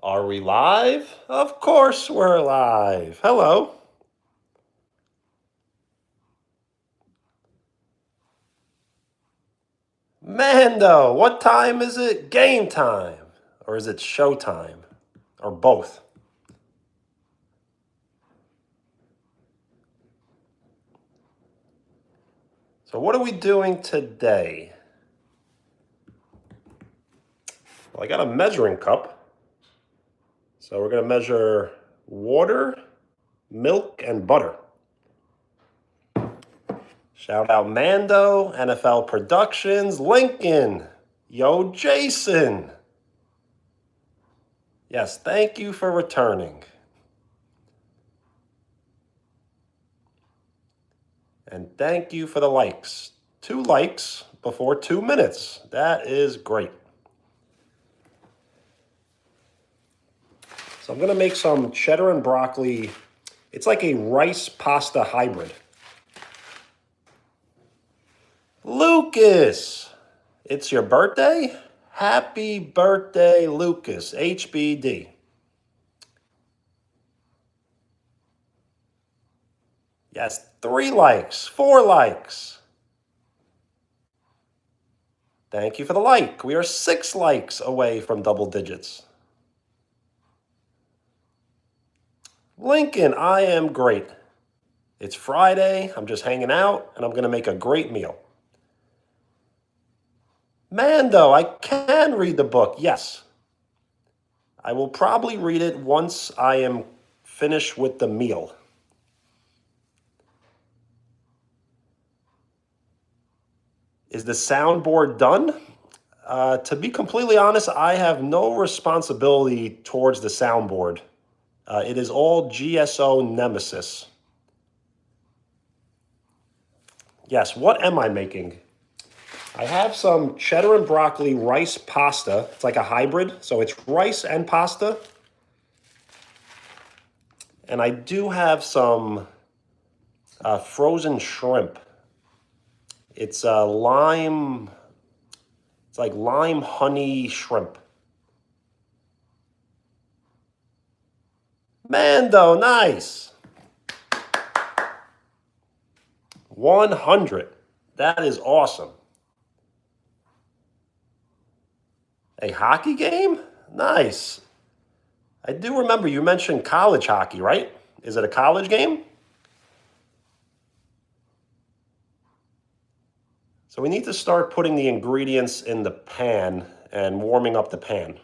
Are we live? Of course we're live. Hello. Mando, what time is it? Game time. Or is it show time? Or both? So what are we doing today? Well, I got a measuring cup. So we're going to measure water, milk, and butter. Shout out Mando, NFL Productions, Lincoln. Yo, Jason. Yes, thank you for returning. And thank you for the likes. 2 likes before 2 minutes. That is great. So I'm going to make some cheddar and broccoli. It's like a rice pasta hybrid. Lucas, it's your birthday? Happy birthday, Lucas, HBD. Yes, 3 likes, 4 likes. Thank you for the like. We are 6 likes away from double digits. Lincoln, I am great. It's Friday, I'm just hanging out, and I'm going to make a great meal. Mando, I can read the book, yes. I will probably read it once I am finished with the meal. Is the soundboard done? To be completely honest, I have no responsibility towards the soundboard. It is all GSO Nemesis. Yes, what am I making? I have some cheddar and broccoli rice pasta. It's like a hybrid, so it's rice and pasta. And I do have some frozen shrimp. It's lime. It's like lime honey shrimp. Mando, nice. 100. That is awesome. A hockey game? Nice. I do remember you mentioned college hockey, right? Is it a college game? So we need to start putting the ingredients in the pan and warming up the pan.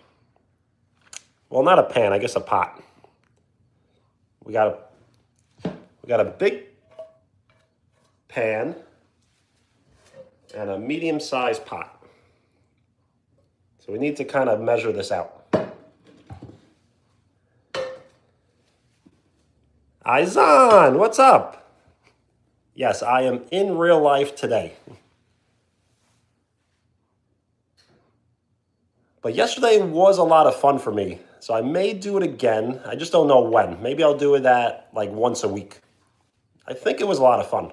Well, not a pan, I guess a pot. We got a big pan and a medium-sized pot. So we need to kind of measure this out. Aizan, what's up? Yes, I am in real life today. But yesterday was a lot of fun for me, so I may do it again. I just don't know when. Maybe I'll do that like once a week. I think it was a lot of fun.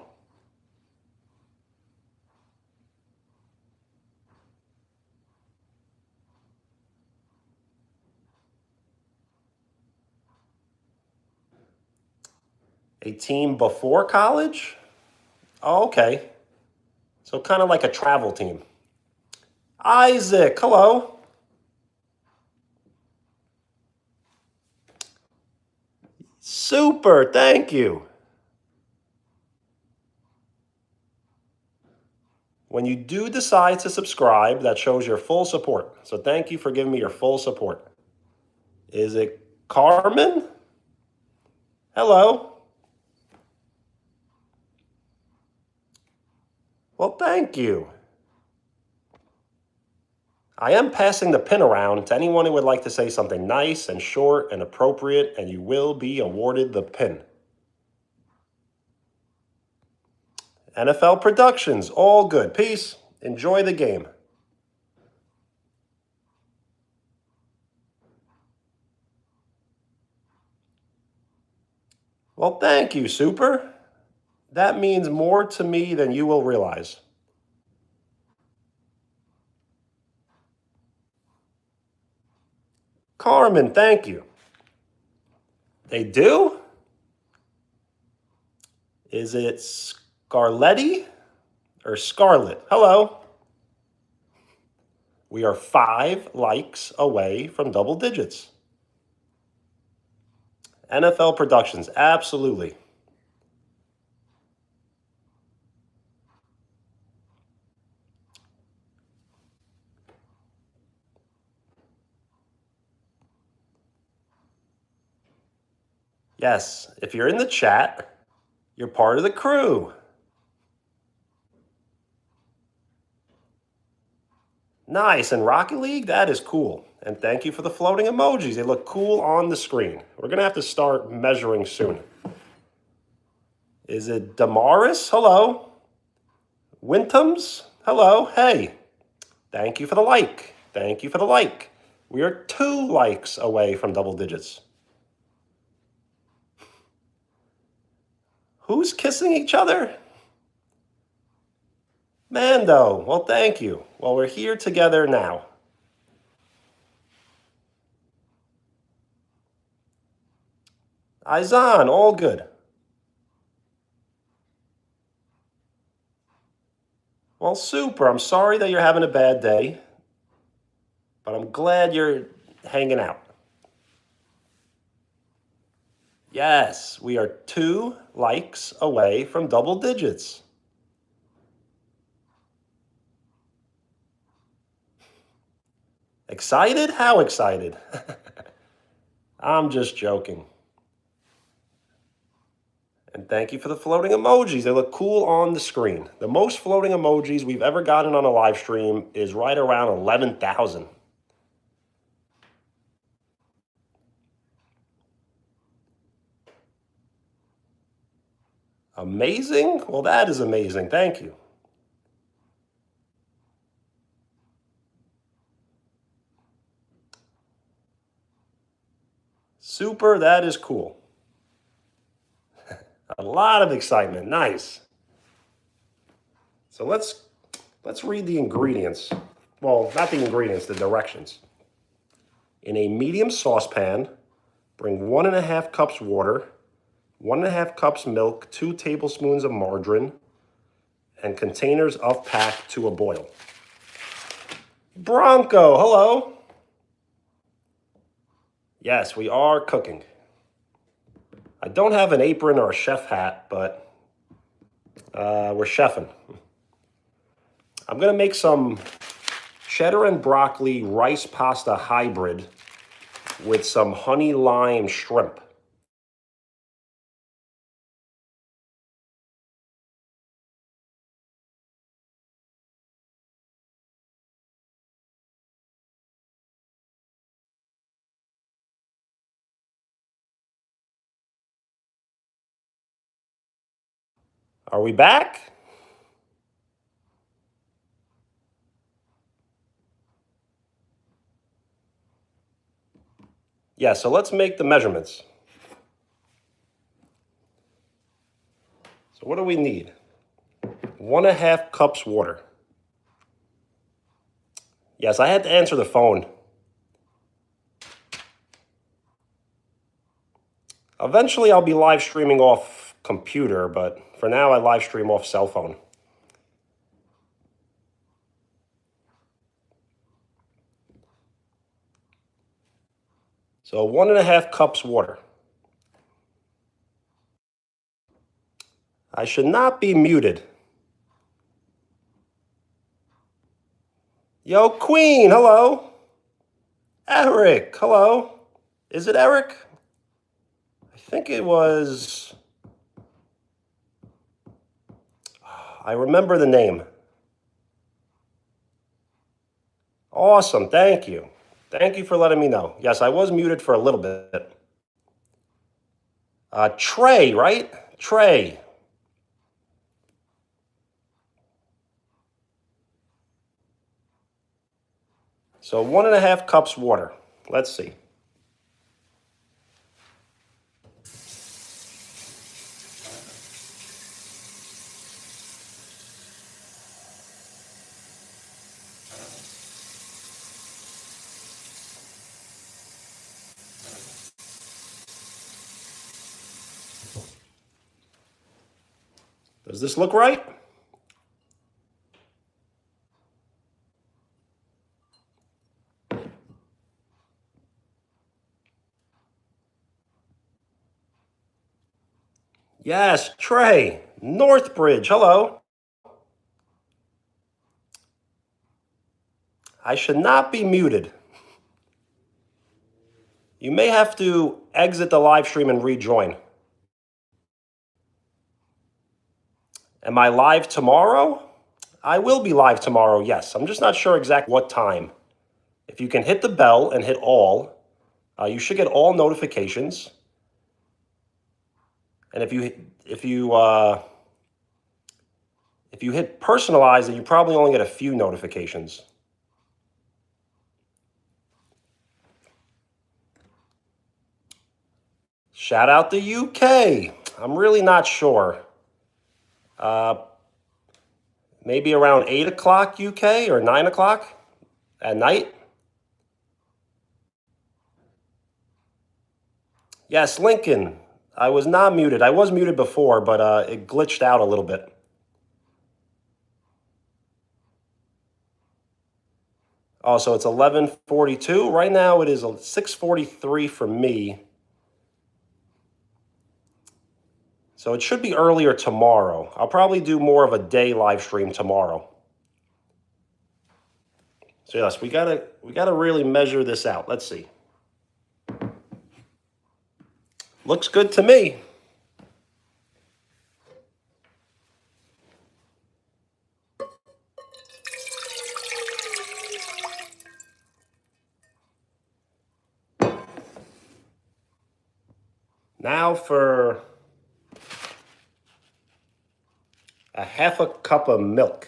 A team before college? Oh, okay. So kind of like a travel team. Isaac, hello. Super, thank you. When you do decide to subscribe, that shows your full support. So thank you for giving me your full support. Is it Carmen? Hello. Well, thank you. I am passing the pin around to anyone who would like to say something nice and short and appropriate, and you will be awarded the pin. NFL Productions, all good. Peace. Enjoy the game. Well, thank you, Super. That means more to me than you will realize. Carmen, thank you. They do? Is it Scarletti or Scarlet? Hello. We are 5 likes away from double digits. NFL Productions, absolutely. Yes, if you're in the chat, you're part of the crew. Nice, and Rocket League, that is cool. And thank you for the floating emojis. They look cool on the screen. We're going to have to start measuring soon. Is it Damaris? Hello. Wintums? Hello. Hey. Thank you for the like. Thank you for the like. We are 2 likes away from double digits. Who's kissing each other? Mando. Well, thank you. Well, we're here together now. Izan, all good. Well, super. I'm sorry that you're having a bad day, but I'm glad you're hanging out. Yes, we are 2 likes away from double digits. Excited? How excited? I'm just joking. And thank you for the floating emojis. They look cool on the screen. The most floating emojis we've ever gotten on a live stream is right around 11,000. Amazing? Well, that is amazing. Thank you. Super, that is cool. A lot of excitement. Nice. So let's read the ingredients. Well, not the ingredients, the directions. In a medium saucepan, bring 1.5 cups water, 1.5 cups milk, 2 tablespoons of margarine, and containers of pack to a boil. Bronco, hello. Yes, we are cooking. I don't have an apron or a chef hat, but we're chefing. I'm gonna make some cheddar and broccoli rice pasta hybrid with some honey lime shrimp. Are we back? Yeah, so let's make the measurements. So what do we need? 1.5 cups water. Yes, I had to answer the phone. Eventually I'll be live streaming off computer, but for now I live stream off cell phone. So 1.5 cups water. I should not be muted. Yo, Queen, hello. Eric, hello. Is it Eric? I think it was... I remember the name. Awesome, thank you. Thank you for letting me know. Yes, I was muted for a little bit. Trey, right? Trey. So 1.5 cups water. Let's see. Does this look right? Yes, Trey, Northbridge, hello. I should not be muted. You may have to exit the live stream and rejoin. Am I live tomorrow? I will be live tomorrow, yes. I'm just not sure exactly what time. If you can hit the bell and hit all, you should get all notifications. And if you hit personalize, then you probably only get a few notifications. Shout out the UK. I'm really not sure. Maybe around 8 o'clock UK or 9 o'clock at night. Yes, Lincoln. I was not muted. I was muted before, but it glitched out a little bit. Oh, so it's 11:42. Right now it is 6:43 for me. So it should be earlier tomorrow. I'll probably do more of a day live stream tomorrow. So yes, we gotta really measure this out. Let's see. Looks good to me. Now for a half a cup of milk.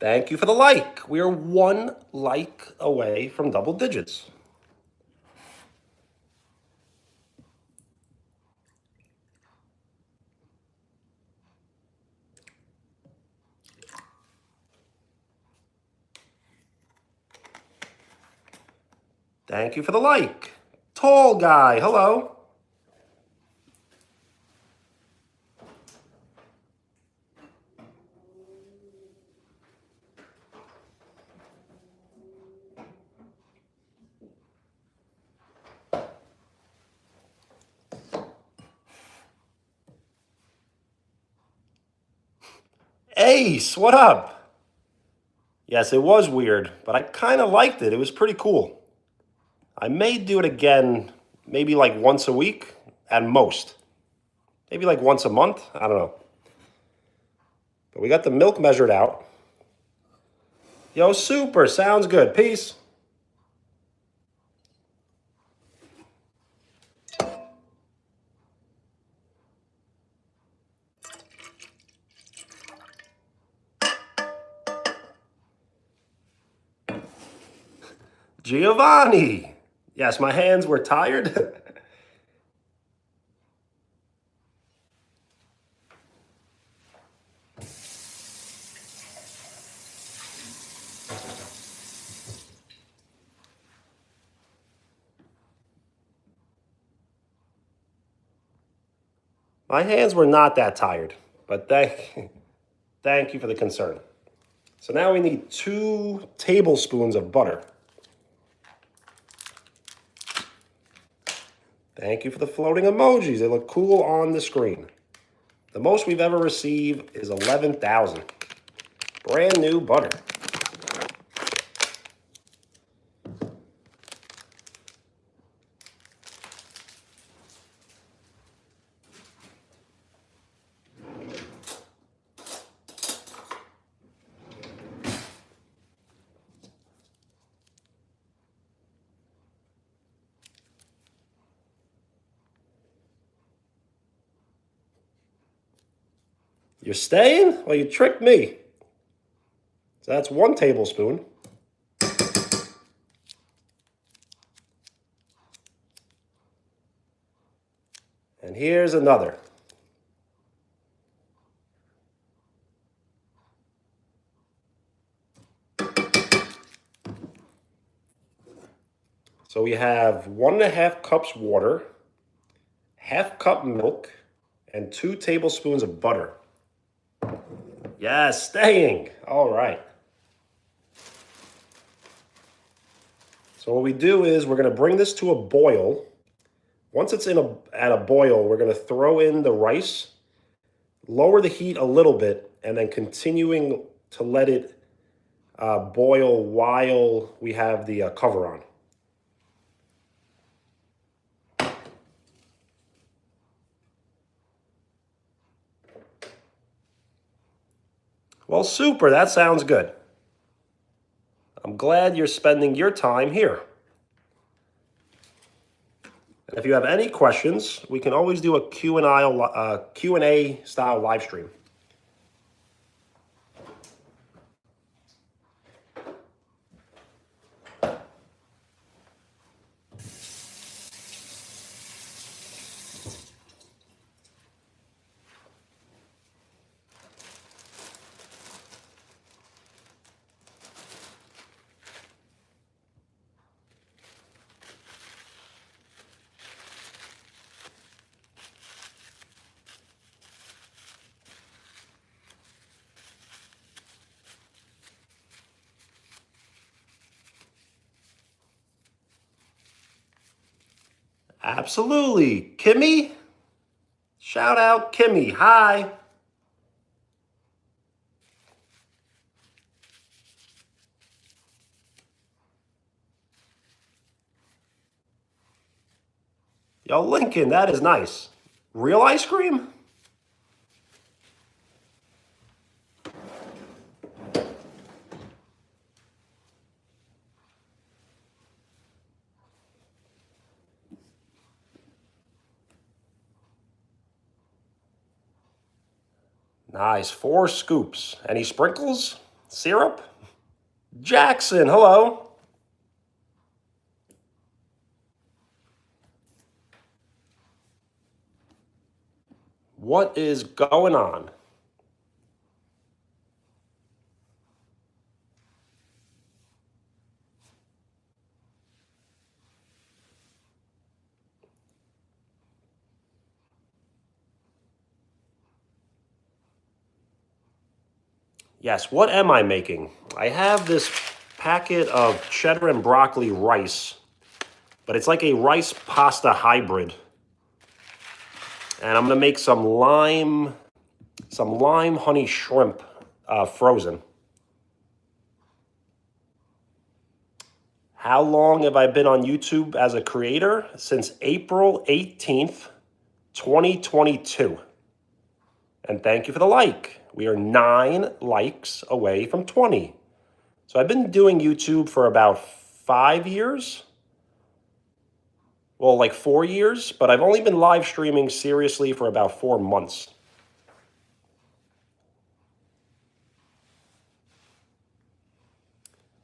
Thank you for the like. We are 1 like away from double digits. Thank you for the like. Tall guy, hello. Ace, what up? Yes, it was weird, but I kind of liked it. It was pretty cool. I may do it again, maybe like once a week at most. Maybe like once a month. I don't know. But we got the milk measured out. Yo, super. Sounds good. Peace. Giovanni. Yes, my hands were tired. My hands were not that tired, but thank you for the concern. So now we need 2 tablespoons of butter. Thank you for the floating emojis. They look cool on the screen. The most we've ever received is 11,000. Brand new butter. You're staying? Well, you tricked me. So that's 1 tablespoon. And here's another. So we have 1.5 cups water, 1/2 cup milk, and 2 tablespoons of butter. Yes, staying. All right. So what we do is we're going to bring this to a boil. Once it's at a boil, we're going to throw in the rice, lower the heat a little bit, and then continuing to let it boil while we have the cover on. Well, super. That sounds good. I'm glad you're spending your time here. And if you have any questions, we can always do a Q&A style live stream. Absolutely. Kimmy? Shout out Kimmy. Hi. Yo, Lincoln, that is nice. Real ice cream? Nice. 4 scoops. Any sprinkles? Syrup? Jackson, hello. What is going on? Yes, what am I making? I have this packet of cheddar and broccoli rice, but it's like a rice pasta hybrid. And I'm gonna make some lime honey shrimp frozen. How long have I been on YouTube as a creator? Since April 18th, 2022. And thank you for the like. We are 9 likes away from 20. So I've been doing YouTube for about 5 years. Well, like 4 years, but I've only been live streaming seriously for about 4 months.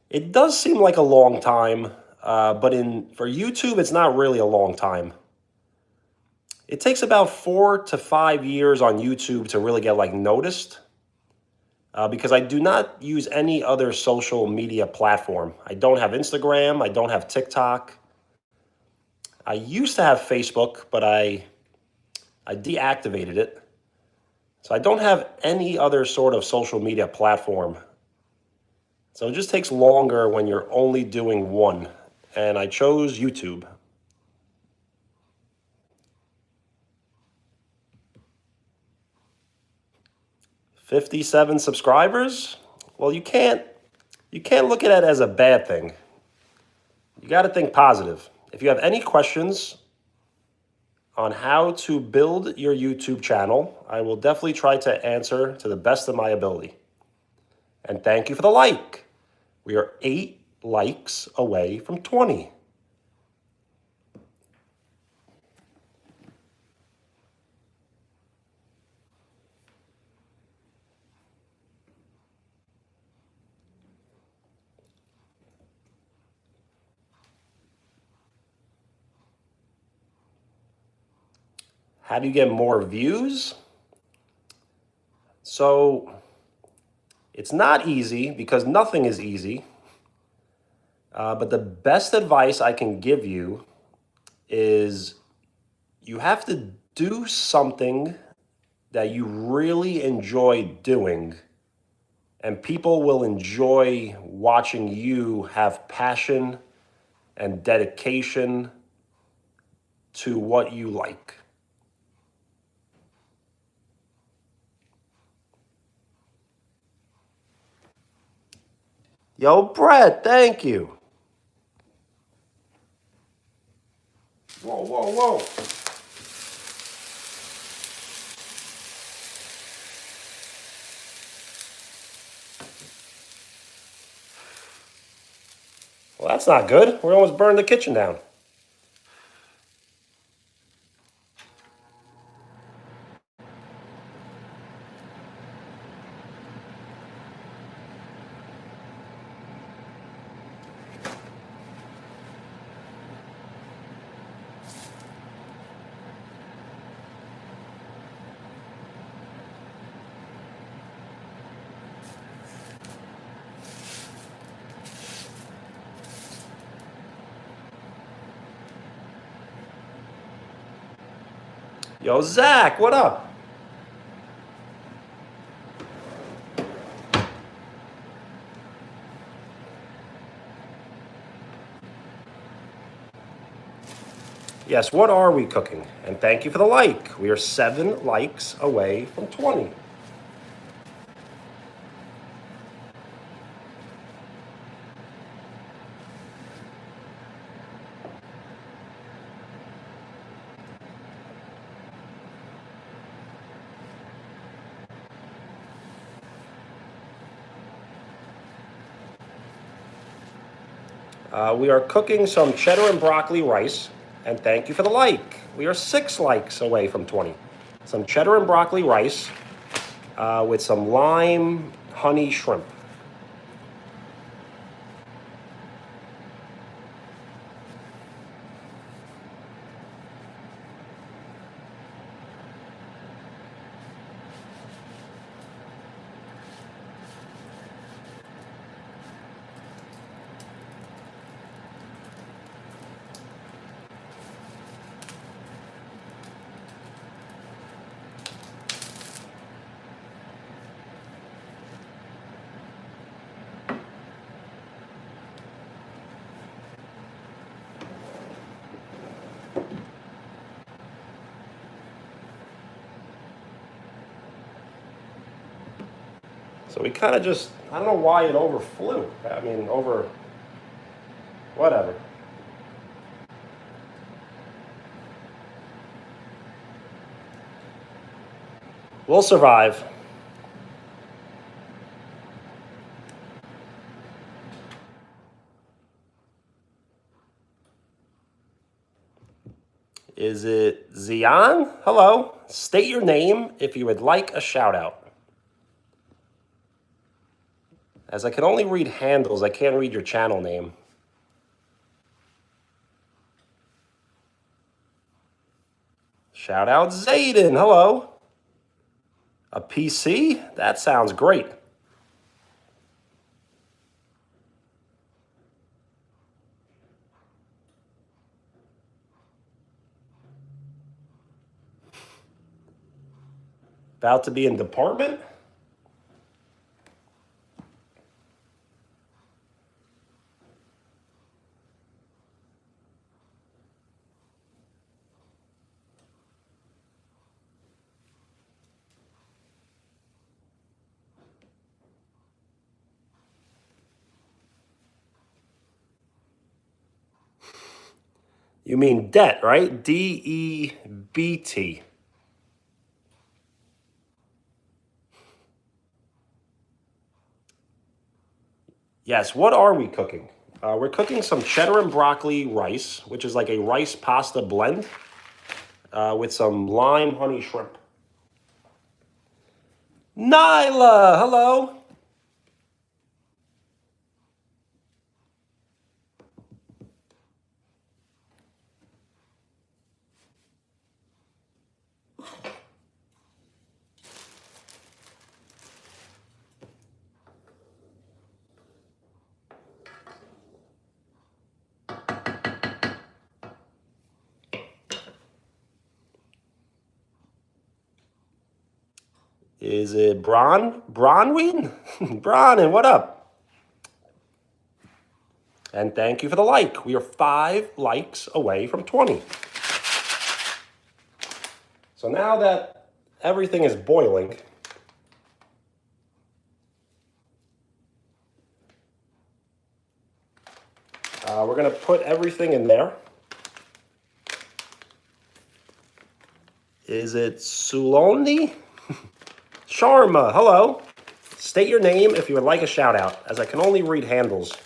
It does seem like a long time, but for YouTube, it's not really a long time. It takes about 4 to 5 years on YouTube to really get like noticed, because I do not use any other social media platform. I don't have Instagram. I don't have TikTok. I used to have Facebook, but I deactivated it. So I don't have any other sort of social media platform. So it just takes longer when you're only doing one. And I chose YouTube. 57 subscribers. Well, you can't look at it as a bad thing. You got to think positive. If you have any questions on how to build your YouTube channel, I will definitely try to answer to the best of my ability. And thank you for the like. We are 8 likes away from 20. How do you get more views? So it's not easy because nothing is easy. But the best advice I can give you is you have to do something that you really enjoy doing, and people will enjoy watching you have passion and dedication to what you like. Yo, Brett, thank you. Whoa, whoa, whoa. Well, that's not good. We almost burned the kitchen down. Yo, Zach, what up? Yes, what are we cooking? And thank you for the like. We are 7 likes away from 20. We are cooking some cheddar and broccoli rice, and thank you for the like. We are 6 likes away from 20. Some cheddar and broccoli rice with some lime honey shrimp. So we kind of just, I don't know why it overflew. I mean, whatever. We'll survive. Is it Zion? Hello. State your name if you would like a shout out. As I can only read handles, I can't read your channel name. Shout out Zayden. Hello. A PC? That sounds great. About to be in department? You mean debt, right? D-E-B-T. Yes, what are we cooking? We're cooking some cheddar and broccoli rice, which is like a rice pasta blend with some lime honey shrimp. Nyla, hello. Is it Bronwyn? Bronwyn, what up? And thank you for the like. We are 5 likes away from 20. So now that everything is boiling, we're going to put everything in there. Is it Suloni? Sharma, hello. State your name if you would like a shout out, as I can only read handles.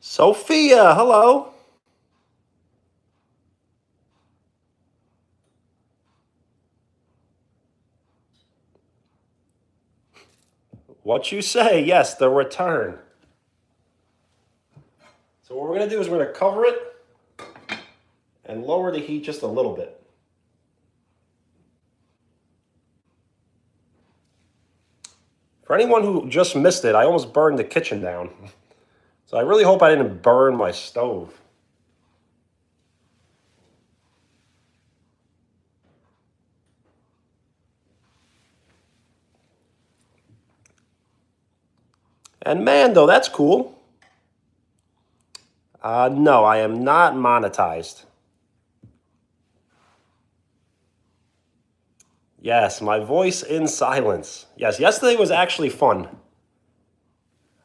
Sophia, hello. What you say? Yes, the return. So what we're going to do is we're going to cover it and lower the heat just a little bit. For anyone who just missed it, I almost burned the kitchen down. So I really hope I didn't burn my stove. And Mando, that's cool. No, I am not monetized. Yes, my voice in silence. Yes, yesterday was actually fun.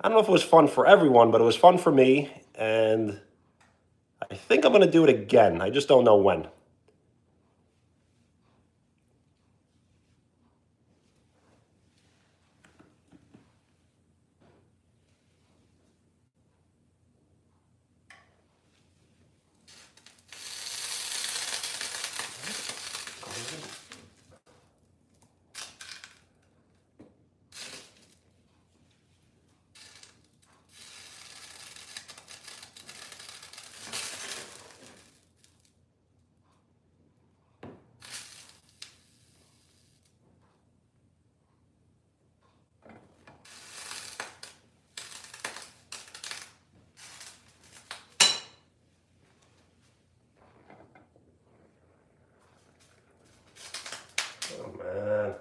I don't know if it was fun for everyone, but it was fun for me. And I think I'm going to do it again. I just don't know when. Oh, man.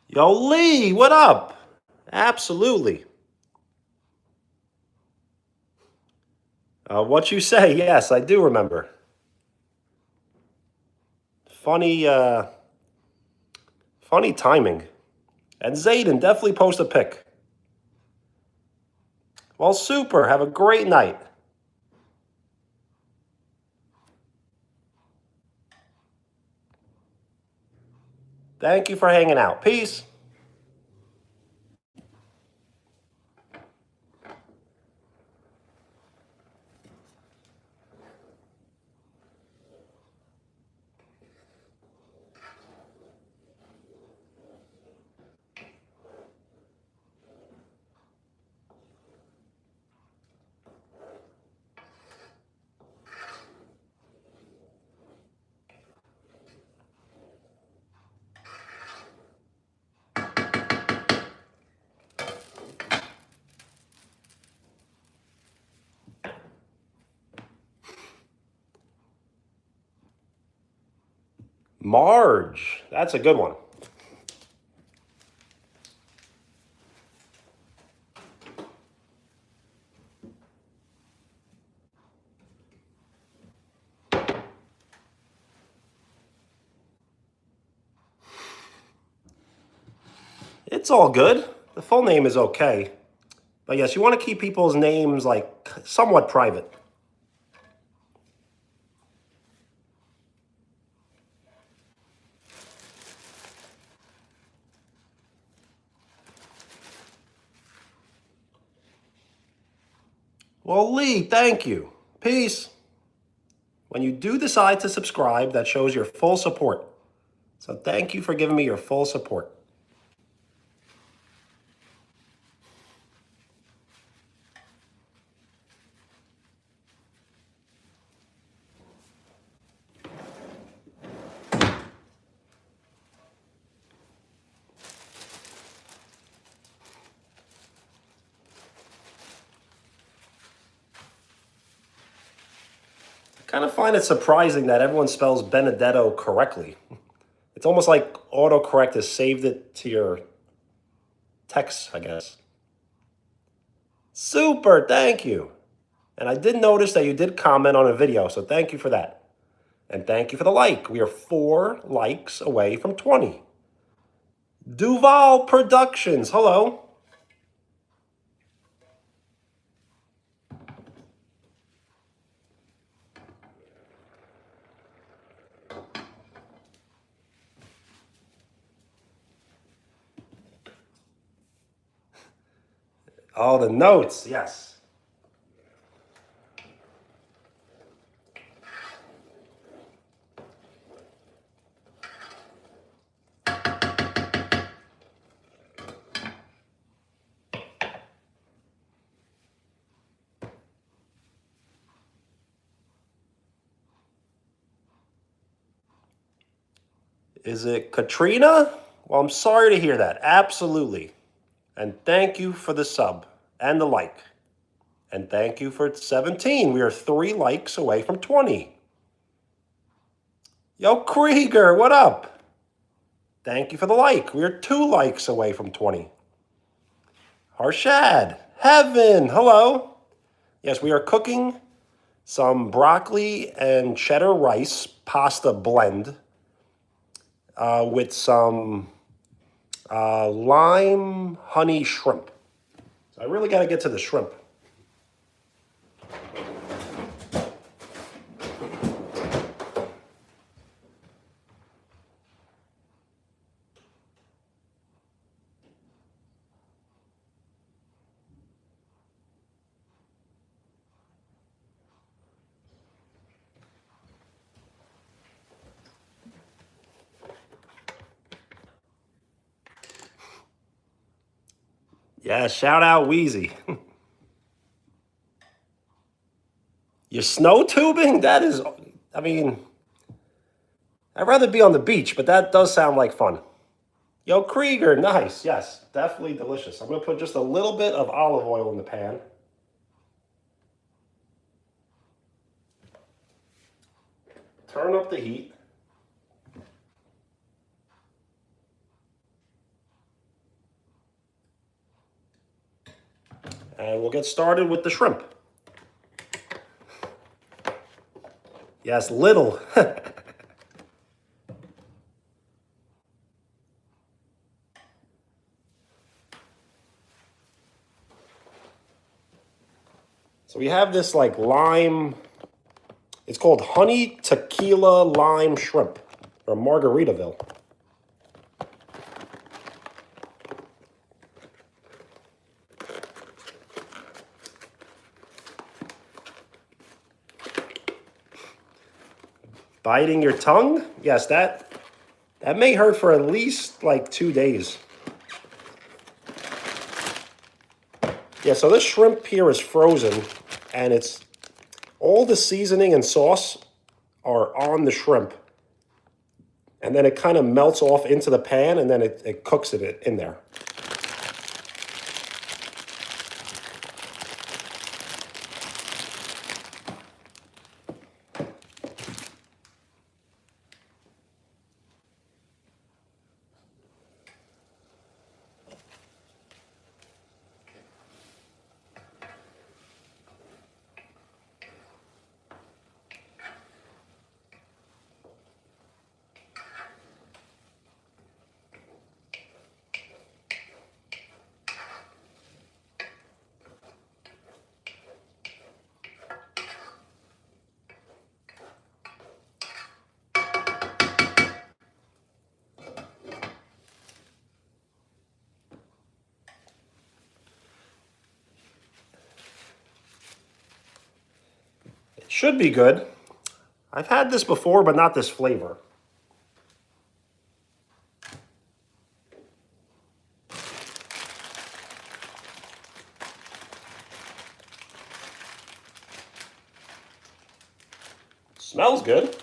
Yo, Lee, what up? Absolutely. What you say? Yes, I do remember. Funny, funny timing. And Zayden, definitely post a pic. Well, super. Have a great night. Thank you for hanging out. Peace. Marge. That's a good one. It's all good. The full name is okay. But yes, you want to keep people's names like somewhat private. Well, Lee, thank you. Peace. When you do decide to subscribe, that shows your full support. So thank you for giving me your full support. I kind of find it surprising that everyone spells Benedetto correctly. It's almost like autocorrect has saved it to your text, I guess. Super, thank you. And I did notice that you did comment on a video, so thank you for that. And thank you for the like. We are 4 likes away from 20. Duval Productions, hello. Oh, the notes, yes. Is it Katrina? Well, I'm sorry to hear that. Absolutely. And thank you for the sub and the like. And thank you for 17. We are 3 likes away from 20. Yo, Krieger, what up? Thank you for the like. We are 2 likes away from 20. Harshad, Heaven, hello. Yes, we are cooking some broccoli and cheddar rice pasta blend with some lime honey shrimp. So I really got to get to the shrimp. Yeah, shout out Wheezy. You're snow tubing? That is, I mean, I'd rather be on the beach, but that does sound like fun. Yo, Krieger, nice. Yes, definitely delicious. I'm going to put just a little bit of olive oil in the pan. Turn up the heat. And we'll get started with the shrimp. Yes, little. So we have this like lime, it's called honey tequila lime shrimp from Margaritaville. Biting your tongue? Yes, that may hurt for at least like 2 days. Yeah, so this shrimp here is frozen, and it's all the seasoning and sauce are on the shrimp. And then it kind of melts off into the pan, and then it cooks it in there. Should be good. I've had this before, but not this flavor. Smells good.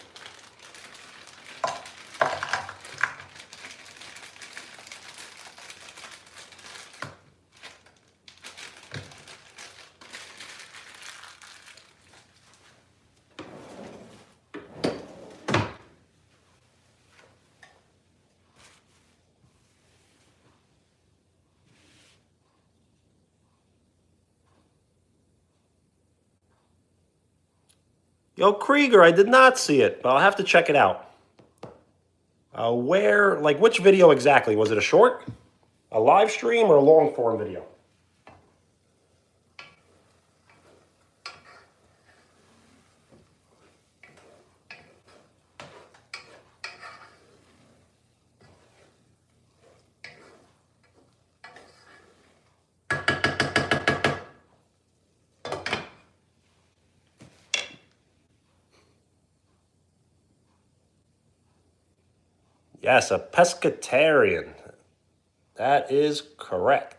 Yo, Krieger, I did not see it, but I'll have to check it out. Which video exactly? Was it a short, a live stream, or a long form video? Yes, a pescatarian. That is correct.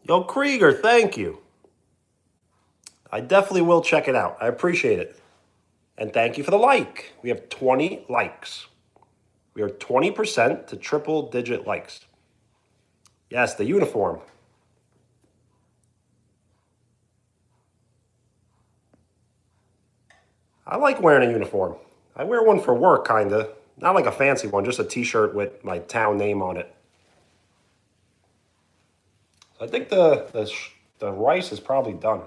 Yo, Krieger, thank you. I definitely will check it out. I appreciate it. And thank you for the like. We have 20 likes. We are 20% to triple digit likes. Yes, the uniform. I like wearing a uniform. I wear one for work, kinda. Not like a fancy one, just a t-shirt with my town name on it. I think the rice is probably done.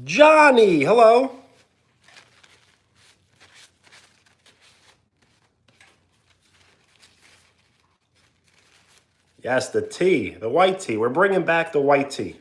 Johnny, hello. Yes, the tea, the white tea. We're bringing back the white tea.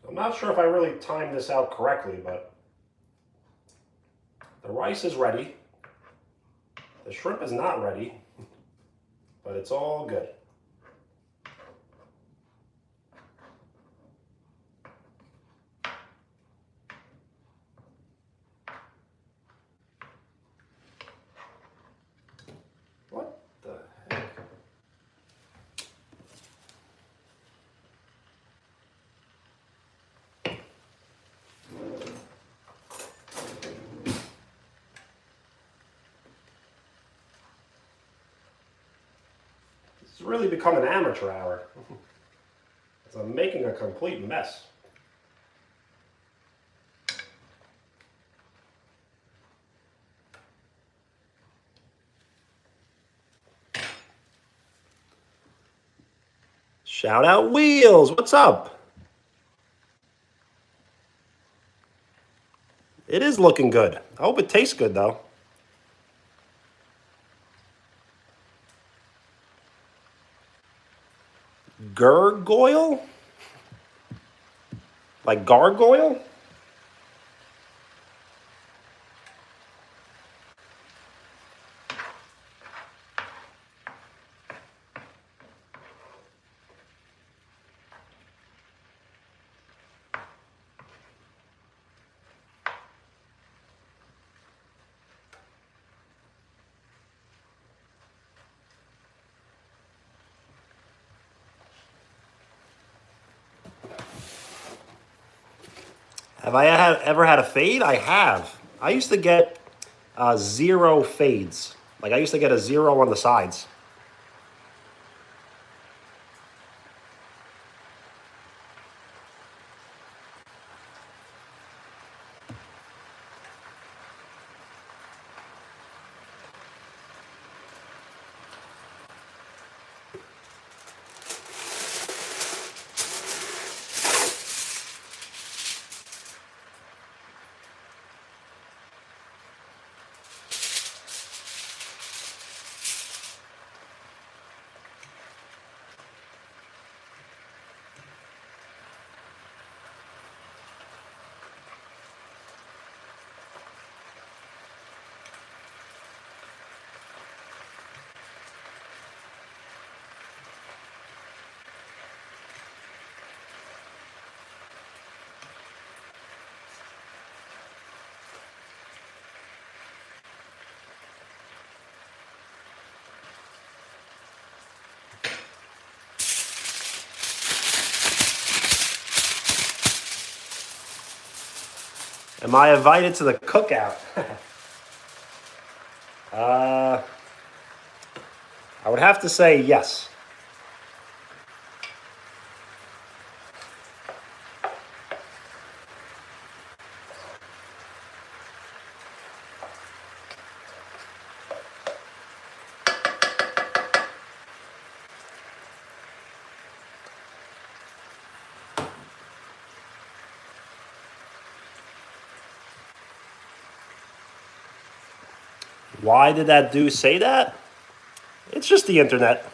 I'm not sure if I really timed this out correctly, but the rice is ready. The shrimp is not ready, but it's all good. What the heck? It's really become an amateur hour. I'm making a complete mess. Shout out Wheels, what's up? It is looking good. I hope it tastes good though. Gurgoyle? Like gargoyle? Have I ever had a fade? I have. I used to get zero fades. Like I used to get a zero on the sides. Am I invited to the cookout? uh, I would have to say yes. Why did that dude say that? It's just the internet.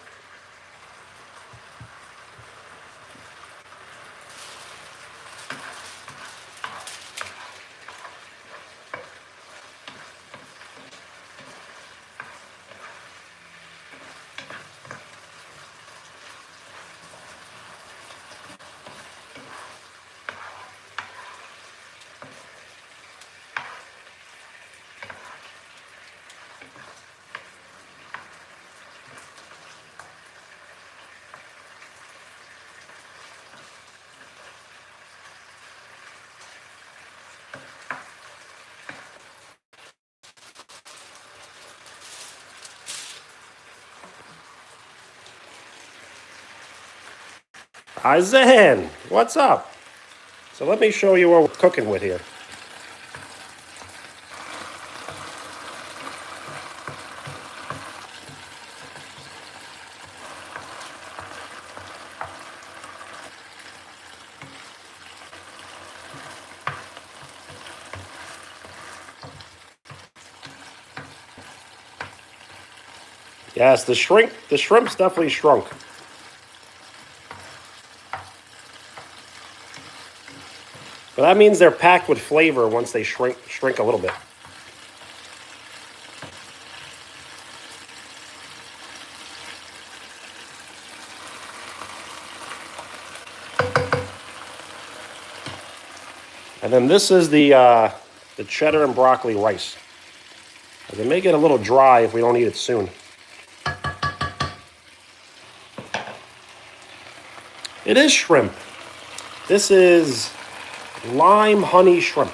Hi, Zen. What's up? So let me show you what we're cooking with here. Yes, the shrimp's definitely shrunk. But that means they're packed with flavor once they shrink a little bit. And then this is the cheddar and broccoli rice. It may get a little dry if we don't eat it soon. It is shrimp. This is lime honey shrimp.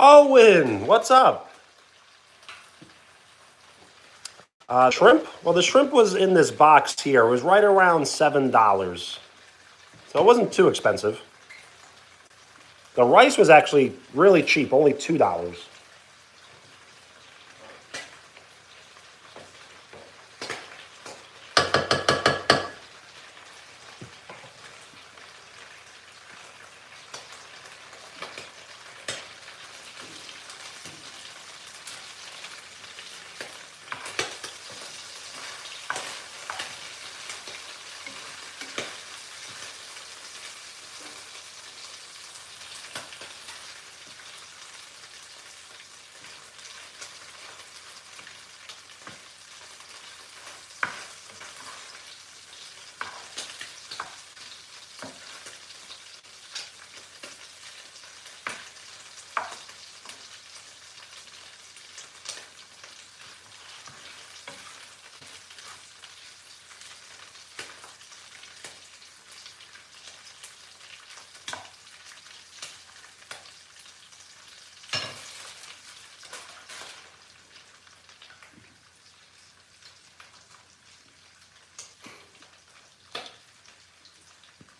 Owen, what's up? Shrimp? Well, the shrimp was in this box here. It was right around $7. So it wasn't too expensive. The rice was actually really cheap, only $2.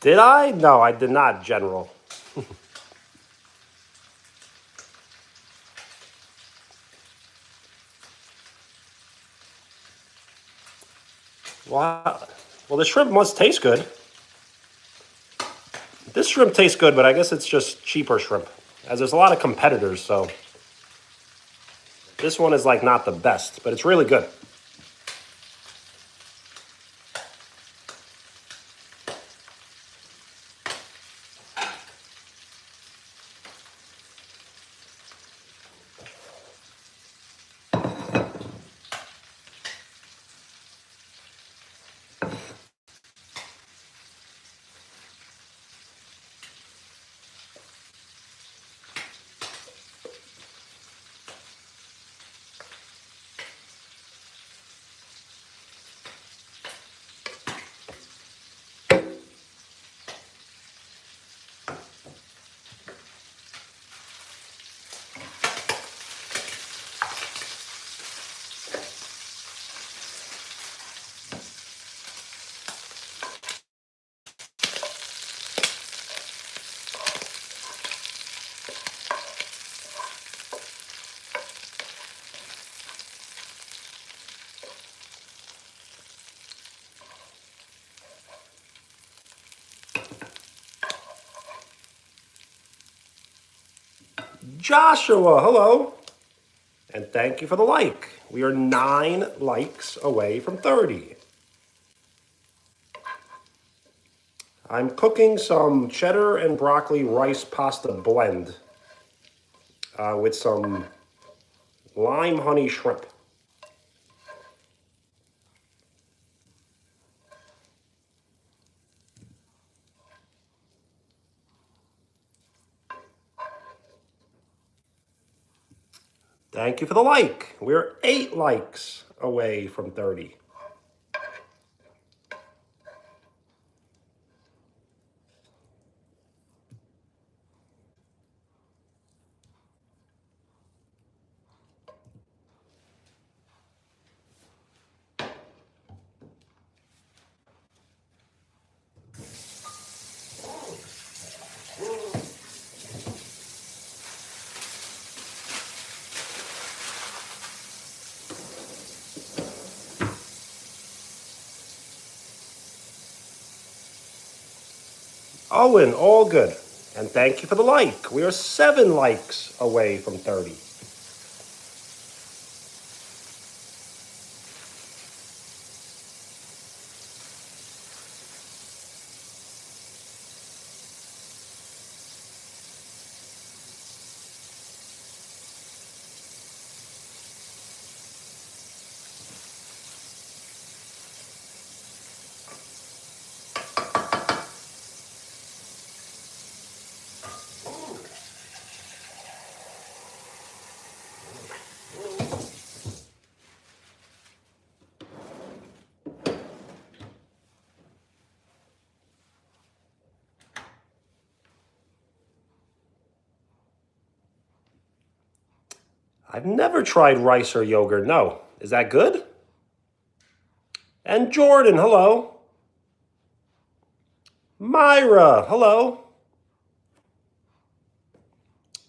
Did I? No, I did not, General. Wow. Well, the shrimp must taste good. This shrimp tastes good, but I guess it's just cheaper shrimp, as there's a lot of competitors, so this one is like not the best, but it's really good. Joshua, hello. And thank you for the like. We are 9 likes away from 30. I'm cooking some cheddar and broccoli rice pasta blend with some lime honey shrimp. Thank you for the like. We're 8 likes away from 30. Owen, all good. And thank you for the like. We are 7 likes away from 30. I've never tried rice or yogurt. No. Is that good? And Jordan, hello. Myra, hello.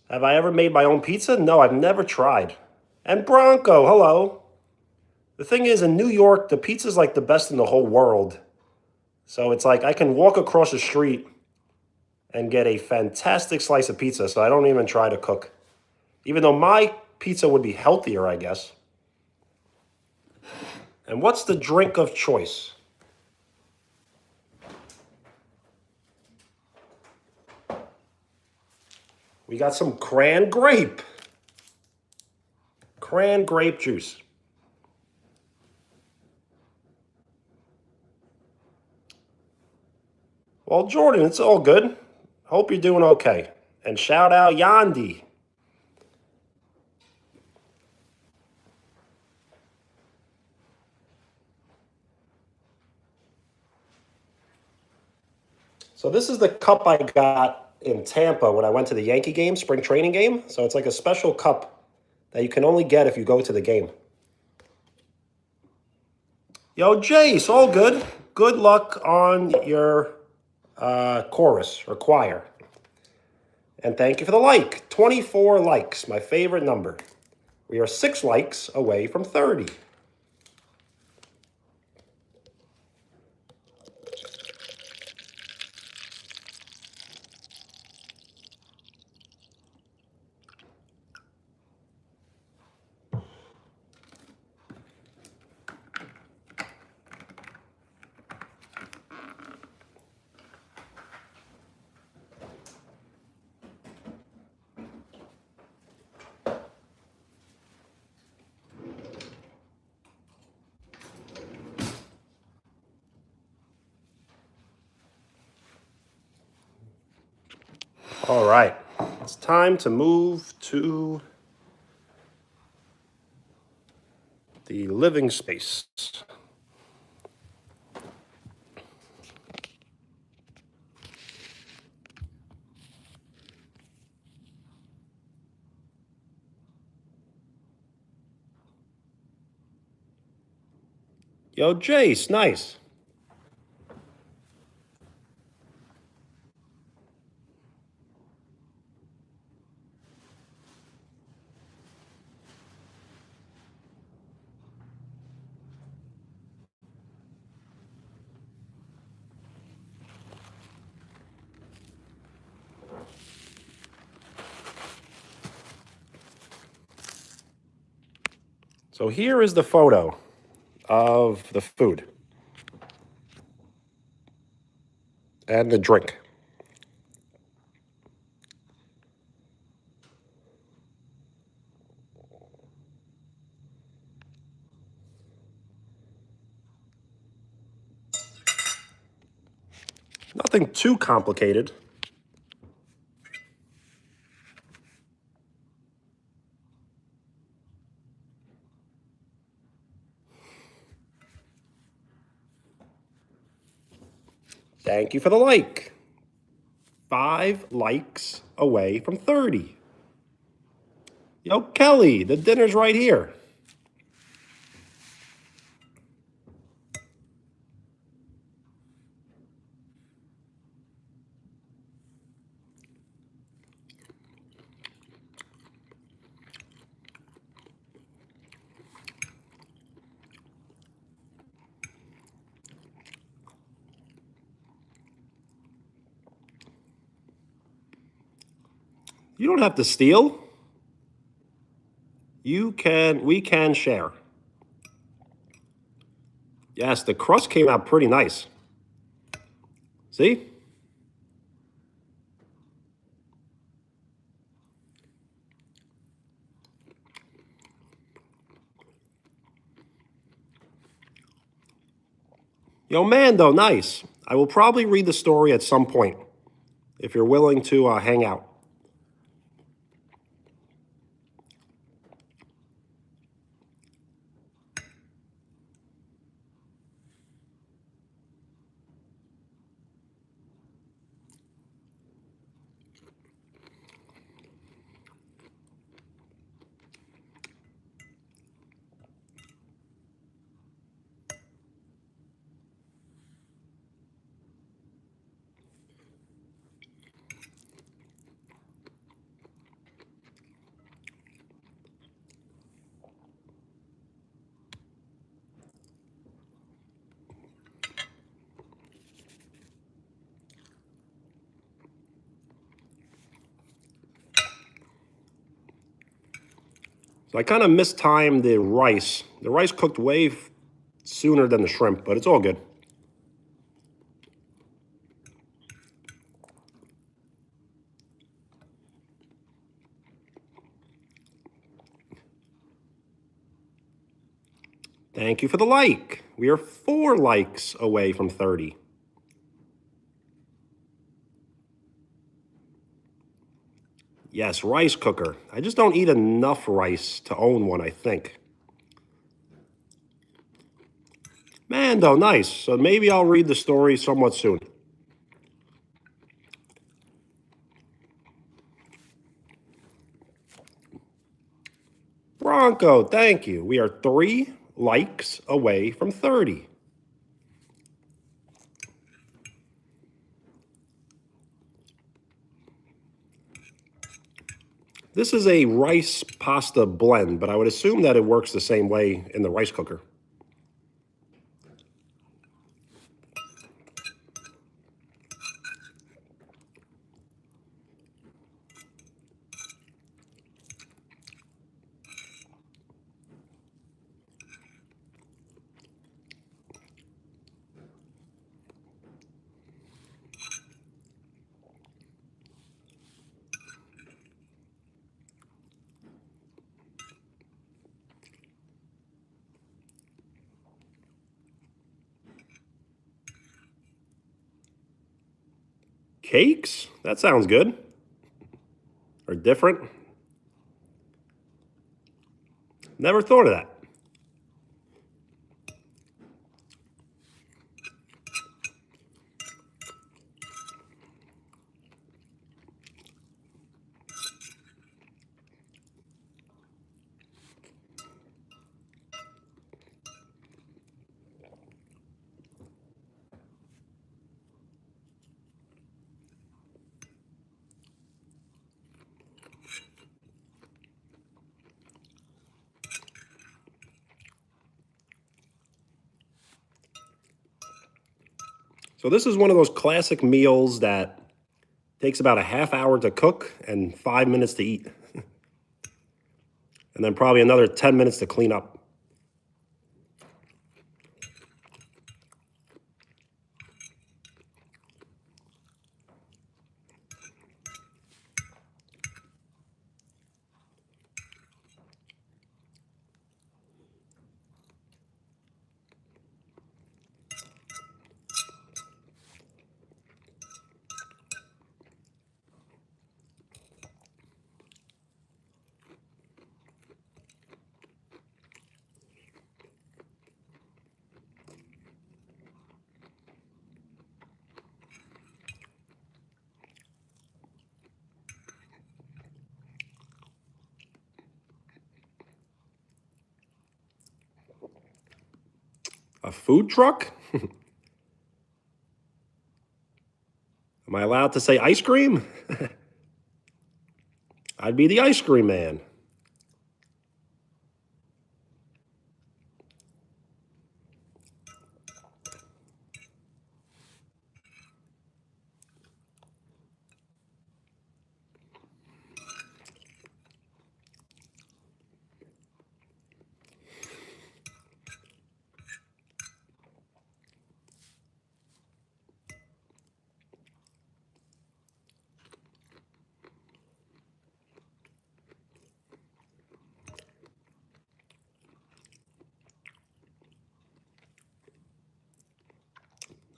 Have I ever made my own pizza? No, I've never tried. And Bronco, hello. The thing is, in New York, the pizza's like the best in the whole world. So it's like I can walk across the street and get a fantastic slice of pizza, so I don't even try to cook. Even though my pizza would be healthier, I guess. And what's the drink of choice? We got some cran grape. Cran grape juice. Well, Jordan, it's all good. Hope you're doing okay. And shout out Yandi. So this is the cup I got in Tampa when I went to the Yankee game, spring training game. So it's like a special cup that you can only get if you go to the game. Yo, Jace, all good. Good luck on your chorus or choir. And thank you for the like. 24 likes, my favorite number. We are 6 likes away from 30. All right, it's time to move to the living space. Yo, Jace, nice. So here is the photo of the food and the drink. Nothing too complicated. Thank you for the like. 5 likes away from 30. Yo, Kelly, the dinner's right here. You don't have to steal. We can share. Yes, the crust came out pretty nice. See? Yo, Mando, nice. I will probably read the story at some point if you're willing to hang out. So I kind of mistimed the rice. The rice cooked way sooner than the shrimp, but it's all good. Thank you for the like. We are 4 likes away from 30. Yes, rice cooker. I just don't eat enough rice to own one, I think. Mando, nice. So maybe I'll read the story somewhat soon. Bronco, thank you. We are 3 likes away from 30. This is a rice pasta blend, but I would assume that it works the same way in the rice cooker. Cakes? That sounds good. Or different. Never thought of that. So this is one of those classic meals that takes about a half hour to cook and 5 minutes to eat. And then probably another 10 minutes to clean up. A food truck? Am I allowed to say ice cream? I'd be the ice cream man.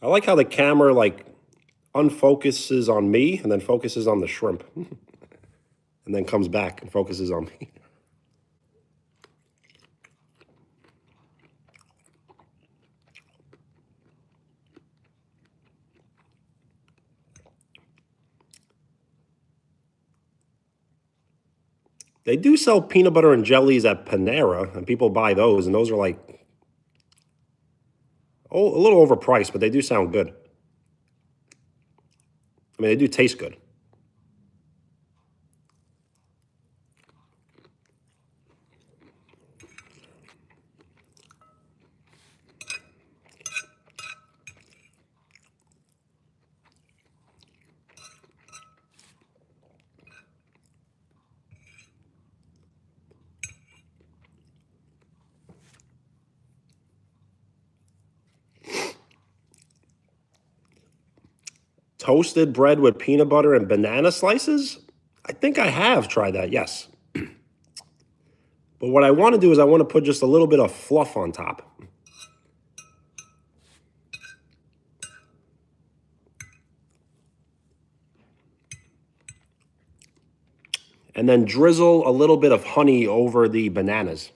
I like how the camera like unfocuses on me and then focuses on the shrimp. And then comes back and focuses on me. They do sell peanut butter and jellies at Panera, and people buy those, and those are like a little overpriced, but they do sound good. I mean, they do taste good. toasted bread with peanut butter and banana slices? I think I have tried that, yes. But what I want to do is I want to put just a little bit of fluff on top. And then drizzle a little bit of honey over the bananas.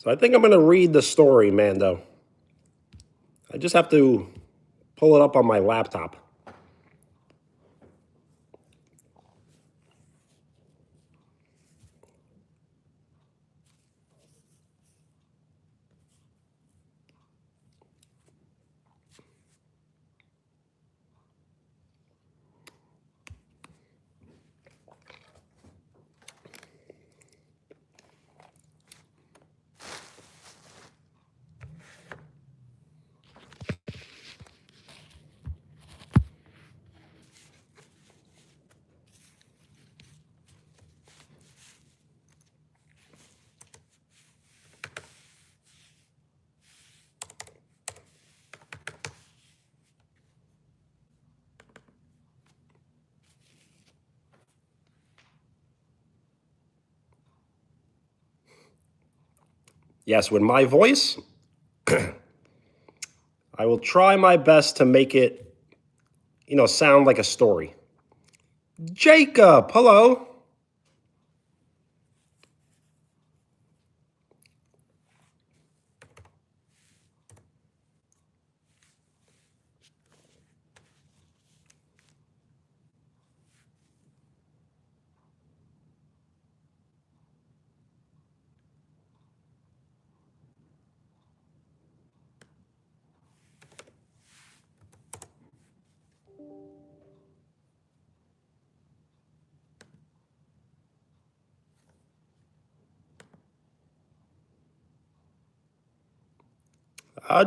So I think I'm going to read the story, Mando. I just have to pull it up on my laptop. Yes, with my voice, I will try my best to make it, sound like a story. Jacob, hello.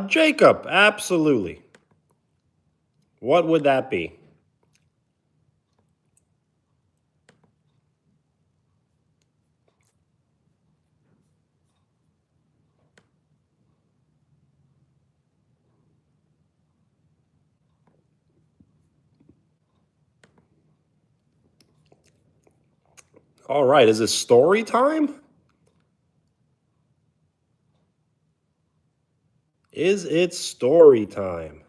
Jacob, absolutely. What would that be? All right, is it story time? Is it story time?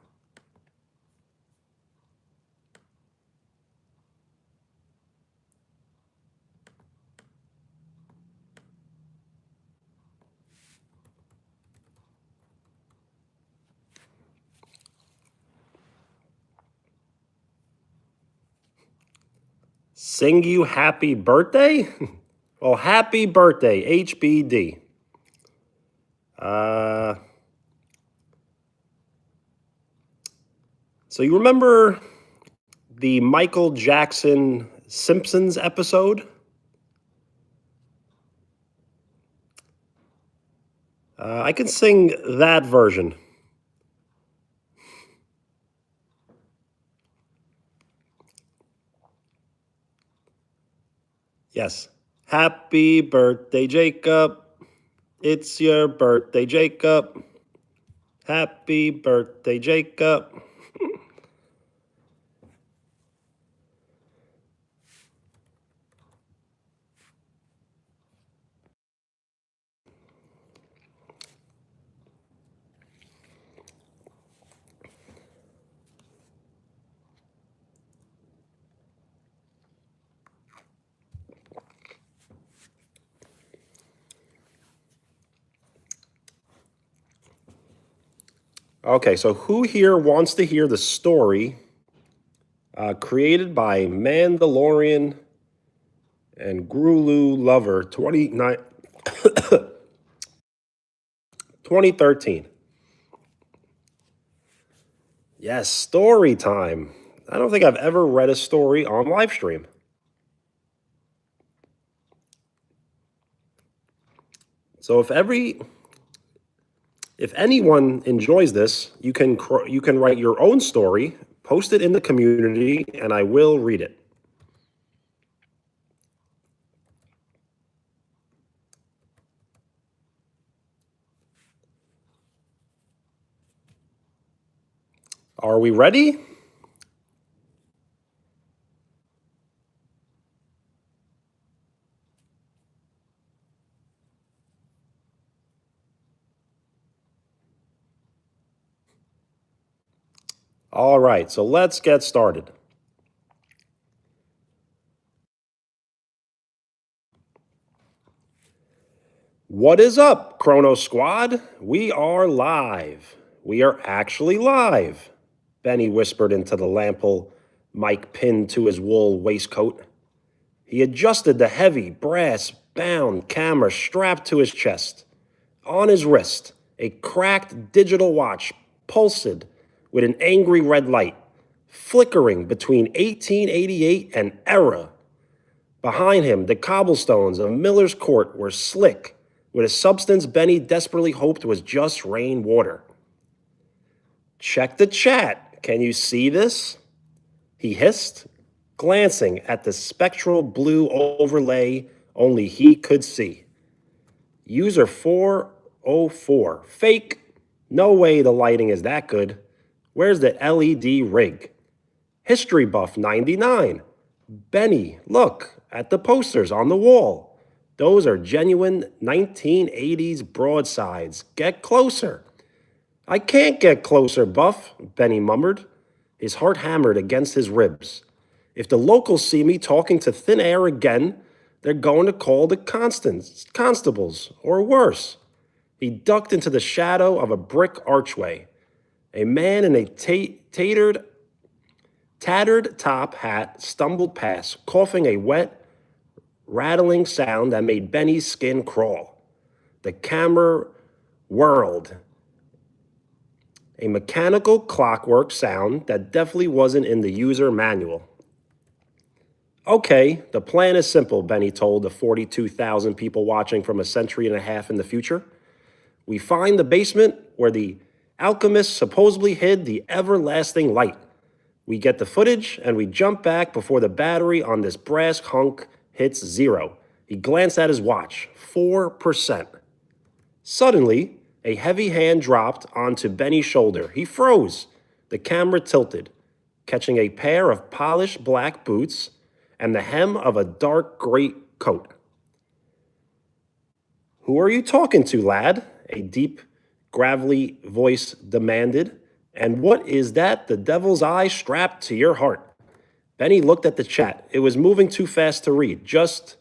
Sing you happy birthday? Well, happy birthday, HBD. So you remember the Michael Jackson Simpsons episode? I can sing that version. Yes. Happy birthday, Jacob. It's your birthday, Jacob. Happy birthday, Jacob. Okay, so who here wants to hear the story created by Mandalorian and Grulu Lover 2013? Yes, story time. I don't think I've ever read a story on live stream. So if anyone enjoys this, you can write your own story, post it in the community, and I will read it. Are we ready? All right, so let's get started. What is up, Chrono Squad? We are live. We are actually live, Benny whispered into the lample Mike pinned to his wool waistcoat. He adjusted the heavy, brass-bound camera strapped to his chest. On his wrist, a cracked digital watch pulsed with an angry red light, flickering between 1888 and era. Behind him, the cobblestones of Miller's Court were slick with a substance Benny desperately hoped was just rainwater. Check the chat. Can you see this? He hissed, glancing at the spectral blue overlay only he could see. User 404. Fake. No way the lighting is that good. Where's the LED rig? History Buff 99. Benny, look at the posters on the wall. Those are genuine 1980s broadsides. Get closer. I can't get closer, Buff, Benny murmured, his heart hammered against his ribs. If the locals see me talking to thin air again, they're going to call the constables, or worse. He ducked into the shadow of a brick archway. A man in a tattered top hat stumbled past, coughing a wet, rattling sound that made Benny's skin crawl. The camera whirled. A mechanical clockwork sound that definitely wasn't in the user manual. Okay, the plan is simple, Benny told the 42,000 people watching from a century and a half in the future. We find the basement where the alchemist supposedly hid the everlasting light. We get the footage and we jump back before the battery on this brass hunk hits zero. He glanced at his watch. 4%. Suddenly, a heavy hand dropped onto Benny's shoulder. He froze. The camera tilted, catching a pair of polished black boots and the hem of a dark gray coat. Who are you talking to, lad? A deep, gravelly voice demanded. And what is that the devil's eye strapped to your heart? Benny looked at the chat. It was moving too fast to read. Just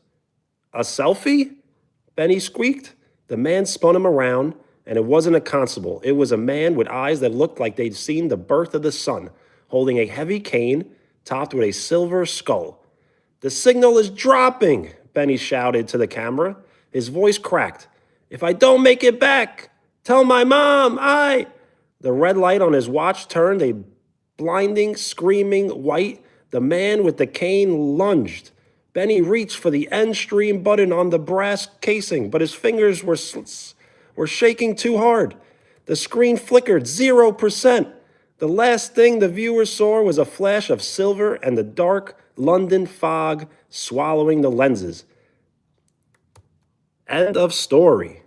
a selfie? Benny squeaked. The man spun him around, and it wasn't a constable. It was a man with eyes that looked like they'd seen the birth of the sun, holding a heavy cane topped with a silver skull. The signal is dropping, Benny shouted to the camera. His voice cracked. If I don't make it back, tell my mom, The red light on his watch turned a blinding, screaming white. The man with the cane lunged. Benny reached for the end stream button on the brass casing, but his fingers were shaking too hard. The screen flickered 0%. The last thing the viewer saw was a flash of silver and the dark London fog swallowing the lenses. End of story.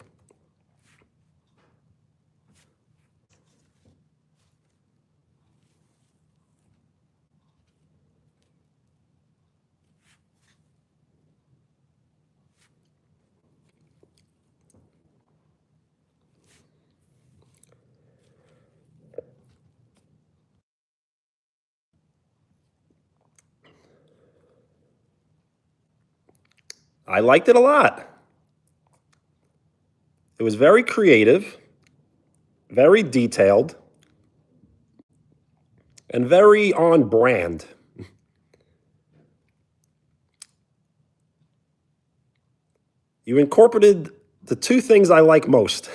I liked it a lot. It was very creative, very detailed, and very on brand. You incorporated the two things I like most,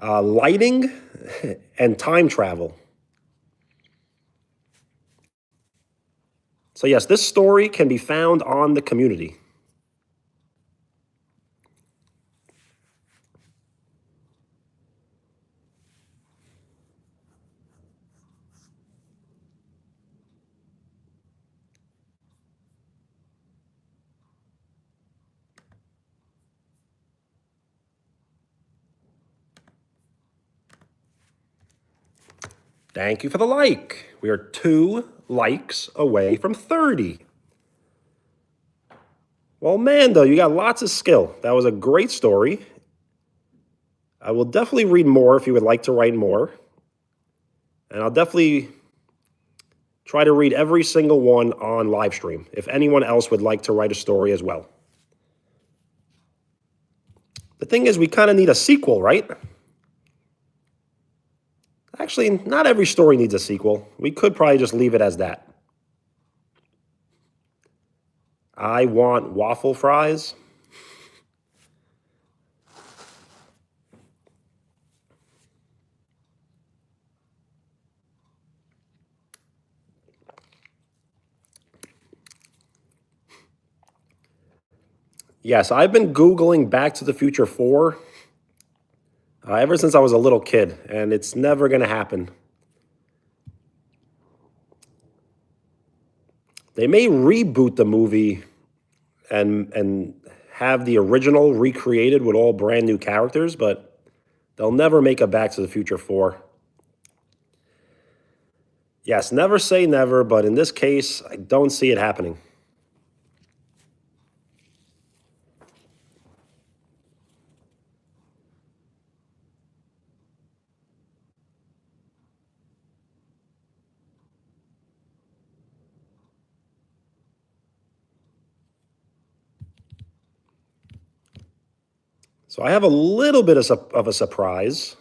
lighting and time travel. So yes, this story can be found on the community. Thank you for the like. We are 2 likes away from 30. Well, Mando, you got lots of skill. That was a great story. I will definitely read more if you would like to write more. And I'll definitely try to read every single one on live stream if anyone else would like to write a story as well. The thing is, we kind of need a sequel, right? Actually, not every story needs a sequel. We could probably just leave it as that. I want waffle fries. Yes, I've been Googling Back to the Future 4 ever since I was a little kid, and it's never going to happen. They may reboot the movie and have the original recreated with all brand new characters, but they'll never make a Back to the Future 4. Yes, never say never, but in this case, I don't see it happening. So I have a little bit of a surprise.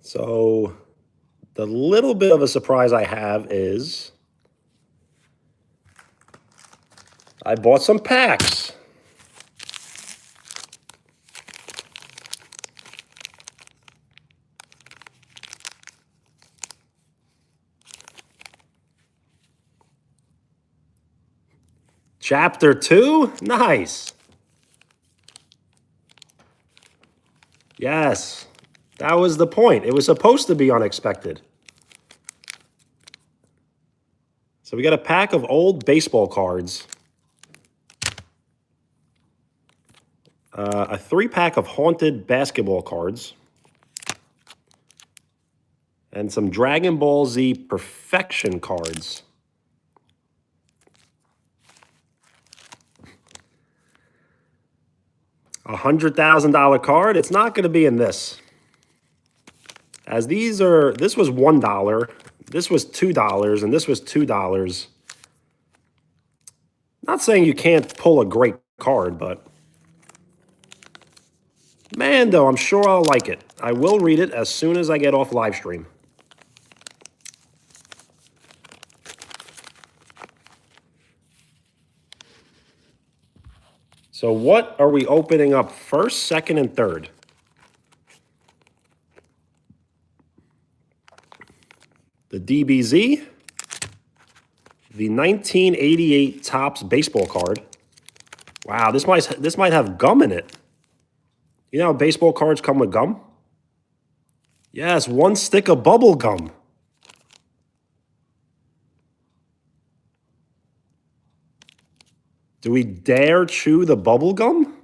So the little bit of a surprise I have is I bought some packs. Chapter 2? Nice. Yes, that was the point. It was supposed to be unexpected. So we got a pack of old baseball cards. A 3-pack of haunted basketball cards. And some Dragon Ball Z Perfection cards. $100,000 card. It's not going to be in this. As this was $1, this was $2, and this was $2. Not saying you can't pull a great card, but Mando, I'm sure I'll like it. I will read it as soon as I get off live stream. So what are we opening up first, second, and third? The DBZ, the 1988 Topps baseball card. Wow, this might have gum in it. You know how baseball cards come with gum? Yes, 1 stick of bubble gum. Do we dare chew the bubble gum?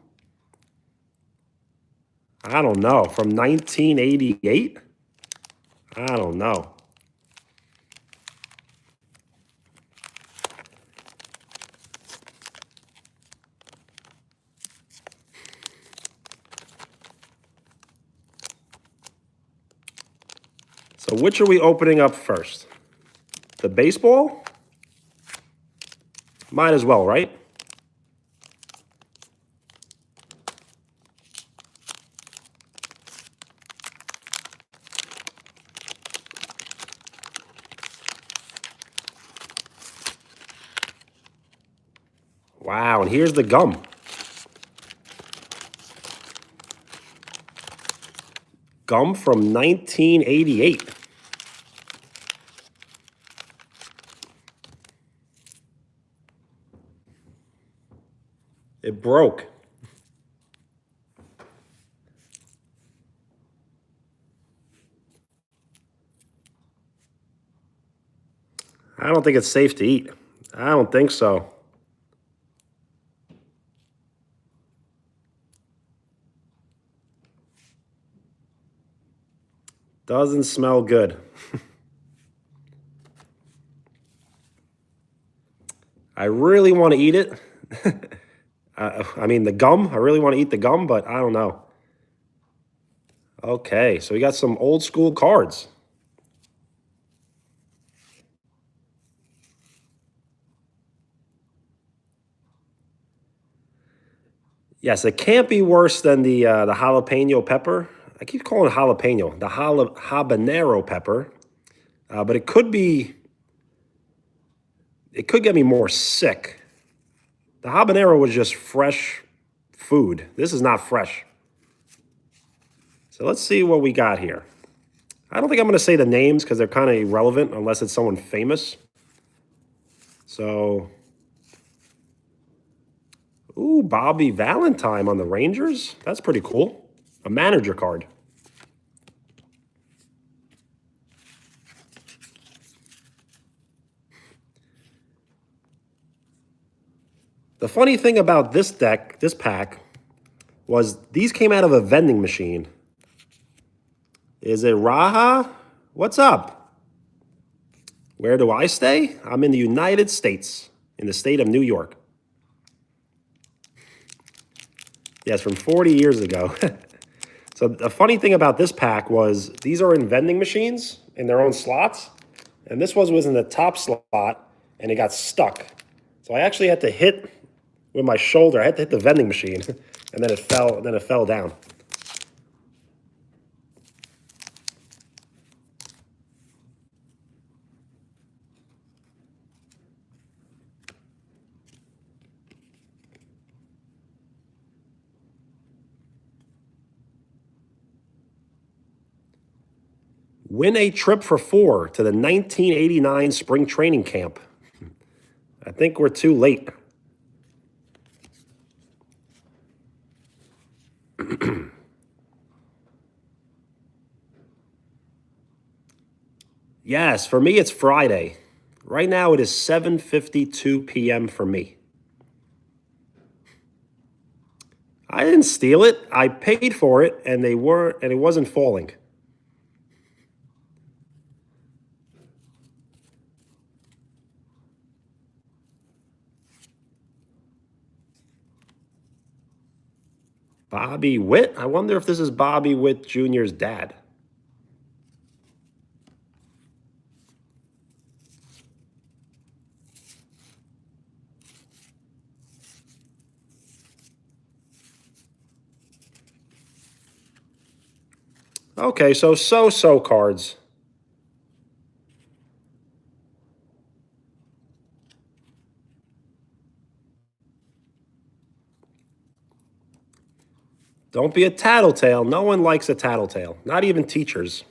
I don't know. From 1988? I don't know. So which are we opening up first? The baseball Might as well, right? Wow, and here's the gum. Gum from 1988. It broke. I don't think it's safe to eat. I don't think so. Doesn't smell good. I really want to eat it. I mean, the gum. I really want to eat the gum, but I don't know. Okay, so we got some old school cards. Yes, it can't be worse than the jalapeno pepper. I keep calling it jalapeno, the habanero pepper, but it could be. It could get me more sick. The habanero was just fresh food. This is not fresh. So let's see what we got here. I don't think I'm going to say the names because they're kind of irrelevant unless it's someone famous. So, ooh, Bobby Valentine on the Rangers. That's pretty cool. A manager card. The funny thing about this deck, this pack, was these came out of a vending machine. Is it Raha? What's up? Where do I stay? I'm in the United States, in the state of New York. Yes, from 40 years ago. So the funny thing about this pack was these are in vending machines in their own slots. And this was in the top slot and it got stuck. So I actually had to hit with my shoulder. I had to hit the vending machine and then it fell down. Win a trip for 4 to the 1989 spring training camp. I think we're too late. Yes, for me it's Friday. Right now it is 7:52 p.m. for me. I didn't steal it. I paid for it and it wasn't falling. Bobby Witt? I wonder if this is Bobby Witt Jr.'s dad. Okay, so cards. Don't be a tattletale. No one likes a tattletale, not even teachers.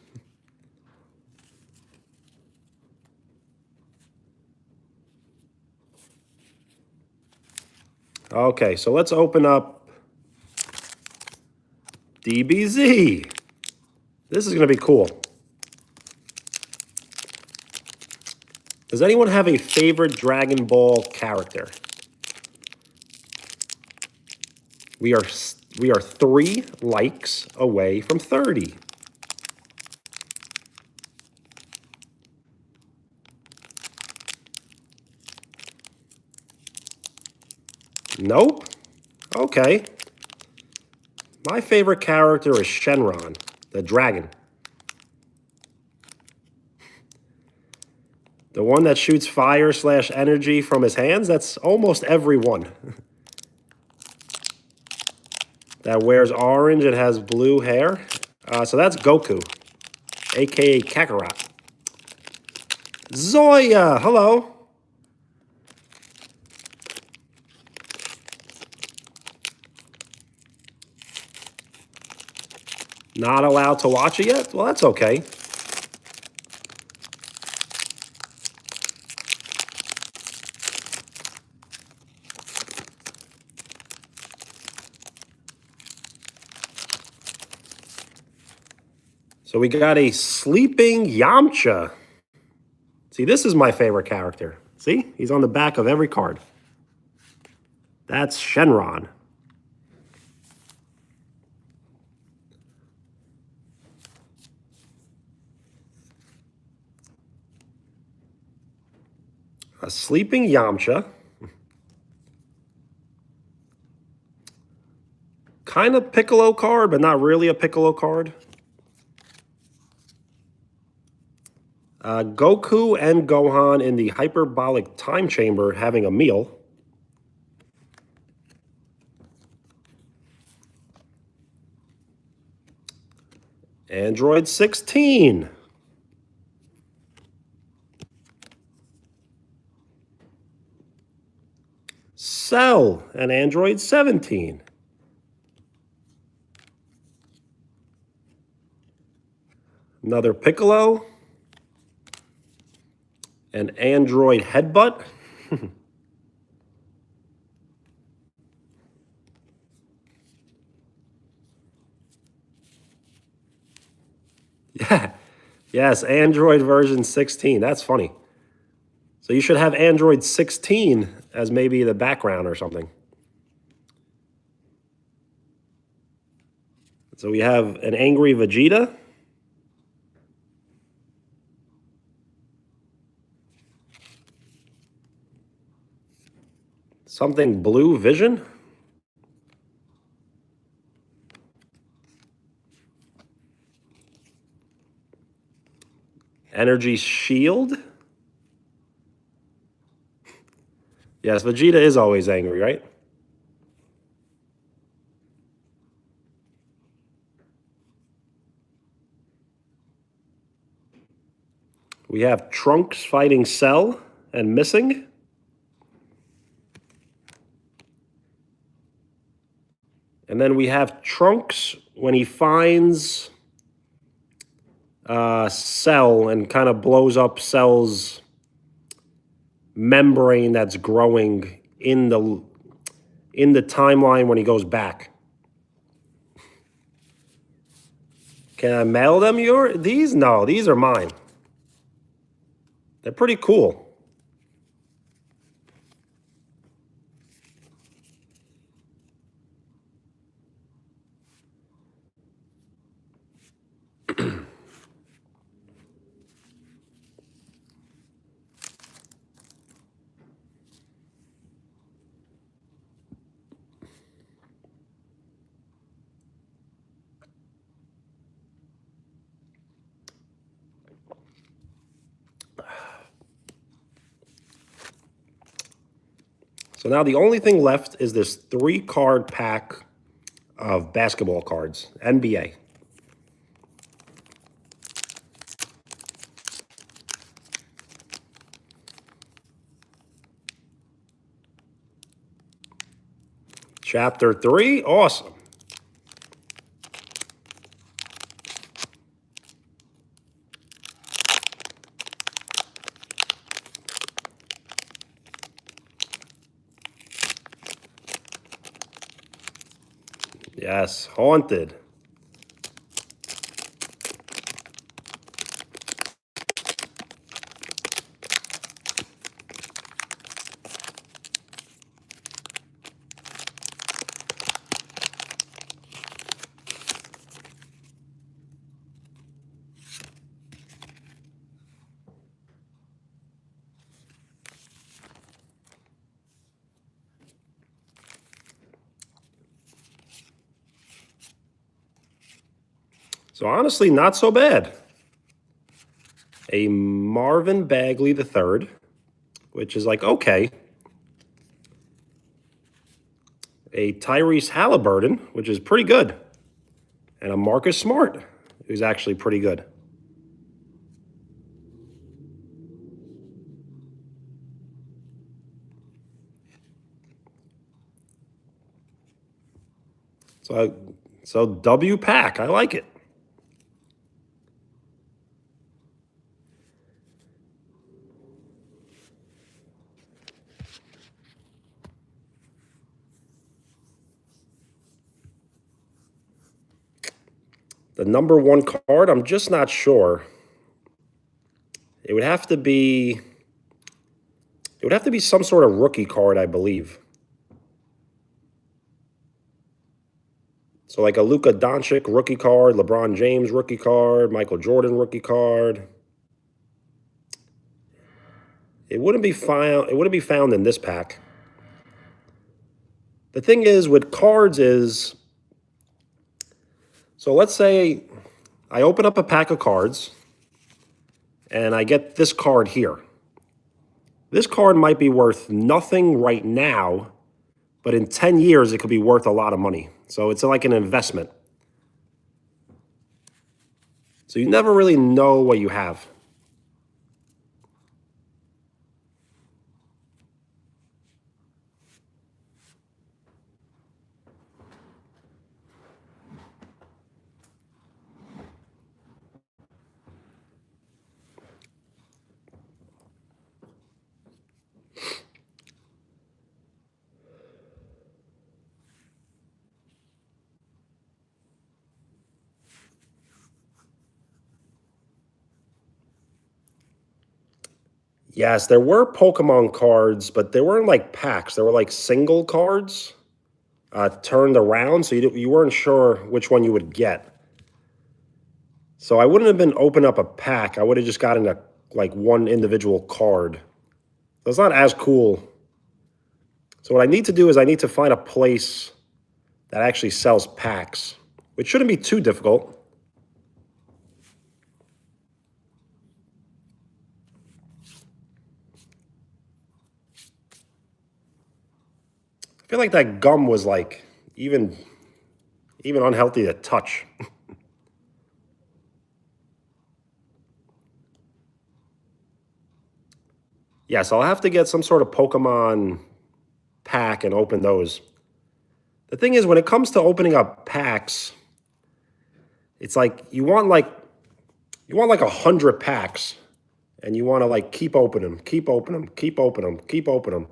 Okay, so let's open up DBZ. This is going to be cool. Does anyone have a favorite Dragon Ball character? We are 3 likes away from 30. Nope. Okay. My favorite character is Shenron, the dragon. The one that shoots fire / energy from his hands, that's almost every one. That wears orange and has blue hair. So that's Goku, aka Kakarot. Zoya, hello. Not allowed to watch it yet? Well, that's okay. So we got a sleeping Yamcha. See, this is my favorite character. See, he's on the back of every card. That's Shenron. A sleeping Yamcha. Kind of Piccolo card, but not really a Piccolo card. Goku and Gohan in the hyperbolic time chamber having a meal. Android 16. Cell and Android 17. Another Piccolo. An Android Headbutt. Yeah. Yes, Android version 16. That's funny. So you should have Android 16 as maybe the background or something. So we have an angry Vegeta. Something blue Vision. Energy Shield. Yes, Vegeta is always angry, right? We have Trunks fighting Cell and missing. And then we have Trunks when he finds Cell and kind of blows up Cell's membrane that's growing in the timeline when he goes back. Can I mail them these? No, these are mine. They're pretty cool. So now the only thing left is this 3-card pack of basketball cards, NBA. Chapter 3, awesome. Yes, Haunted. So honestly, not so bad. a Marvin Bagley III, which is like, okay. A Tyrese Halliburton, which is pretty good. And a Marcus Smart, who's actually pretty good. So W pack, I like it. The number 1 card, I'm just not sure. It would have to be some sort of rookie card, I believe. So like a Luka Doncic rookie card, LeBron James rookie card, Michael Jordan rookie card. It wouldn't be found in this pack. The thing is with cards is, so let's say I open up a pack of cards and I get this card here. This card might be worth nothing right now, but in 10 years, it could be worth a lot of money. So it's like an investment. So you never really know what you have. Yes, there were Pokemon cards, but they weren't like packs. They were like single cards turned around, so you weren't sure which one you would get. So I wouldn't have been open up a pack. I would have just gotten like one individual card. So it's not as cool. So what I need to do is I need to find a place that actually sells packs, which shouldn't be too difficult. I feel like that gum was like even unhealthy to touch. Yes, I'll have to get some sort of Pokemon pack and open those. The thing is, when it comes to opening up packs, it's like you want like 100 packs, and you want to like keep opening them, keep opening them, keep opening them, keep opening them.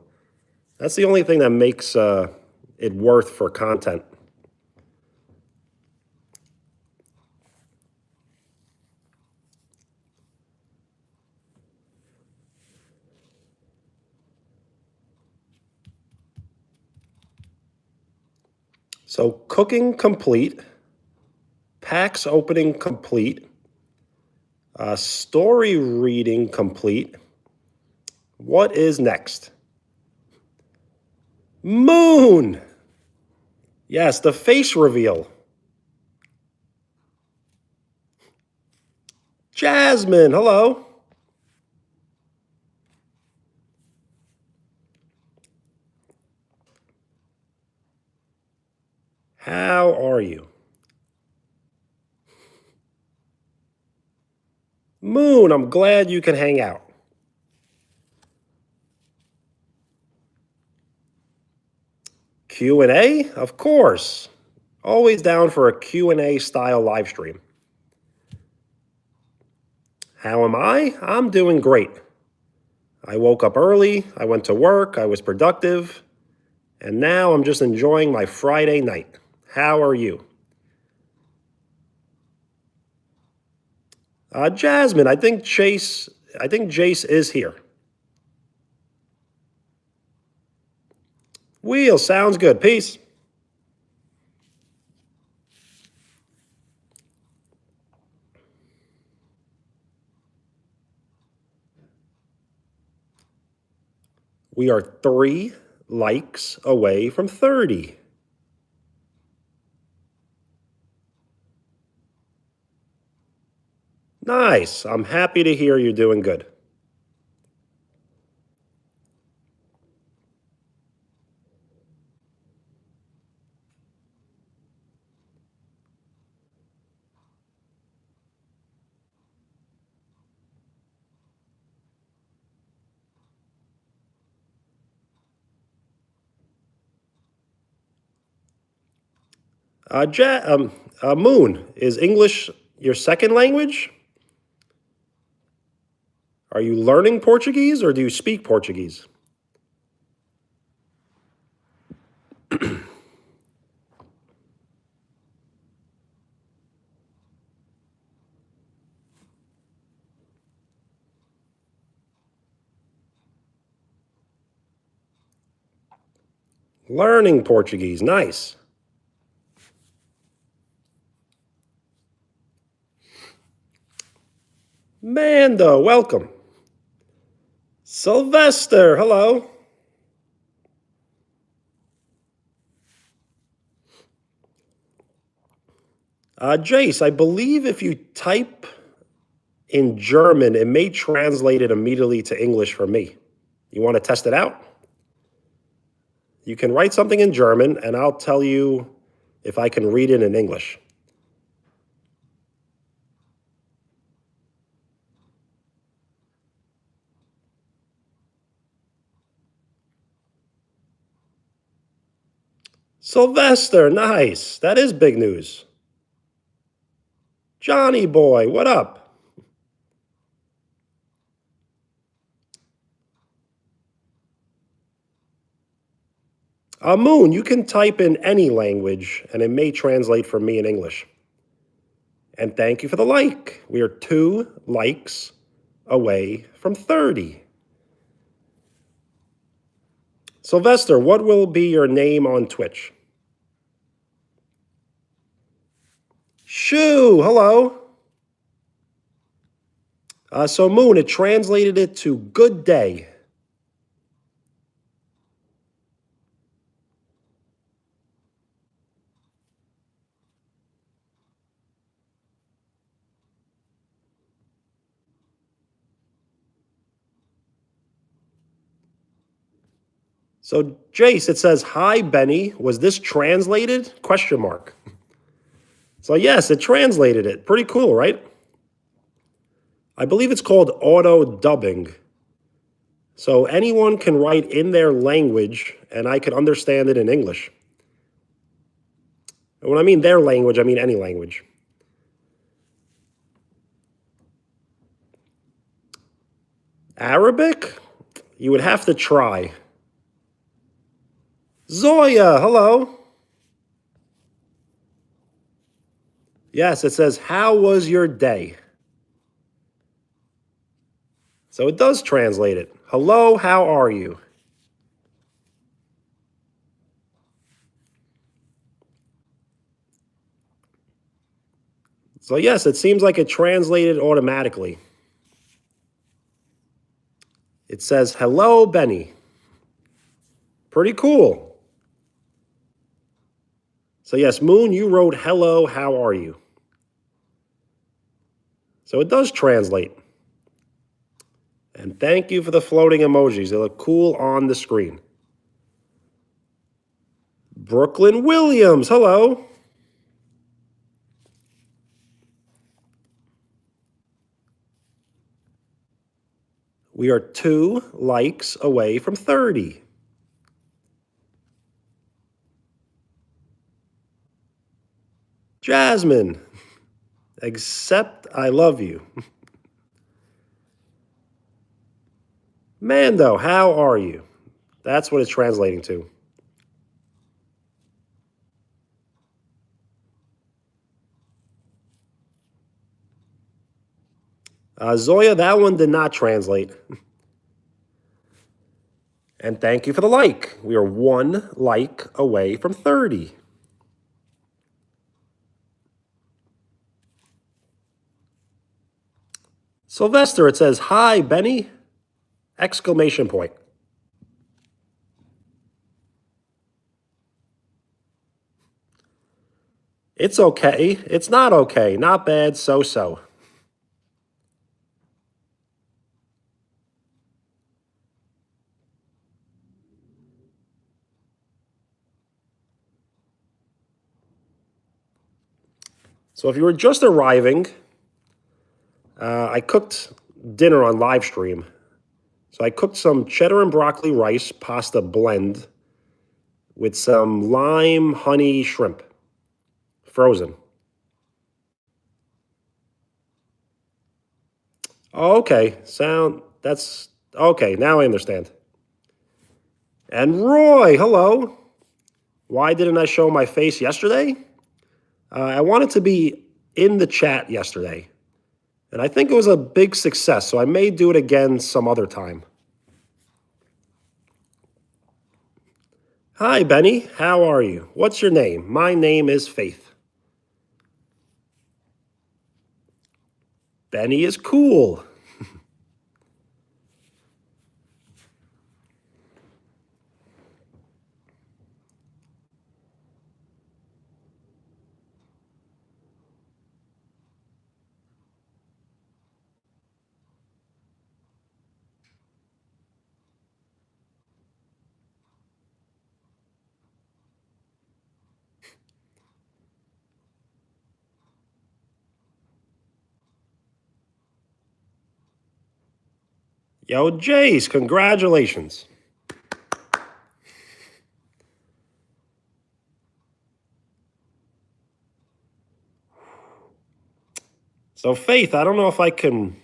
That's the only thing that makes it worth for content. So cooking complete, packs opening complete, story reading complete. What is next? Moon! Yes, the face reveal. Jasmine, hello. How are you? Moon, I'm glad you can hang out. Q&A? Of course. Always down for a Q&A style live stream. How am I? I'm doing great. I woke up early, I went to work, I was productive, and now I'm just enjoying my Friday night. How are you? Jasmine, I think Jace is here. Wheel, sounds good. Peace. We are 3 likes away from 30. Nice. I'm happy to hear you're doing good. Moon, is English your second language? Are you learning Portuguese or do you speak Portuguese? Learning Portuguese. Nice. Mando, welcome. Sylvester, hello. Jace, I believe if you type in German, it may translate it immediately to English for me. You want to test it out? You can write something in German, and I'll tell you if I can read it in English. Sylvester, nice. That is big news. Johnny boy, what up? Moon, you can type in any language, and it may translate for me in English. And thank you for the like. We are 2 likes away from 30. Sylvester, what will be your name on Twitch? Shoo, hello. So Moon, it translated it to good day. So Jace, it says, hi, Benny. Was this translated? Question mark. So yes, it translated it. Pretty cool, right? I believe it's called auto dubbing. So anyone can write in their language and I can understand it in English. And when I mean their language, I mean any language. Arabic? You would have to try. Zoya, hello. Yes, it says, how was your day? So it does translate it. Hello, how are you? So yes, it seems like it translated automatically. It says, hello, Benny. Pretty cool. So yes, Moon, you wrote, hello, how are you? So it does translate. And thank you for the floating emojis. They look cool on the screen. Brooklyn Williams, hello. We are 2 likes away from 30. Jasmine, except I love you. Mando, how are you? That's what it's translating to. Zoya, that one did not translate. And thank you for the like. We are 1 like away from 30. Sylvester, it says, hi, Benny! Exclamation point. It's okay. It's not okay. Not bad. So-so. So if you were just arriving, I cooked dinner on live stream. So I cooked some cheddar and broccoli rice pasta blend with some lime honey shrimp, frozen. Oh, okay, that's okay. Now I understand. And Roy, hello. Why didn't I show my face yesterday? I wanted to be in the chat yesterday, and I think it was a big success, so I may do it again some other time. Hi, Benny. How are you? What's your name? My name is Faith. Benny is cool. Yo, Jace, congratulations. So Faith, I don't know if I can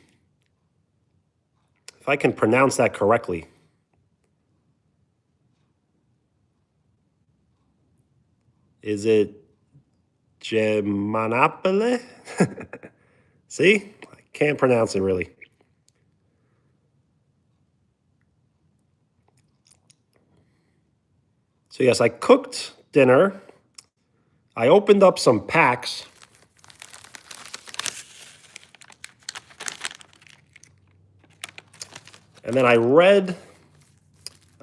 pronounce that correctly. Is it Gemanopole? See? I can't pronounce it really. So yes, I cooked dinner. I opened up some packs. And then I read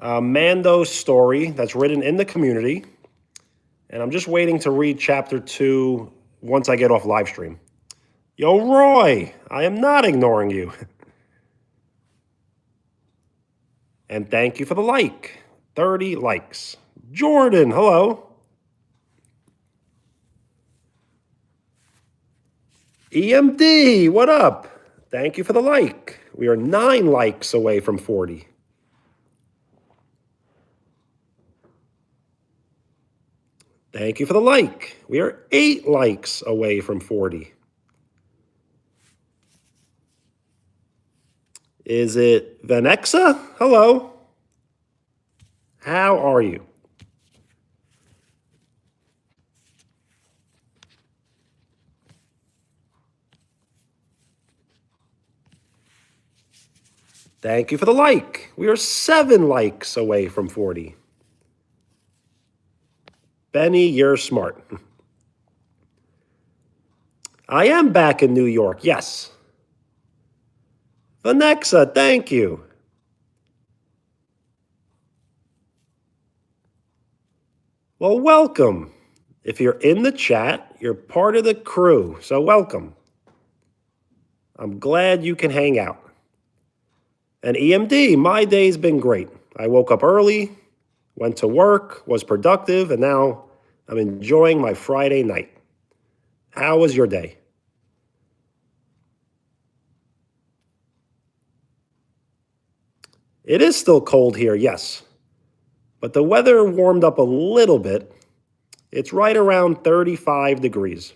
Mando's story that's written in the community. And I'm just waiting to read chapter 2 once I get off live stream. Yo, Roy, I am not ignoring you. And thank you for the like. 30 likes. Jordan, hello. EMD, what up? Thank you for the like. We are 9 likes away from 40. Thank you for the like. We are 8 likes away from 40. Is it Venexa? Hello. How are you? Thank you for the like. We are 7 likes away from 40. Benny, you're smart. I am back in New York, yes. Venexa, thank you. Well, welcome. If you're in the chat, you're part of the crew, so welcome. I'm glad you can hang out. And EMD, my day's been great. I woke up early, went to work, was productive, and now I'm enjoying my Friday night. How was your day? It is still cold here, yes. But the weather warmed up a little bit. It's right around 35 degrees.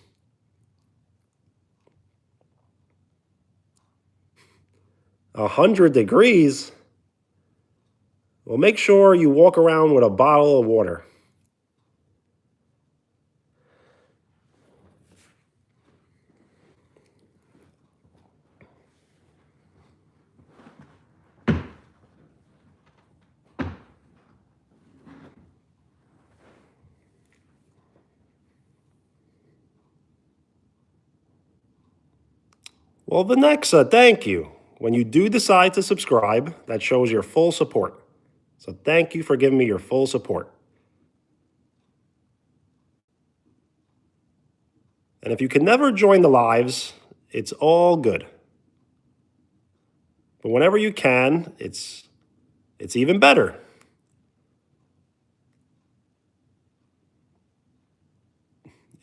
100 degrees? Well, make sure you walk around with a bottle of water. Well, Venexa, thank you. When you do decide to subscribe, that shows your full support. So thank you for giving me your full support. And if you can never join the lives, it's all good. But whenever you can, it's even better.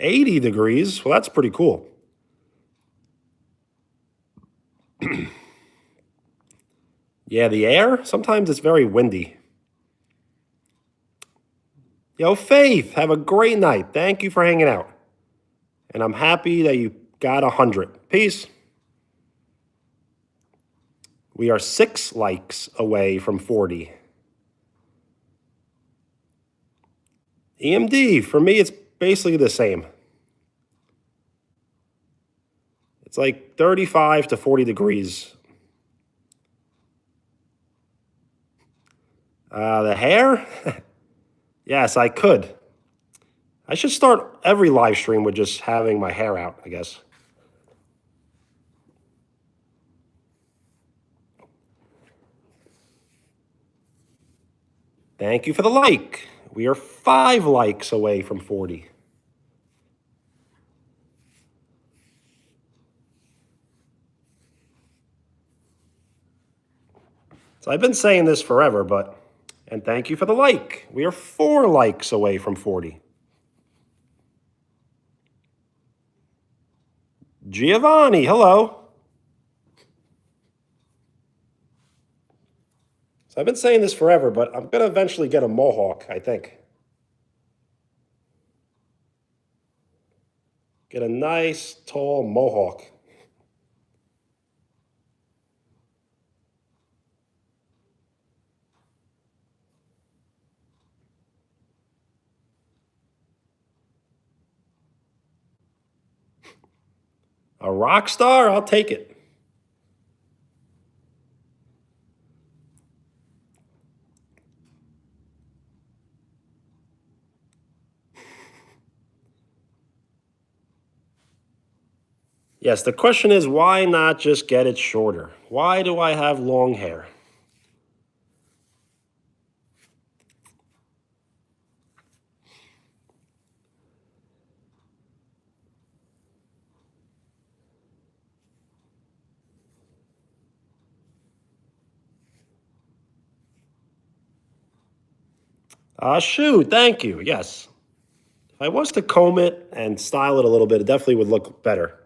80 degrees. Well, that's pretty cool. Yeah, the air, sometimes it's very windy. Yo, Faith, have a great night. Thank you for hanging out. And I'm happy that you got 100. Peace. We are 6 likes away from 40. EMD, for me, it's basically the same. It's like 35 to 40 degrees. The hair? Yes, I could. I should start every live stream with just having my hair out, I guess. Thank you for the like. We are 5 likes away from 40. So I've been saying this forever, and thank you for the like. We are 4 likes away from 40. Giovanni, hello. So I've been saying this forever, but I'm going to eventually get a mohawk, I think. Get a nice, tall mohawk. A rock star? I'll take it. Yes, the question is, why not just get it shorter? Why do I have long hair? Shoot, thank you. Yes. If I was to comb it and style it a little bit, it definitely would look better.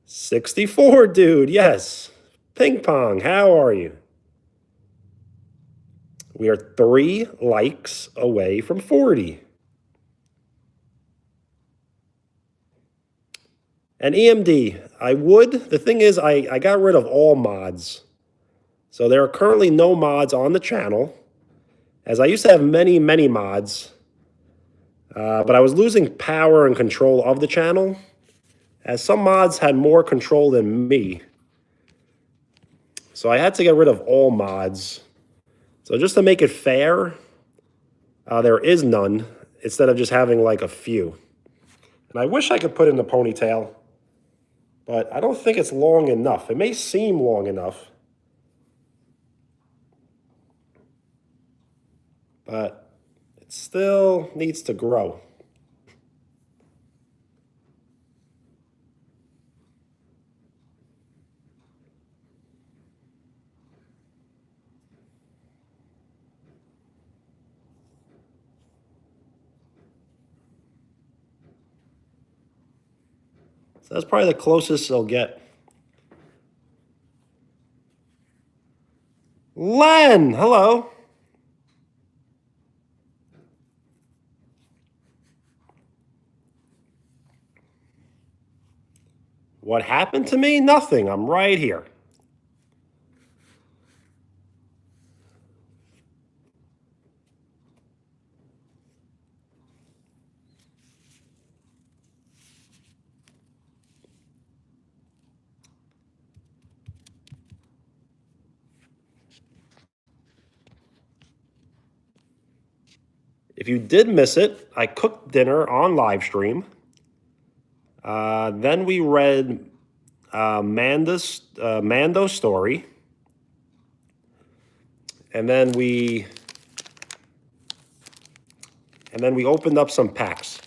64, dude. Yes. Ping pong, how are you? We are 3 likes away from 40. And EMD, the thing is, I got rid of all mods. So there are currently no mods on the channel, as I used to have many, many mods. But I was losing power and control of the channel, as some mods had more control than me. So I had to get rid of all mods. So just to make it fair, there is none, instead of just having like a few. And I wish I could put in the ponytail, but I don't think it's long enough. It may seem long enough, but it still needs to grow. So that's probably the closest it'll get. Len, hello. What happened to me? Nothing. I'm right here. If you did miss it, I cooked dinner on live stream. Then we read Mando's story. And then we opened up some packs.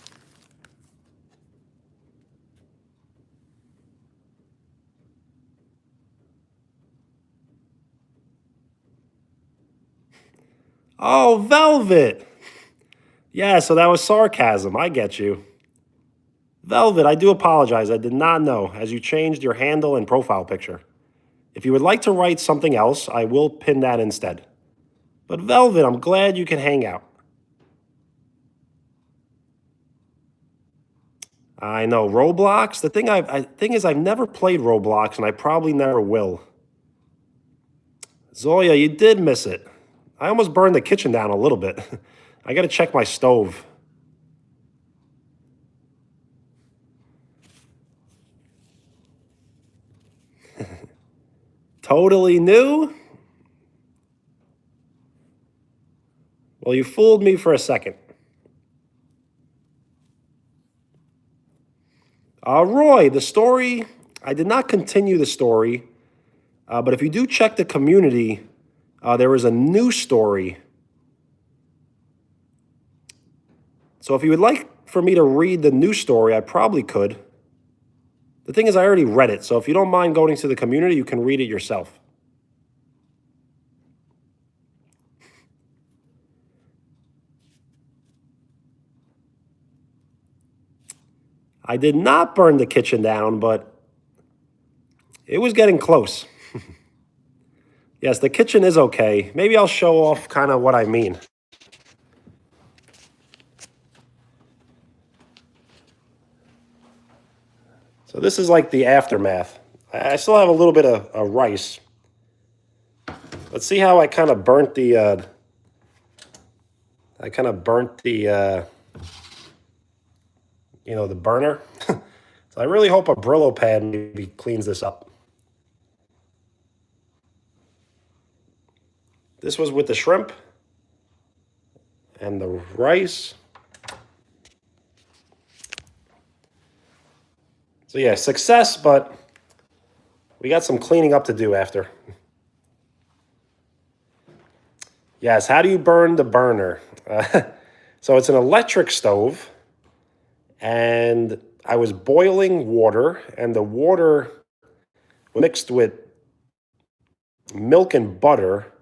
Oh, Velvet. Yeah, so that was sarcasm. I get you. Velvet, I do apologize. I did not know as you changed your handle and profile picture. If you would like to write something else, I will pin that instead. But Velvet, I'm glad you can hang out. I know Roblox. The thing is, I've never played Roblox, and I probably never will. Zoya, you did miss it. I almost burned the kitchen down a little bit. I got to check my stove. Totally new? Well, you fooled me for a second. Roy, the story, I did not continue the story, but if you do check the community, there is a new story. So if you would like for me to read the new story, I probably could. The thing is, I already read it, so if you don't mind going to the community, you can read it yourself. I did not burn the kitchen down, but it was getting close. Yes, the kitchen is okay. Maybe I'll show off kind of what I mean. So this is like the aftermath. I still have a little bit of rice. Let's see how I kind of burnt the, the burner. So I really hope a Brillo pad maybe cleans this up. This was with the shrimp and the rice. So yeah, success, but we got some cleaning up to do after. Yes, how do you burn the burner? So it's an electric stove, and I was boiling water, and the water mixed with milk and butter,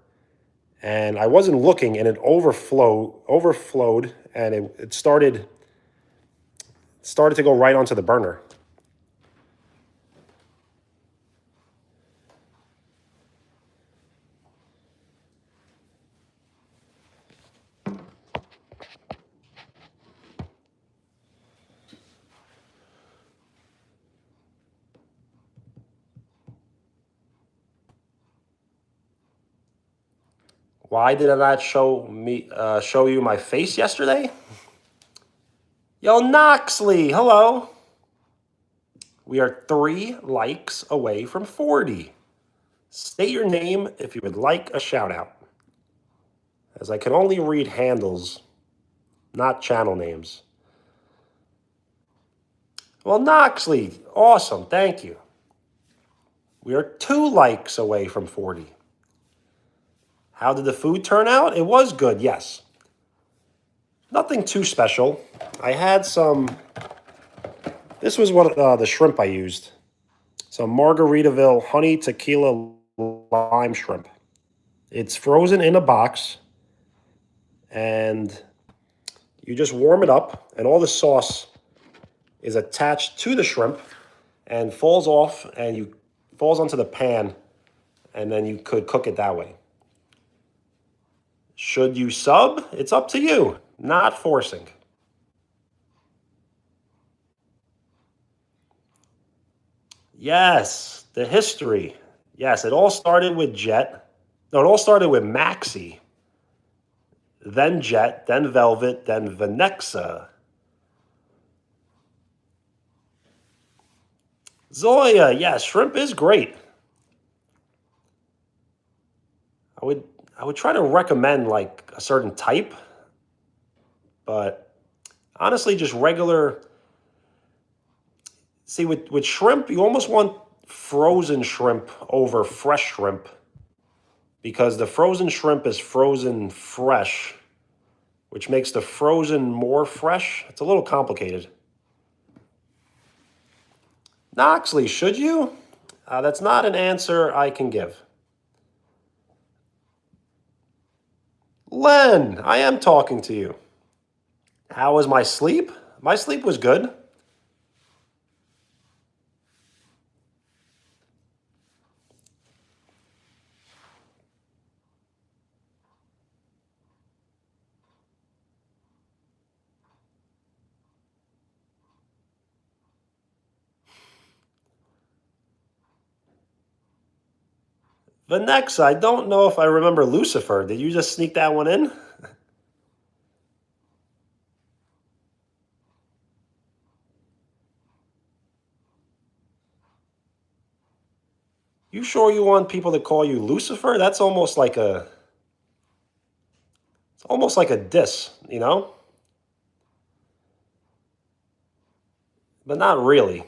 and I wasn't looking, and it overflowed, and it started to go right onto the burner. Why did I not show you my face yesterday? Yo, Knoxley, hello. We are 3 likes away from 40. State your name if you would like a shout out, as I can only read handles, not channel names. Well, Knoxley, awesome, thank you. We are 2 likes away from 40. How did the food turn out? It was good, yes. Nothing too special. I had some, this was what the shrimp I used. Some Margaritaville honey tequila lime shrimp. It's frozen in a box, and you just warm it up, and all the sauce is attached to the shrimp and falls off, and falls onto the pan, and then you could cook it that way. Should you sub? It's up to you. Not forcing. Yes, the history. Yes, it all started with Jet. No, it all started with Maxi, then Jet, then Velvet, then Venexa. Zoya, yeah, shrimp is great. I would try to recommend like a certain type, but honestly, just regular. See, with shrimp, you almost want frozen shrimp over fresh shrimp, because the frozen shrimp is frozen fresh, which makes the frozen more fresh. It's a little complicated. Knoxley, should you? That's not an answer I can give. Len, I am talking to you. How was my sleep? My sleep was good. Vanexa, I don't know if I remember Lucifer. Did you just sneak that one in? You sure you want people to call you Lucifer? That's almost like it's almost like a diss, you know? But not really.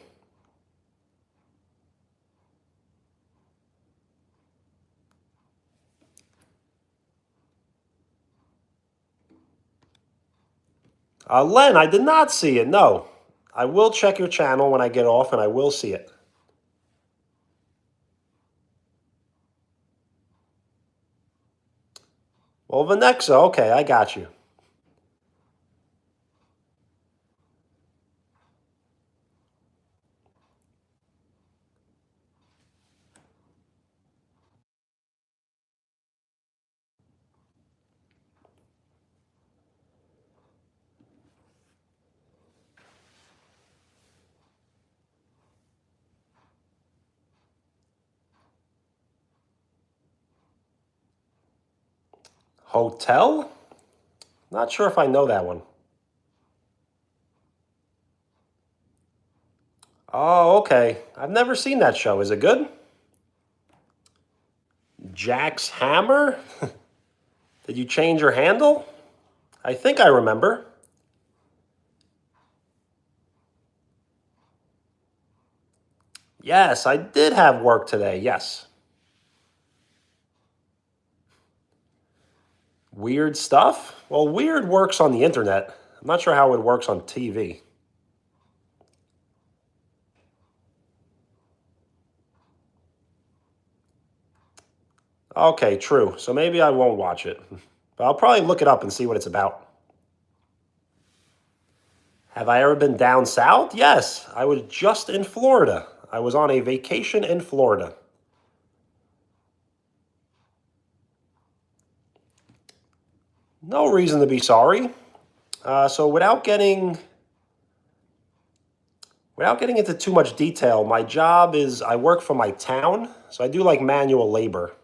Len, I did not see it. No. I will check your channel when I get off and I will see it. Well, Vanexa, okay, I got you. Hotel? Not sure if I know that one. Oh, okay. I've never seen that show. Is it good? Jack's Hammer? Did you change your handle? I think I remember. Yes, I did have work today. Yes. Weird stuff? Well, weird works on the internet. I'm not sure how it works on TV. Okay, true. So maybe I won't watch it. But I'll probably look it up and see what it's about. Have I ever been down south? Yes, I was just in Florida. I was on a vacation in Florida. No reason to be sorry. So without getting into too much detail, my job is I work for my town, so I do like manual labor.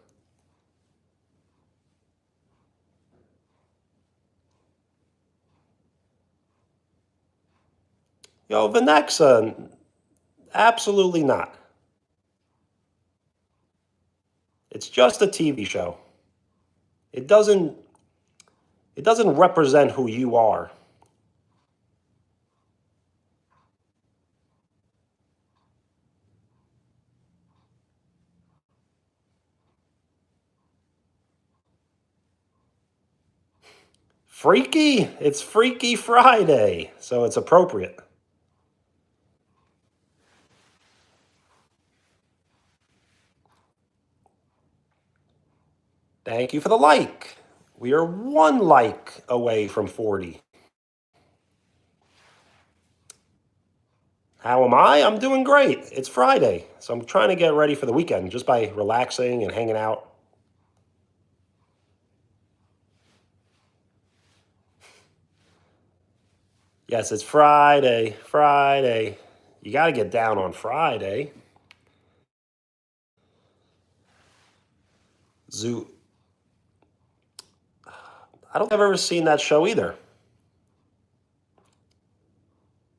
Yo, Vanexa, absolutely not. It's just a TV show. It doesn't it doesn't represent who you are. Freaky? It's Freaky Friday, so it's appropriate. Thank you for the like. We are one like away from 40. How am I? I'm doing great. It's Friday, so I'm trying to get ready for the weekend just by relaxing and hanging out. Yes, it's Friday. Friday. You got to get down on Friday. Zoo. I don't think I've ever seen that show either.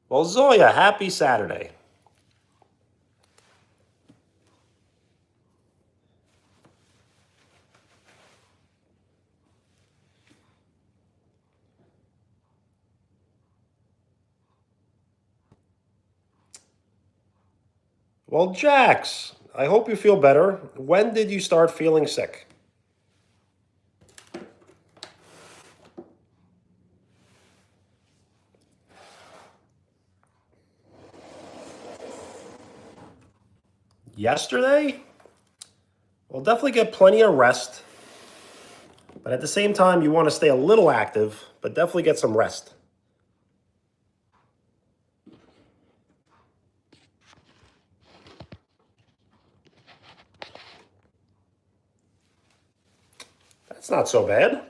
Well, Zoya, happy Saturday. Well, Jax, I hope you feel better. When did you start feeling sick? Yesterday? Well, definitely get plenty of rest. But at the same time, you want to stay a little active, but definitely get some rest. That's not so bad.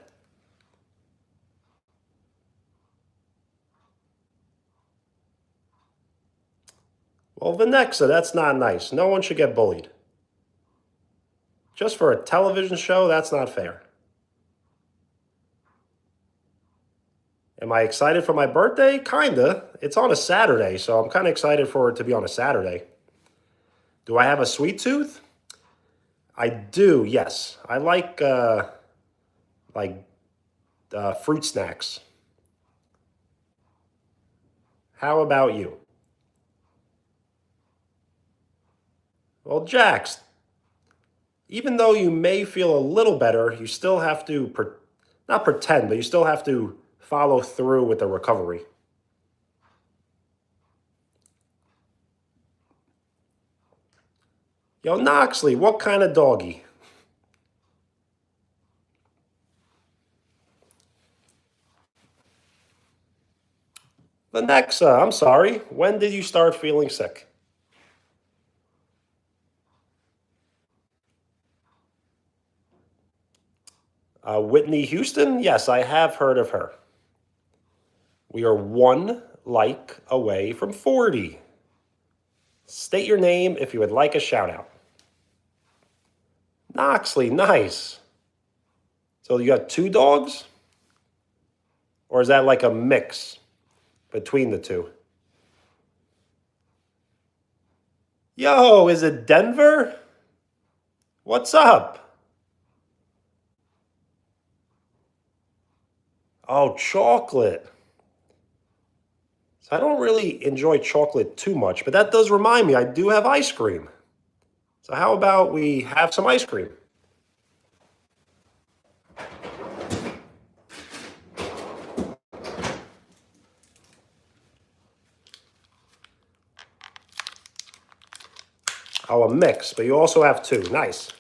Well, Vanexa, that's not nice. No one should get bullied. Just for a television show, that's not fair. Am I excited for my birthday? Kinda. It's on a Saturday, so I'm kind of excited for it to be on a Saturday. Do I have a sweet tooth? I do, yes. I like fruit snacks. How about you? Well, Jax, even though you may feel a little better, you still have to, not pretend, but you still have to follow through with the recovery. Yo, Noxley, what kind of doggy? Vanexa, I'm sorry. When did you start feeling sick? Whitney Houston? Yes, I have heard of her. We are one like away from 40. State your name if you would like a shout out. Noxley, nice. So you got two dogs? Or is that like a mix between the two? Yo, is it Denver? What's up? Oh, chocolate. So I don't really enjoy chocolate too much, but that does remind me I do have ice cream. So how about we have some ice cream? Oh, a mix, but you also have two. Nice.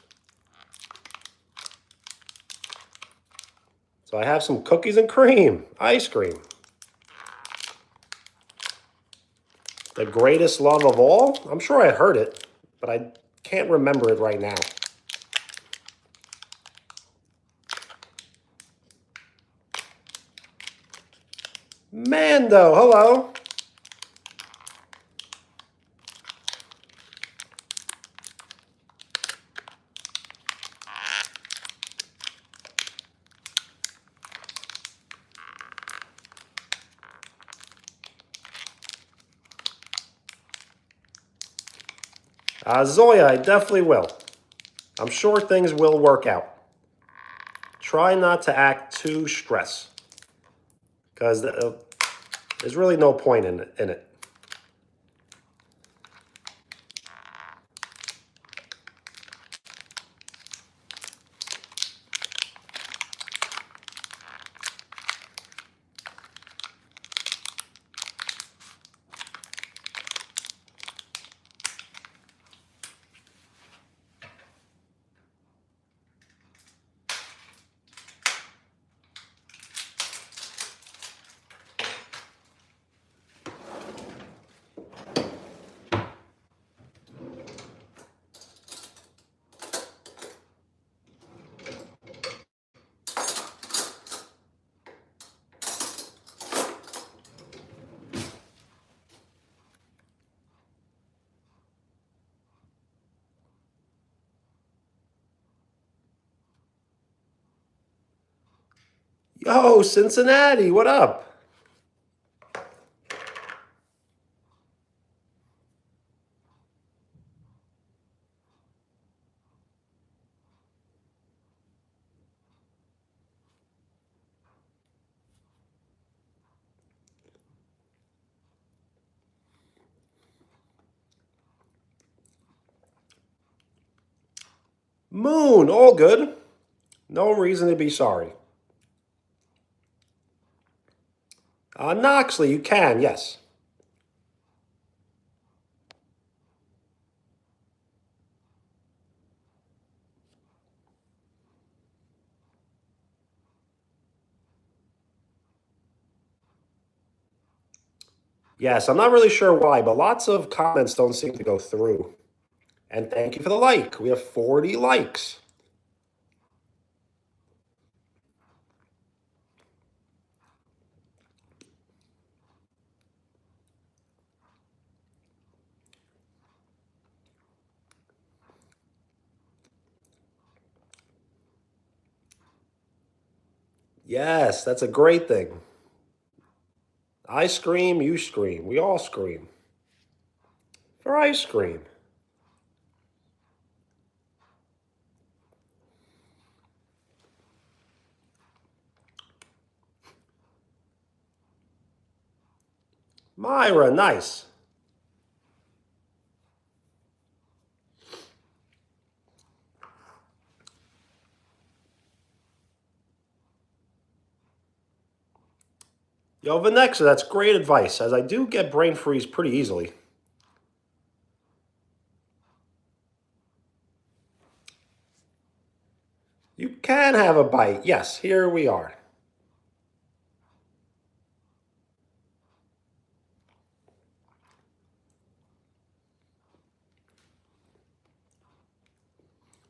So I have some cookies and cream, ice cream. The greatest love of all? I'm sure I heard it, but I can't remember it right now. Mando, hello. Zoya, I definitely will. I'm sure things will work out. Try not to act too stressed, because there's really no point in it. Yo, Cincinnati, what up? Moon, all good. No reason to be sorry. Noxley, you can, yes. Yes, I'm not really sure why, but lots of comments don't seem to go through. And thank you for the like. We have 40 likes. Yes, that's a great thing. I scream, you scream. We all scream for ice cream. Myra, nice. Yo, Vanexa, that's great advice, as I do get brain freeze pretty easily. You can have a bite. Yes, here we are.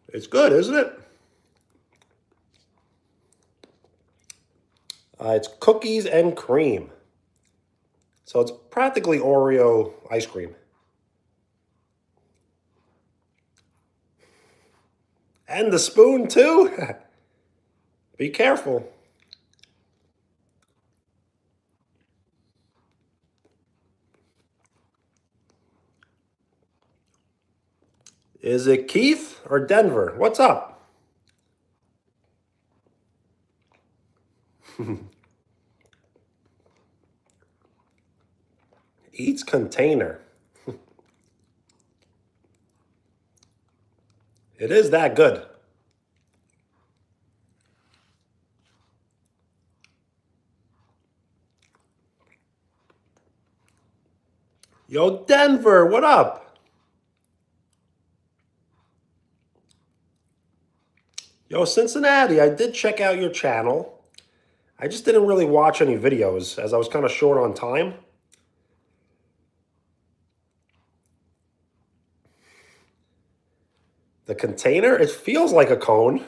It's good, isn't it? It's cookies and cream. So it's practically Oreo ice cream. And the spoon, too? Be careful. Is it Keith or Denver? What's up? Eats container. It is that good. Yo, Denver, what up? Yo, Cincinnati, I did check out your channel. I just didn't really watch any videos as I was kind of short on time. The container, it feels like a cone.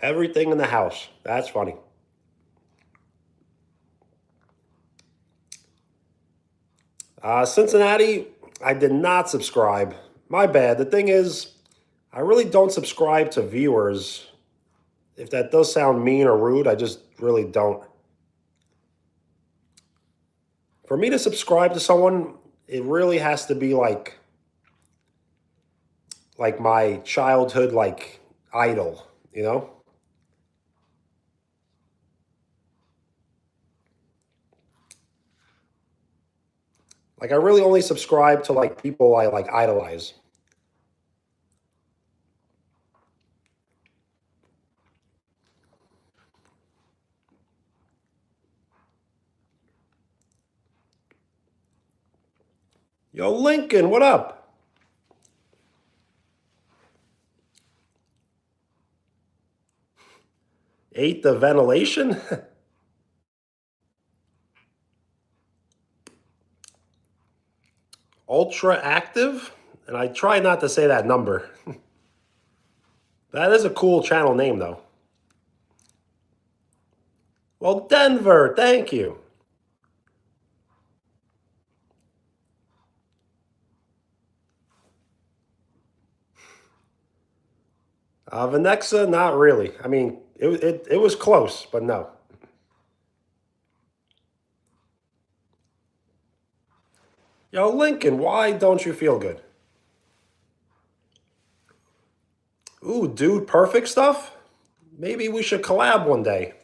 Everything in the house. That's funny. Cincinnati, I did not subscribe. My bad. The thing is, I really don't subscribe to viewers. If that does sound mean or rude, I just really don't. For me to subscribe to someone, it really has to be like my childhood like idol, you know? Like I really only subscribe to like people I like idolize. Yo, Lincoln, what up? Ate the ventilation? Ultra active? And I try not to say that number. That is a cool channel name, though. Well, Denver, thank you. Vanexa, not really. I mean, it was close, but no. Yo, Lincoln, why don't you feel good? Ooh, dude, perfect stuff? Maybe we should collab one day.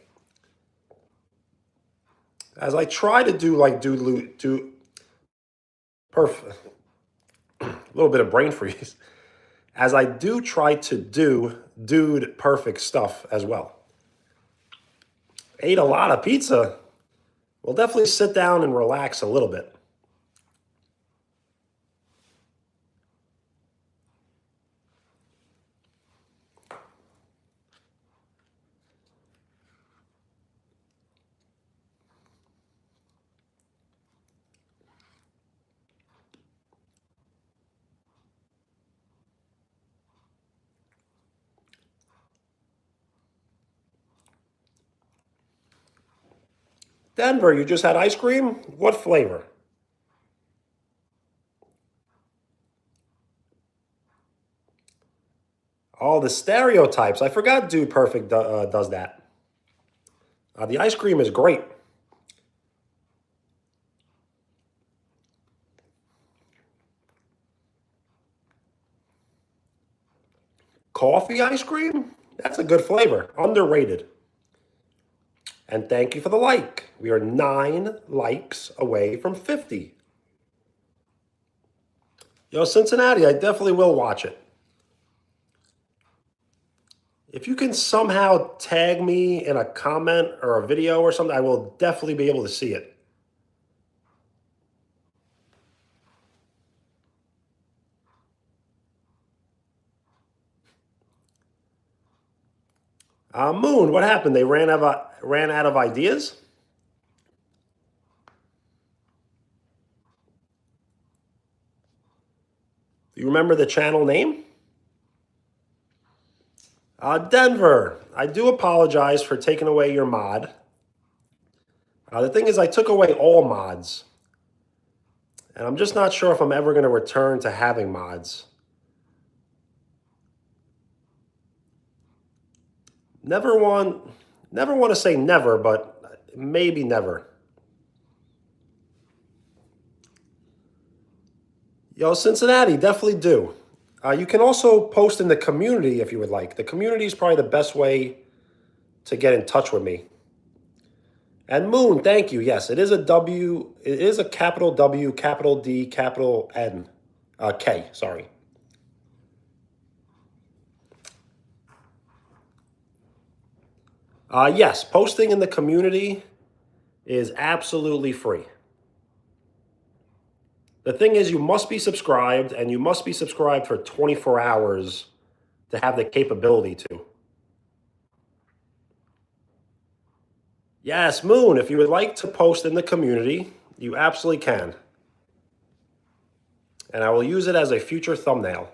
As I try to do like do perfect, a little bit of brain freeze. As I do try to do dude perfect stuff as well. Ate a lot of pizza. We'll definitely sit down and relax a little bit. Denver, you just had ice cream? What flavor? All the stereotypes. I forgot Dude Perfect does that. The ice cream is great. Coffee ice cream? That's a good flavor. Underrated. And thank you for the like. We are 9 likes away from 50. Yo, Cincinnati, I definitely will watch it. If you can somehow tag me in a comment or a video or something, I will definitely be able to see it. Moon, what happened? They ran out of ideas? Do you remember the channel name? Denver, I do apologize for taking away your mod. The thing is, I took away all mods. And I'm just not sure if I'm ever going to return to having mods. Never want to say never, but maybe never. Yo, Cincinnati, definitely do. You can also post in the community if you would like. The community is probably the best way to get in touch with me. And Moon, thank you. Yes, it is a W. It is a capital W, capital D, capital N, K. Sorry. Yes, posting in the community is absolutely free. The thing is, you must be subscribed, and you must be subscribed for 24 hours to have the capability to. Yes, Moon, if you would like to post in the community, you absolutely can. And I will use it as a future thumbnail.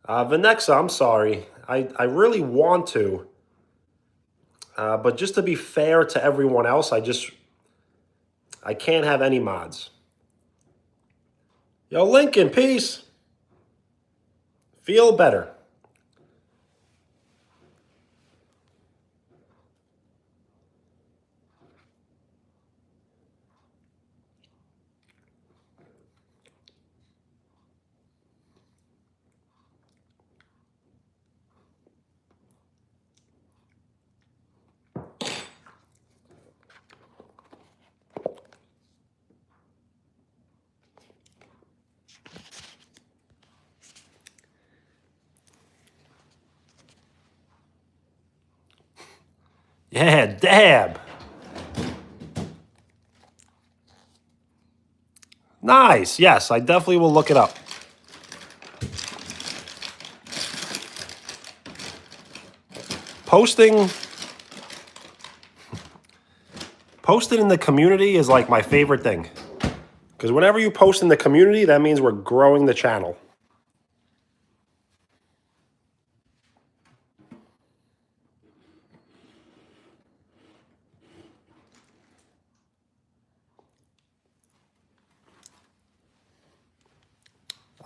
Vanexa, I'm sorry. I really want to. But just to be fair to everyone else, I can't have any mods. Yo, Lincoln, peace. Feel better. Yeah, dab. Nice. Yes, I definitely will look it up. Posting in the community is like my favorite thing. Because whenever you post in the community, that means we're growing the channel.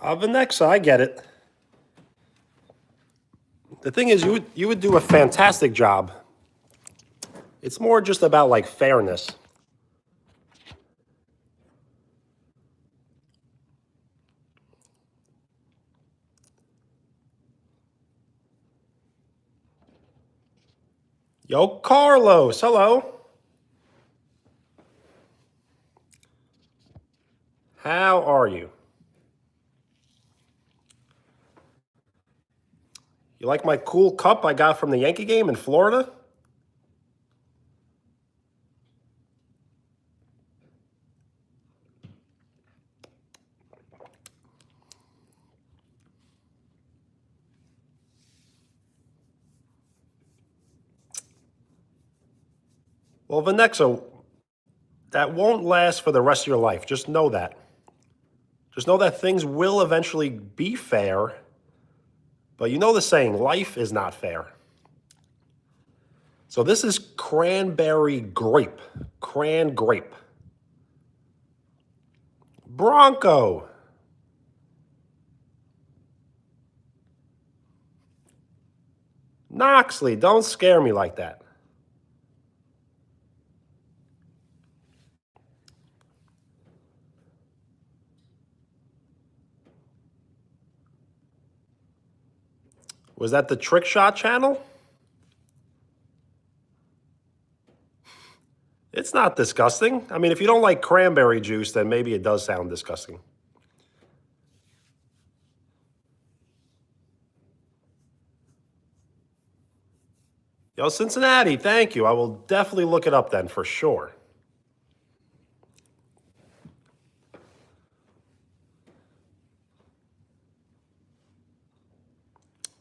Vanexa, I get it. The thing is, you would do a fantastic job. It's more just about like fairness. Yo, Carlos, hello. How are you? You like my cool cup I got from the Yankee game in Florida? Well, Vanexa, that won't last for the rest of your life. Just know that. Just know that things will eventually be fair. But you know the saying, life is not fair. So this is cranberry grape. Cran grape. Bronco. Knoxley, don't scare me like that. Was that the Trick Shot channel? It's not disgusting. I mean, if you don't like cranberry juice, then maybe it does sound disgusting. Yo, Cincinnati, thank you. I will definitely look it up then for sure.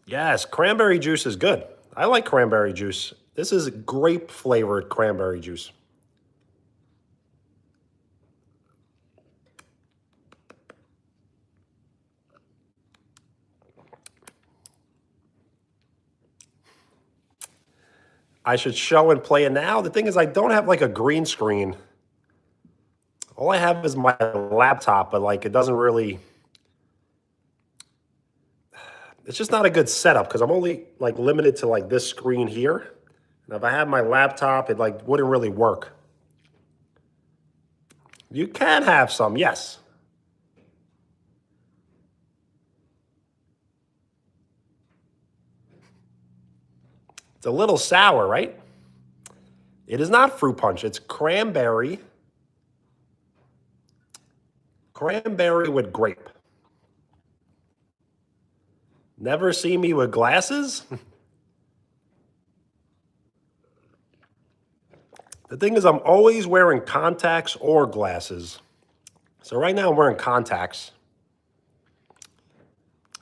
Yes, cranberry juice is good. I like cranberry juice. This is grape flavored cranberry juice. I should show and play it now. The thing is, I don't have like a green screen. All I have is my laptop, but like it doesn't really. It's just not a good setup because I'm only like limited to like this screen here. And if I had my laptop, it like wouldn't really work. You can have some, yes. It's a little sour, right? It is not fruit punch. It's cranberry. Cranberry with grape. Never see me with glasses? The thing is, I'm always wearing contacts or glasses. So right now I'm wearing contacts.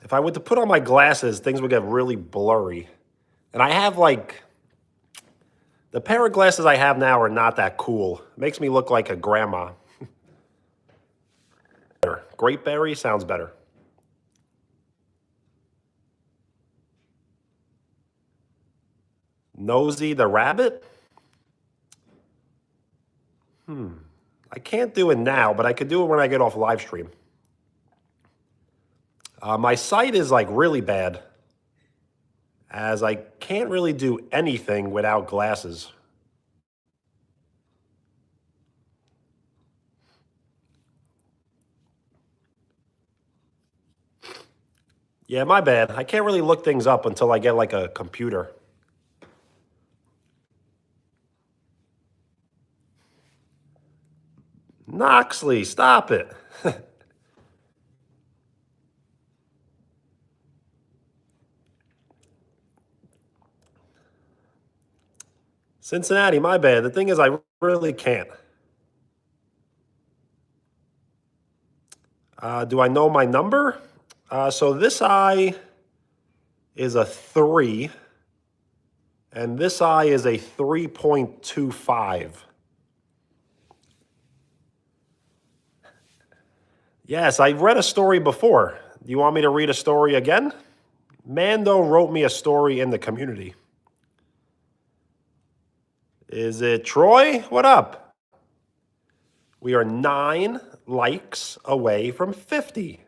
If I were to put on my glasses, things would get really blurry. And I have like, the pair of glasses I have now are not that cool. It makes me look like a grandma. Grape berry sounds better. Nosy the rabbit? I can't do it now, but I could do it when I get off live stream. My sight is like really bad, as I can't really do anything without glasses. Yeah, my bad. I can't really look things up until I get like a computer. Knoxley, stop it. Cincinnati, my bad. The thing is, I really can't. Do I know my number? So this eye is a 3, and this eye is a 3.25. Yes, I read a story before. Do you want me to read a story again? Mando wrote me a story in the community. Is it Troy? What up? We are 9 likes away from 50.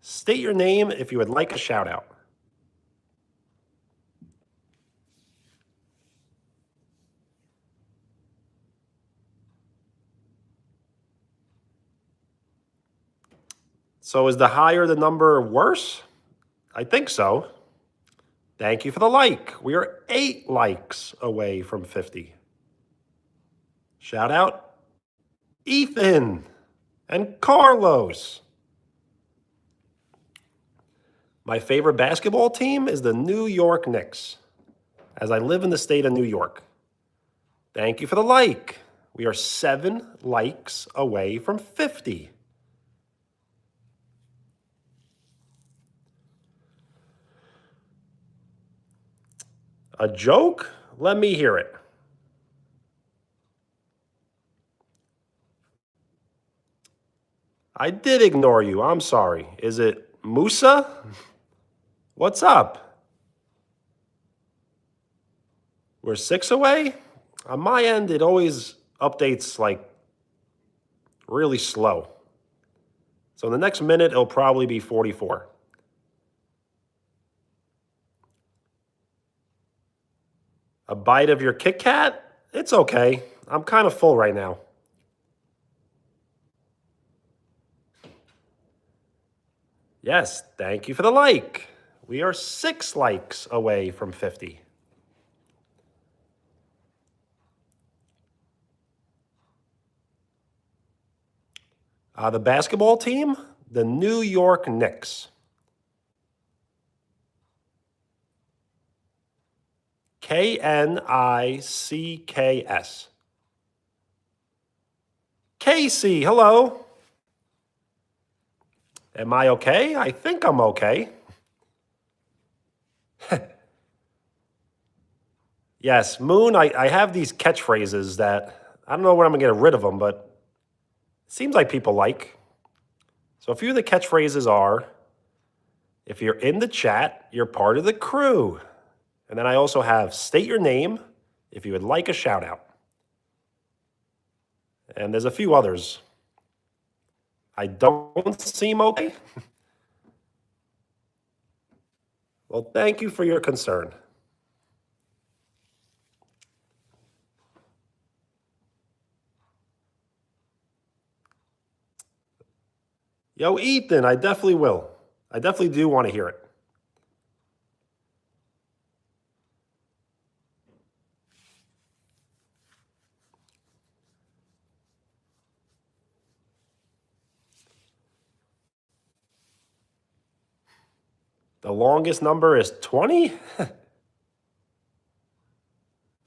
State your name if you would like a shout out. So is the higher the number worse? I think so. Thank you for the like. We are 8 likes away from 50. Shout out Ethan and Carlos. My favorite basketball team is the New York Knicks, as I live in the state of New York. Thank you for the like. We are 7 likes away from 50. A joke? Let me hear it. I did ignore you. I'm sorry. Is it Musa? What's up? We're 6 away. On my end, it always updates like really slow. So in the next minute, it'll probably be 44. A bite of your Kit Kat? It's okay. I'm kind of full right now. Yes, thank you for the like. We are 6 likes away from 50. The basketball team, the New York Knicks. Knicks. Casey, hello. Am I okay? I think I'm okay. Yes, Moon, I have these catchphrases that I don't know when I'm going to get rid of them, but it seems like people like. So a few of the catchphrases are, if you're in the chat, you're part of the crew. And then I also have state your name if you would like a shout out. And there's a few others. I don't seem okay. Well, thank you for your concern. Yo, Ethan, I definitely will. I definitely do want to hear it. The longest number is 20?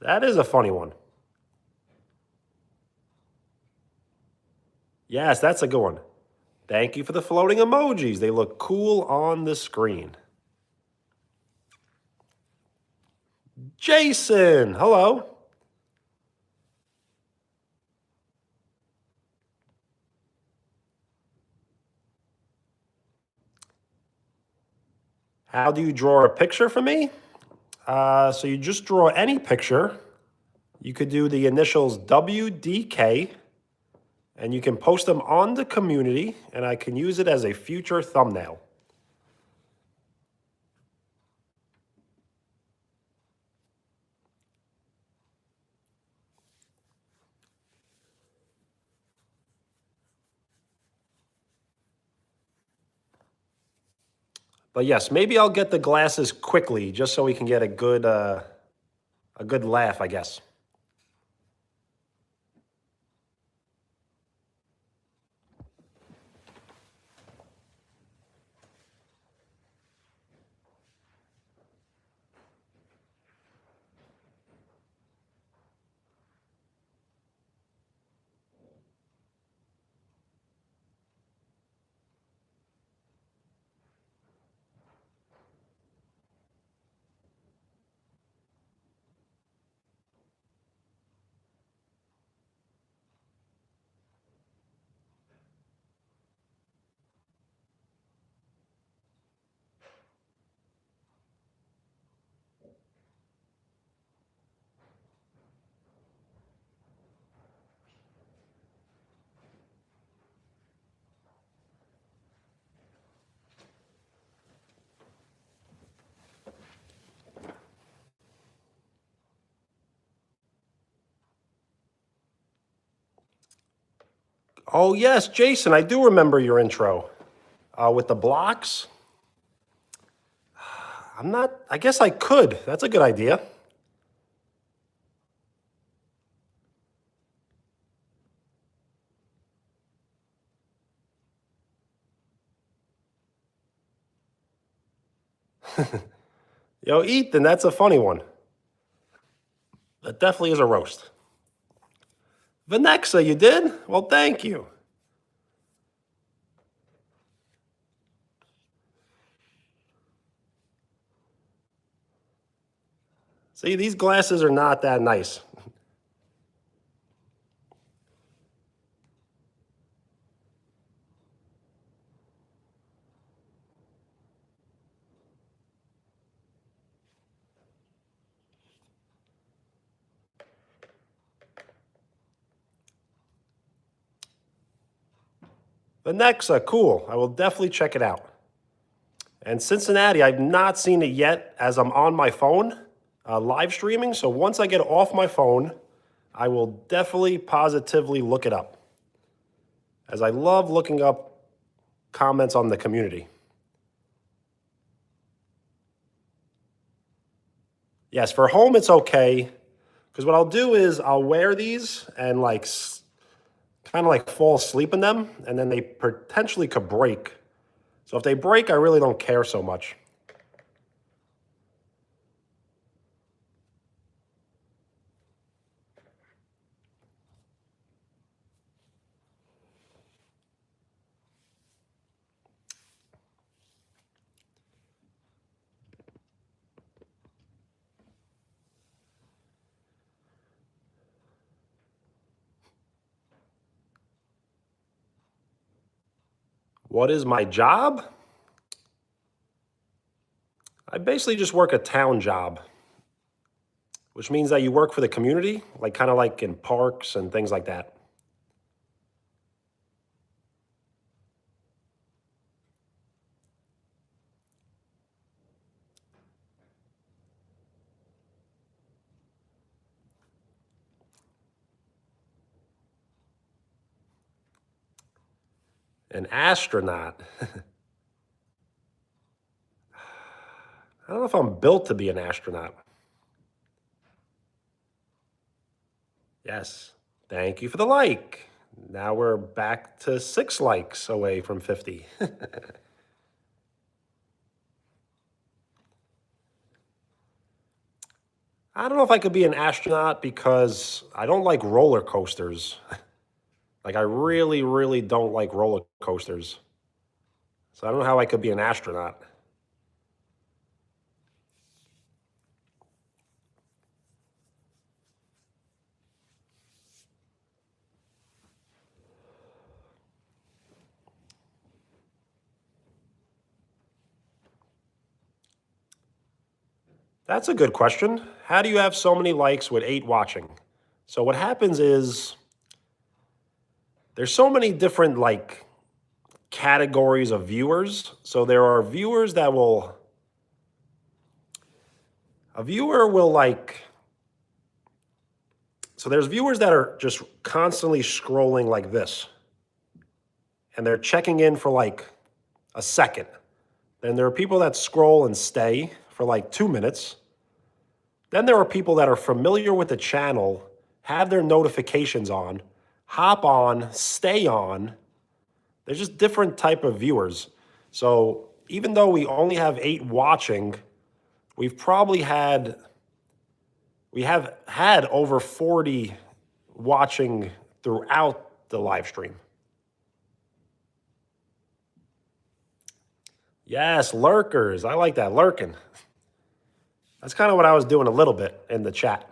That is a funny one. Yes, that's a good one. Thank you for the floating emojis. They look cool on the screen. Jason, hello. How do you draw a picture for me? So you just draw any picture. You could do the initials WDK, and you can post them on the community, and I can use it as a future thumbnail. But yes, maybe I'll get the glasses quickly just so we can get a good laugh, I guess. Oh yes, Jason, I do remember your intro with the blocks. I guess I could. That's a good idea. Yo, Ethan, that's a funny one. That definitely is a roast. Vanexa, you did? Well, thank you. See, these glasses are not that nice. Lenexa, cool. I will definitely check it out. And Cincinnati, I've not seen it yet as I'm on my phone live streaming. So once I get off my phone, I will definitely positively look it up, as I love looking up comments on the community. Yes, for home it's okay, because what I'll do is I'll wear these and like kind of like fall asleep in them, and then they potentially could break. So if they break, I really don't care so much. What is my job? I basically just work a town job, which means that you work for the community, like kind of like in parks and things like that. An astronaut. I don't know if I'm built to be an astronaut. Yes. Thank you for the like. Now we're back to 6 likes away from 50. I don't know if I could be an astronaut because I don't like roller coasters. Like, I really, really don't like roller coasters. So I don't know how I could be an astronaut. That's a good question. How do you have so many likes with 8 watching? So what happens is there's so many different like categories of viewers. So there are viewers that will a viewer will like so there's viewers that are just constantly scrolling like this, and they're checking in for like a second. Then there are people that scroll and stay for like 2 minutes. Then there are people that are familiar with the channel, have their notifications on, hop on, stay on. There's just different type of viewers. So even though we only have 8 watching, we have had over 40 watching throughout the live stream. Yes, lurkers. I like that, lurking. That's kind of what I was doing a little bit in the chat.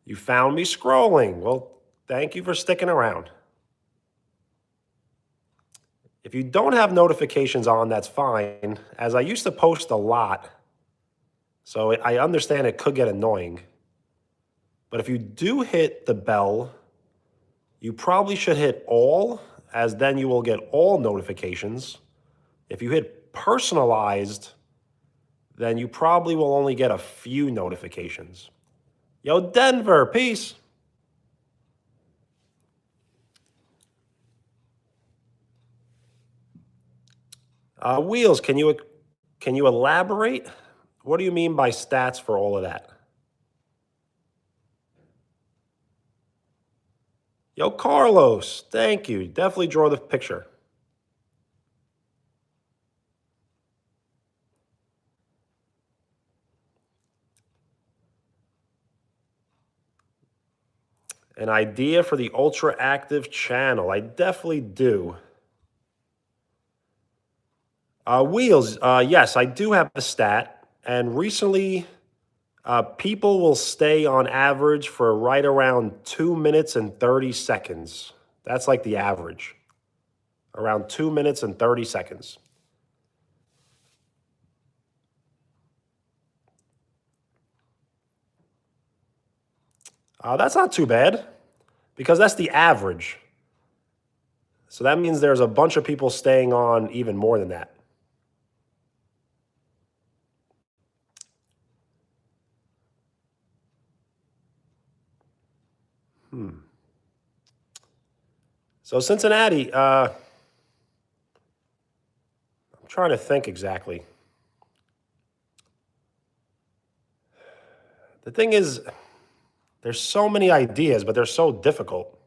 You found me scrolling. Well, thank you for sticking around. If you don't have notifications on, that's fine, as I used to post a lot. So I understand it could get annoying. But if you do hit the bell, you probably should hit all, as then you will get all notifications. If you hit personalized, then you probably will only get a few notifications. Yo, Denver, peace. Wheels, can you elaborate? What do you mean by stats for all of that? Yo, Carlos, thank you. Definitely draw the picture. An idea for the ultra active channel? I definitely do. Wheels, yes, I do have a stat. And recently, people will stay on average for right around 2 minutes and 30 seconds. That's like the average. Around 2 minutes and 30 seconds. That's not too bad, because that's the average. So that means there's a bunch of people staying on even more than that. So Cincinnati, I'm trying to think exactly. The thing is, there's so many ideas, but they're so difficult.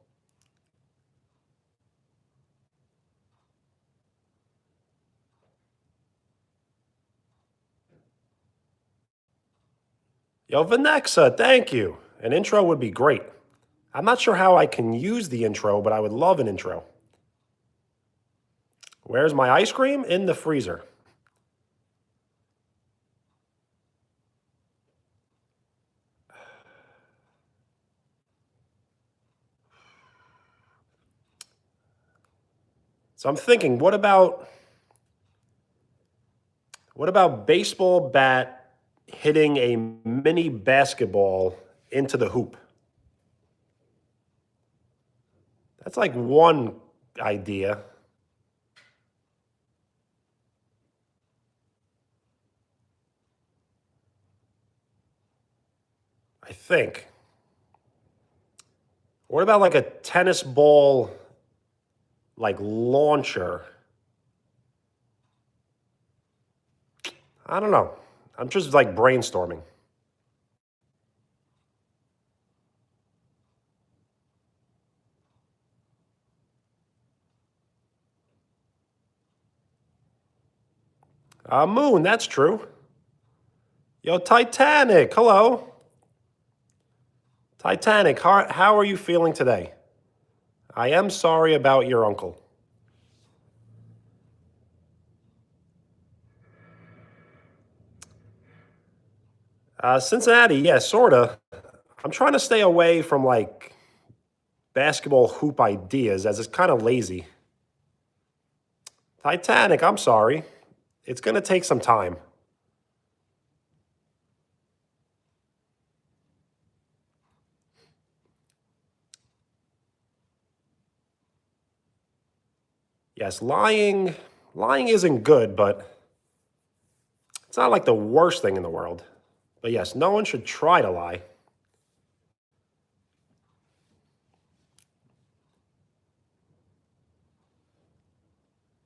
Yo, Vanexa, thank you. An intro would be great. I'm not sure how I can use the intro, but I would love an intro. Where's my ice cream? In the freezer. So I'm thinking, what about baseball bat hitting a mini basketball into the hoop? That's like one idea. I think. What about like a tennis ball like launcher? I don't know. I'm just like brainstorming. Moon, that's true. Yo, Titanic, hello. Titanic, how are you feeling today? I am sorry about your uncle. Cincinnati, yeah, sorta. I'm trying to stay away from like basketball hoop ideas as it's kind of lazy. Titanic, I'm sorry. It's going to take some time. Yes, lying isn't good, but it's not like the worst thing in the world. But yes, no one should try to lie.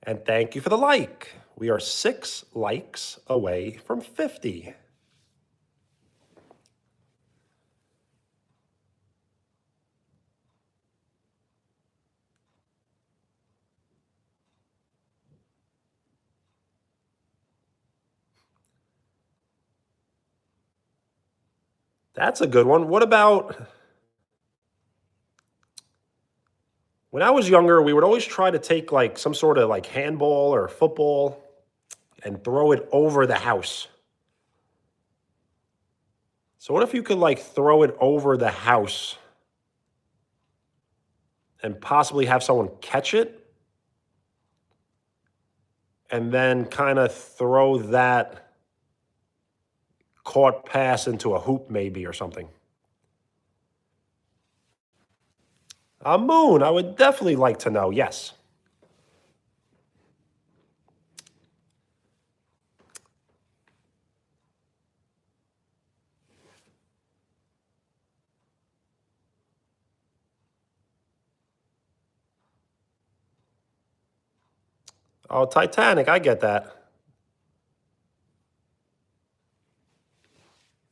And thank you for the like. We are 6 likes away from 50. That's a good one. What about when I was younger, we would always try to take like some sort of like handball or football and throw it over the house. So what if you could like throw it over the house and possibly have someone catch it and then kind of throw that caught pass into a hoop maybe or something? Moon, I would definitely like to know. Yes. Oh, Titanic, I get that.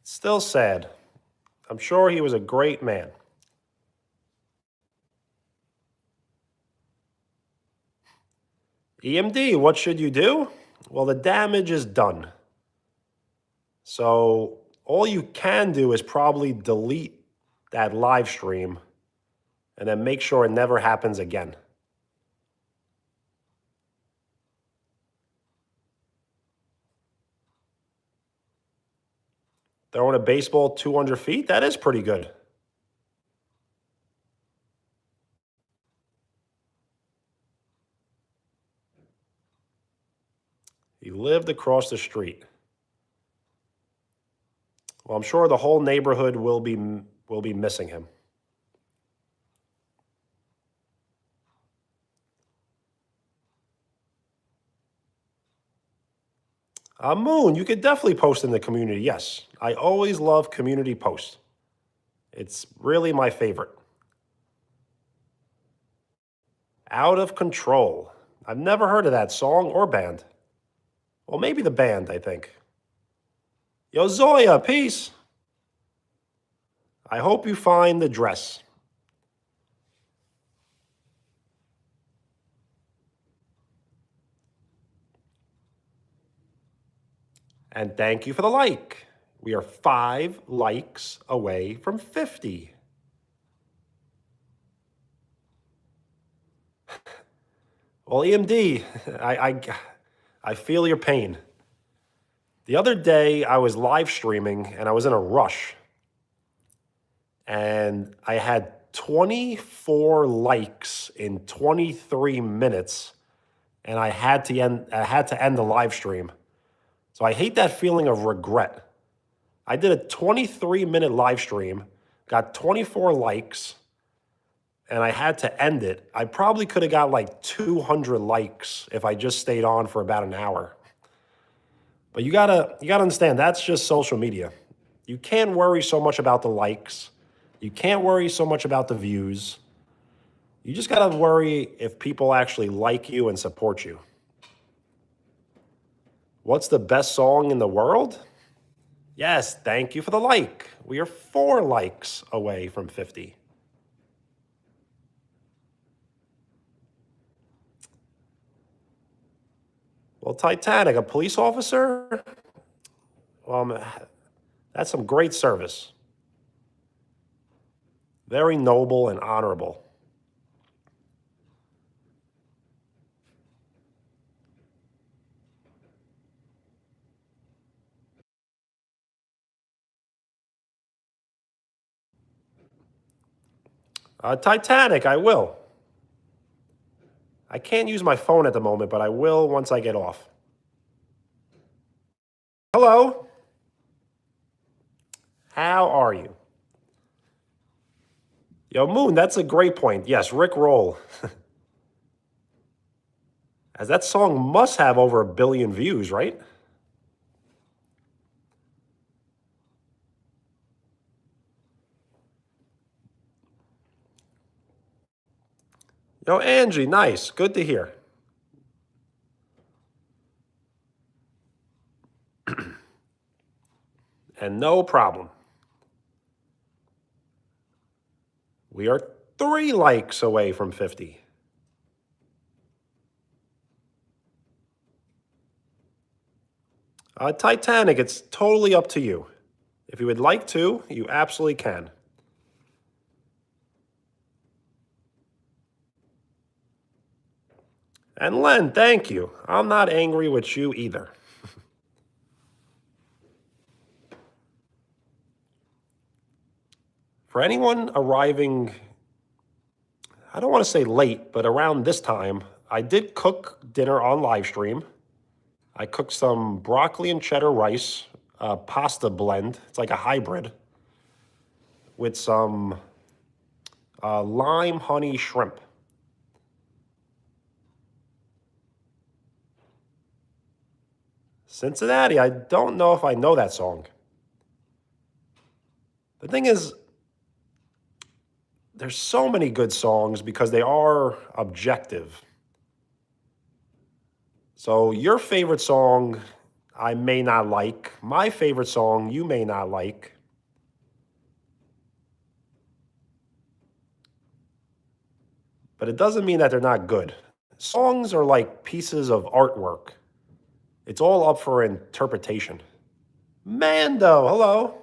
Still sad. I'm sure he was a great man. EMD, what should you do? Well, the damage is done. So all you can do is probably delete that live stream and then make sure it never happens again. Throwing a baseball 200 feet, that is pretty good. He lived across the street. Well, I'm sure the whole neighborhood will be missing him. Moon, you could definitely post in the community. Yes, I always love community posts. It's really my favorite. Out of Control. I've never heard of that song or band. Well, maybe the band, I think. Yo, Zoya, peace. I hope you find the dress. And thank you for the like. We are 5 likes away from 50. Well, EMD, I feel your pain. The other day, I was live streaming and I was in a rush. And I had 24 likes in 23 minutes, and I had to end the live stream. So I hate that feeling of regret. I did a 23-minute live stream, got 24 likes, and I had to end it. I probably could have got like 200 likes if I just stayed on for about an hour. But you gotta understand, that's just social media. You can't worry so much about the likes. You can't worry so much about the views. You just gotta worry if people actually like you and support you. What's the best song in the world? Yes, thank you for the like. We are 4 likes away from 50. Well, Titanic, a police officer? Well, that's some great service. Very noble and honorable. Titanic, I will. I can't use my phone at the moment, but I will once I get off. Hello. How are you? Yo, Moon, that's a great point. Yes, Rick Roll. As that song must have over 1 billion views, right? Yo, Angie, nice. Good to hear. And no problem. We are 3 likes away from 50. Titanic, it's totally up to you. If you would like to, you absolutely can. And Len, thank you. I'm not angry with you either. For anyone arriving, I don't want to say late, but around this time, I did cook dinner on live stream. I cooked some broccoli and cheddar rice, pasta blend. It's like a hybrid with some lime honey shrimp. Cincinnati, I don't know if I know that song. The thing is, there's so many good songs because they are objective. So your favorite song, I may not like. My favorite song, you may not like. But it doesn't mean that they're not good. Songs are like pieces of artwork. It's all up for interpretation. Mando, hello.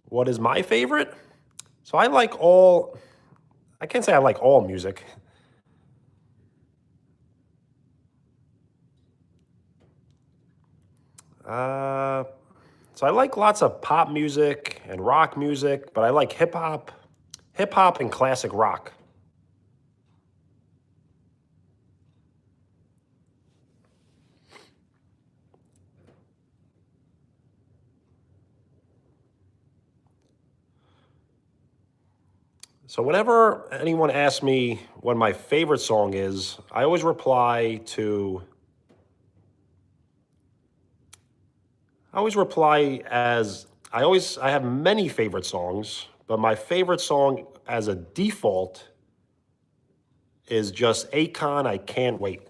What is my favorite? So I can't say I like all music. So I like lots of pop music and rock music, but I like hip hop and classic rock. So whenever anyone asks me what my favorite song is, I always reply to I have many favorite songs, but my favorite song as a default is just Akon, I Can't Wait.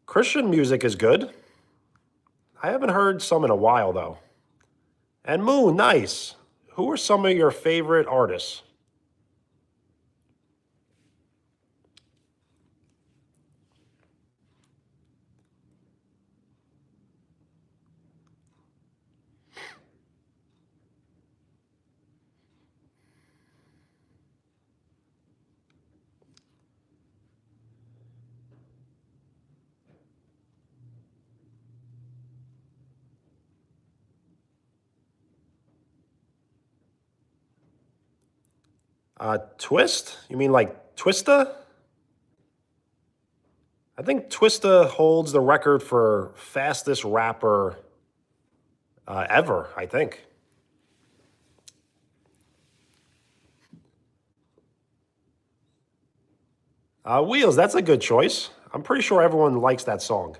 Christian music is good. I haven't heard some in a while though. And Moon, nice. Who are some of your favorite artists? Twist? You mean like Twista? I think Twista holds the record for fastest rapper ever, I think. Wheels, that's a good choice. I'm pretty sure everyone likes that song.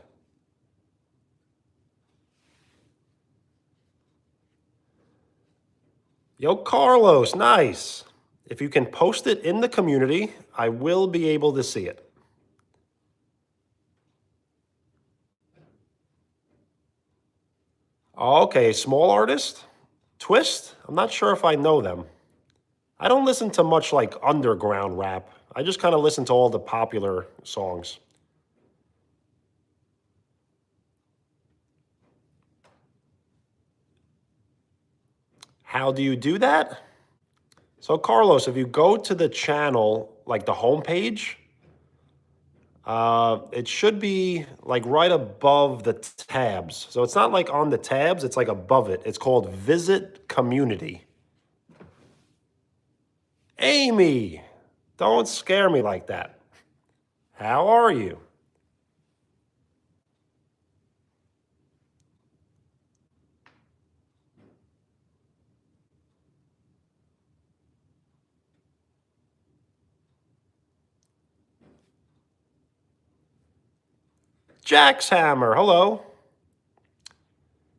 Yo, Carlos, nice. If you can post it in the community, I will be able to see it. Okay, small artist? Twist? I'm not sure if I know them. I don't listen to much like underground rap. I just kind of listen to all the popular songs. How do you do that? So, Carlos, if you go to the channel, like the homepage, it should be like right above the tabs. So it's not like on the tabs, it's like above it. It's called Visit Community. Amy, don't scare me like that. How are you? Jax Hammer, hello.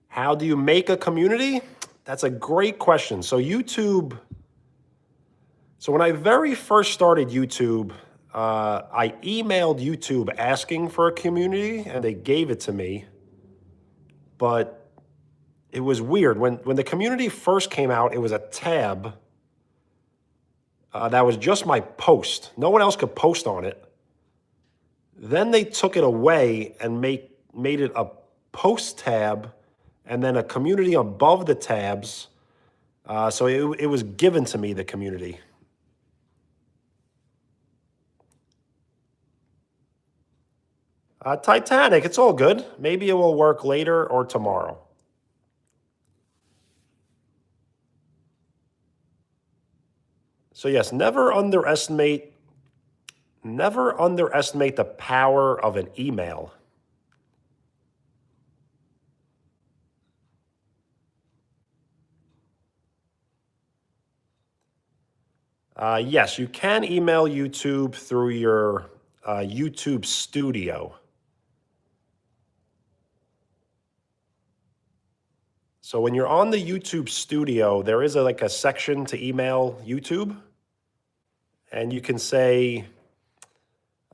How do you make a community? That's a great question. So when I very first started YouTube, I emailed YouTube asking for a community and they gave it to me. But it was weird. When the community first came out, it was a tab that was just my post. No one else could post on it. Then they took it away and made it a post tab and then a community above the tabs. So it was given to me, the community. Titanic, it's all good. Maybe it will work later or tomorrow. So yes, never underestimate the power of an email. Yes, you can email YouTube through your YouTube Studio. So when you're on the YouTube Studio, there is like a section to email YouTube, and you can say,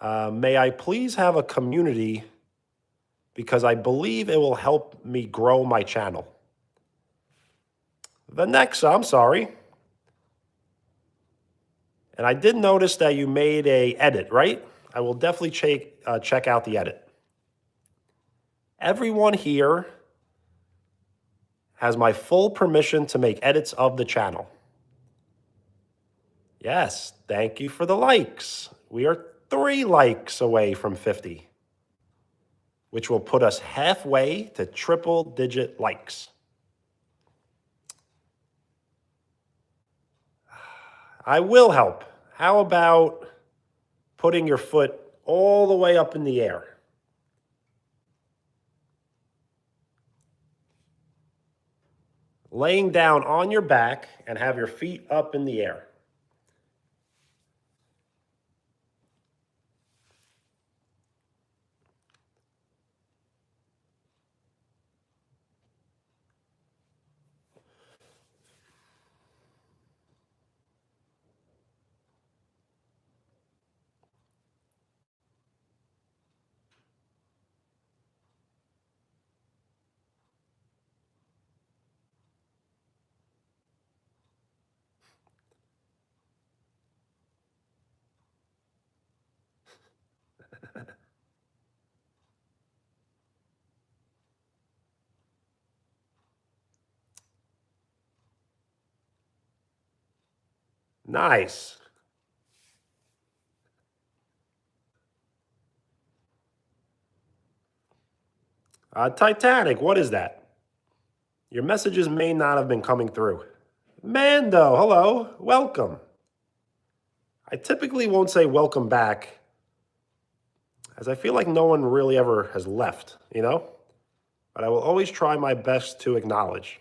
"May I please have a community because I believe it will help me grow my channel." Vanessa, I'm sorry. And I did notice that you made a edit, right? I will definitely check out the edit. Everyone here has my full permission to make edits of the channel. Yes, thank you for the likes. We are 3 likes away from 50, which will put us halfway to triple digit likes. I will help. How about putting your foot all the way up in the air? laying down on your back and have your feet up in the air. Nice. Titanic, what is that? Your messages may not have been coming through. Mando, hello, welcome. I typically won't say welcome back, as I feel like no one really ever has left, you know? But I will always try my best to acknowledge.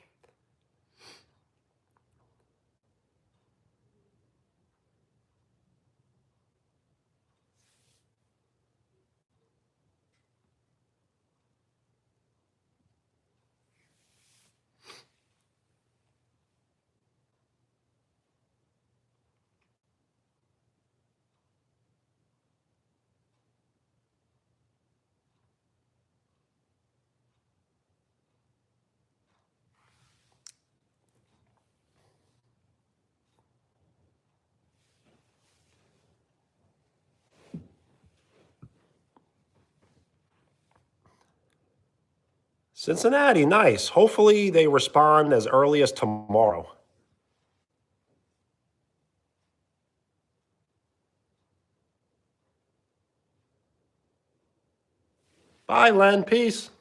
Cincinnati, nice. Hopefully they respond as early as tomorrow. Bye, Len. Peace.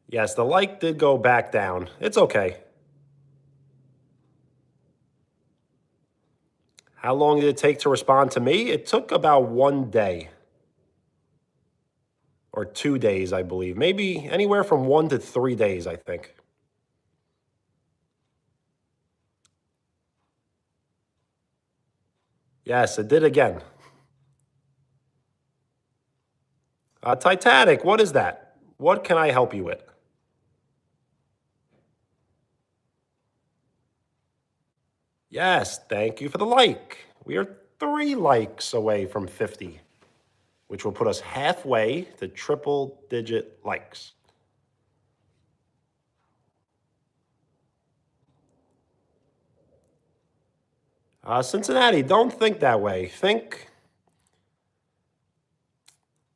Yes, the like did go back down. It's okay. How long did it take to respond to me? It took about 1 day or 2 days, I believe. Maybe anywhere from 1 to 3 days, I think. Yes, it did again. Titanic, what is that? What can I help you with? Yes, thank you for the like. We are 3 likes away from 50, which will put us halfway to triple digit likes. Cincinnati, don't think that way.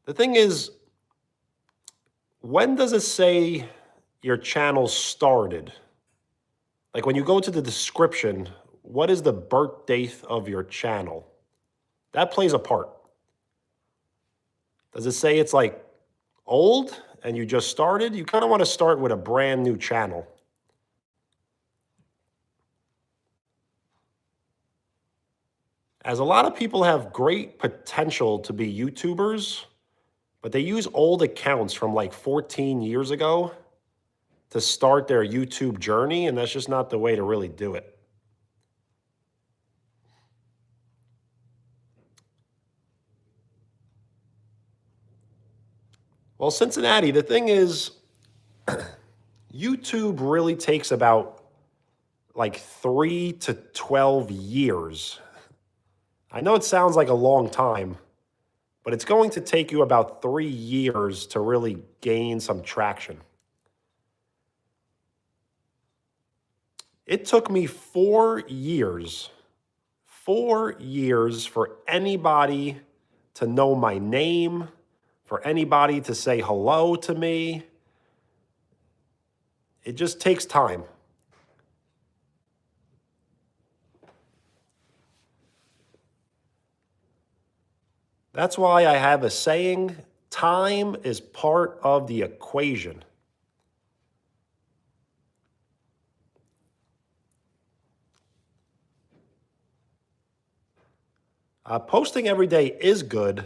The thing is, when does it say your channel started? Like when you go to the description, what is the birth date of your channel? That plays a part. Does it say it's like old and you just started? You kind of want to start with a brand new channel. As a lot of people have great potential to be YouTubers, but they use old accounts from like 14 years ago to start their YouTube journey, and that's just not the way to really do it. Well, Cincinnati, the thing is, YouTube really takes about like 3 to 12 years. I know it sounds like a long time, but it's going to take you about 3 years to really gain some traction. It took me 4 years, 4 years for anybody to know my name, for anybody to say hello to me. It just takes time. That's why I have a saying, time is part of the equation. Posting every day is good,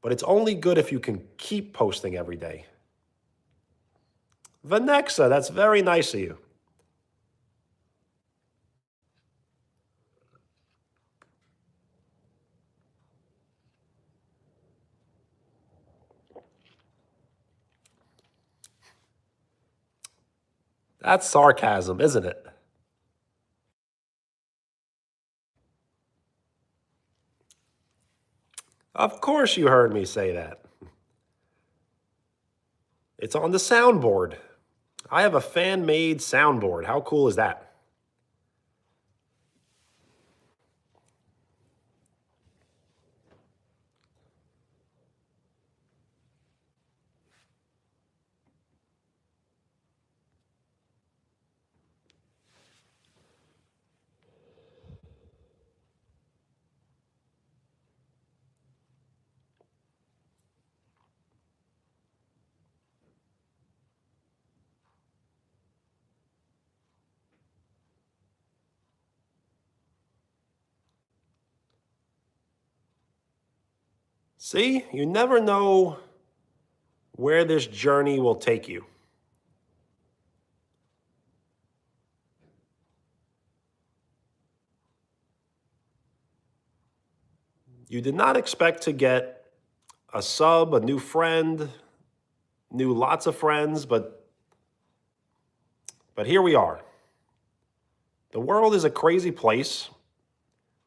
but it's only good if you can keep posting every day. Vanexa, that's very nice of you. That's sarcasm, isn't it? Of course you heard me say that. It's on the soundboard. I have a fan-made soundboard. How cool is that? See, you never know where this journey will take you. You did not expect to get a sub, a new friend, new lots of friends, but here we are. The world is a crazy place,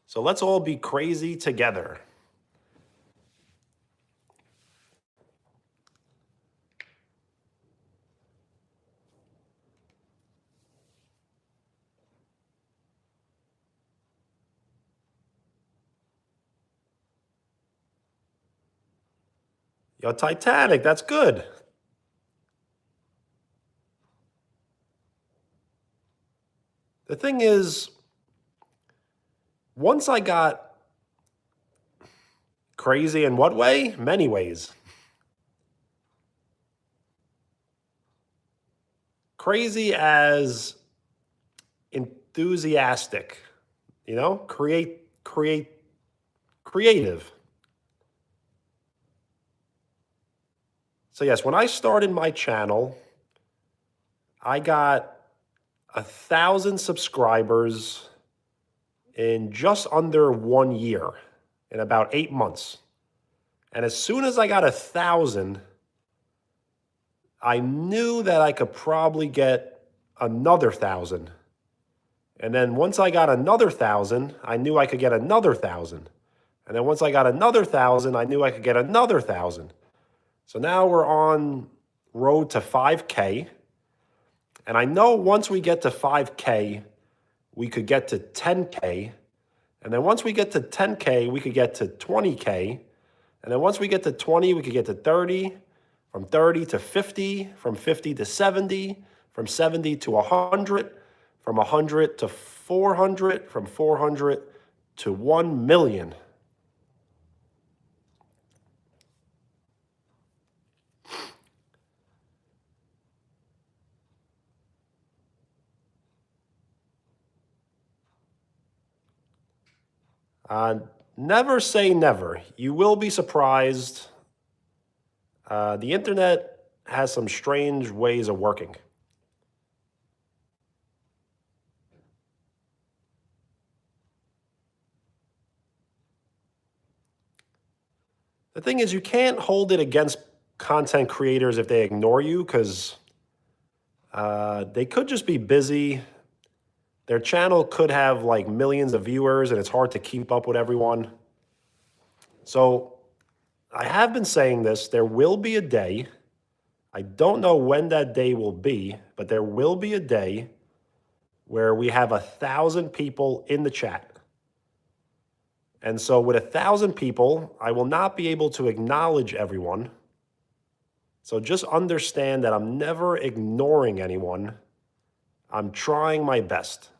so let's all be crazy together. Yo, Titanic, that's good. The thing is, once I got crazy in what way? Many ways. Crazy as enthusiastic, creative. So yes, when I started my channel, I got 1,000 subscribers in just under 1 year, in about 8 months. And as soon as I got 1,000, I knew that I could probably get another 1,000. And then once I got another 1,000, I knew I could get another 1,000. And then once I got another 1,000, I knew I could get another 1,000. So now we're on road to 5K. And I know once we get to 5K, we could get to 10K. And then once we get to 10K, we could get to 20K. And then once we get to 20, we could get to 30, from 30 to 50, from 50 to 70, from 70 to 100, from 100 to 400, from 400 to 1 million. Never say never. You will be surprised. The internet has some strange ways of working. The thing is, you can't hold it against content creators if they ignore you, because they could just be busy. Their channel could have like millions of viewers and it's hard to keep up with everyone. So I have been saying this, there will be a day, I don't know when that day will be, but there will be a day where we have 1,000 people in the chat. And so with 1,000 people, I will not be able to acknowledge everyone. So just understand that I'm never ignoring anyone. I'm trying my best.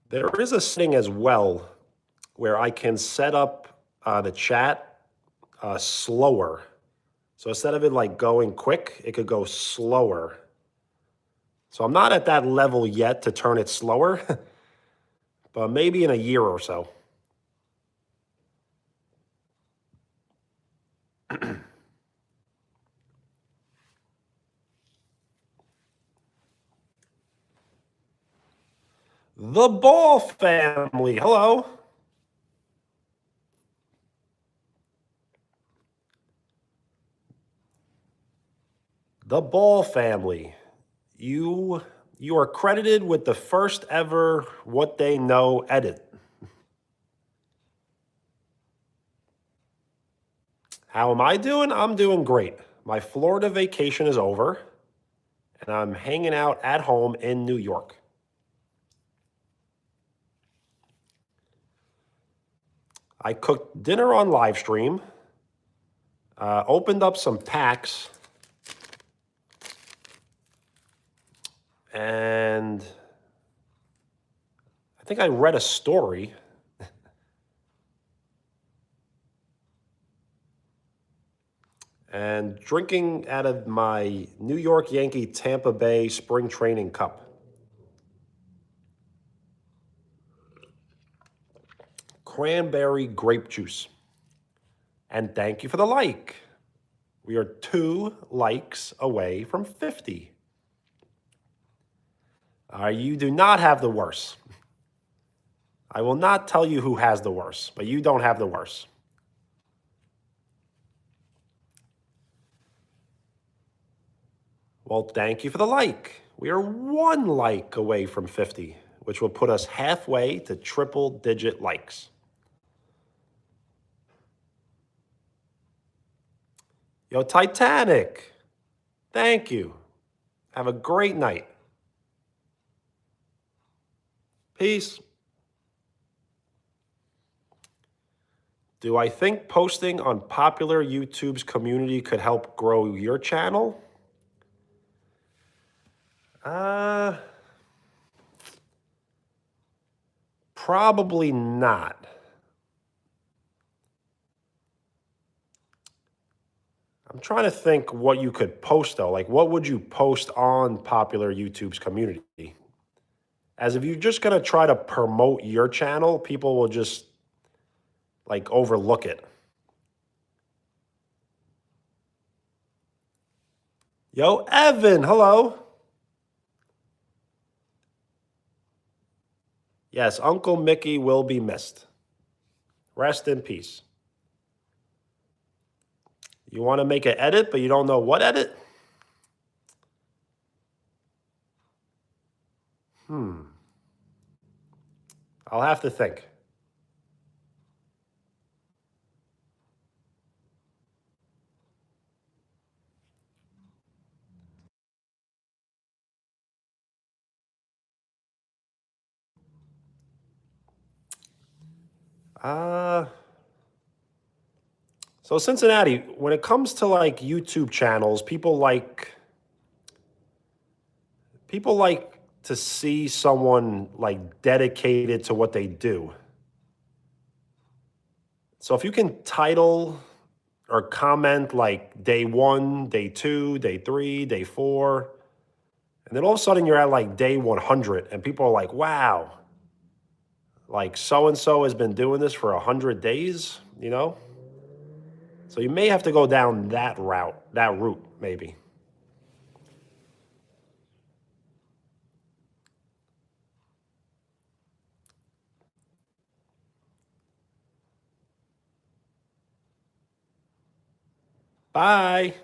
There is a setting as well where I can set up the chat slower. So instead of it like going quick, it could go slower. So I'm not at that level yet to turn it slower, but maybe in a year or so. The Ball family, hello. The Ball family, you are credited with the first ever What They Know edit. How am I doing? I'm doing great. My Florida vacation is over, and I'm hanging out at home in New York. I cooked dinner on live stream, opened up some packs, and I think I read a story. And drinking out of my New York Yankee Tampa Bay spring training cup. Cranberry grape juice. And thank you for the like. We are 2 likes away from 50. You do not have the worst. I will not tell you who has the worst, but you don't have the worst. Well, thank you for the like. We are 1 like away from 50, which will put us halfway to triple-digit likes. Yo, Titanic, thank you. Have a great night. Peace. Do I think posting on popular YouTube's community could help grow your channel? Probably not. I'm trying to think what you could post though. Like, what would you post on popular YouTube's community? As if you're just gonna try to promote your channel, people will just like overlook it. Yo, Evan, hello. Yes, Uncle Mickey will be missed. Rest in peace. You want to make an edit, but you don't know what edit? I'll have to think. So Cincinnati, when it comes to like YouTube channels, people like to see someone like dedicated to what they do. So if you can title or comment like day 1, day 2, day 3, day 4, and then all of a sudden you're at like day 100 and people are like, wow, like so-and-so has been doing this for 100 days, you know? So you may have to go down that route maybe. Bye.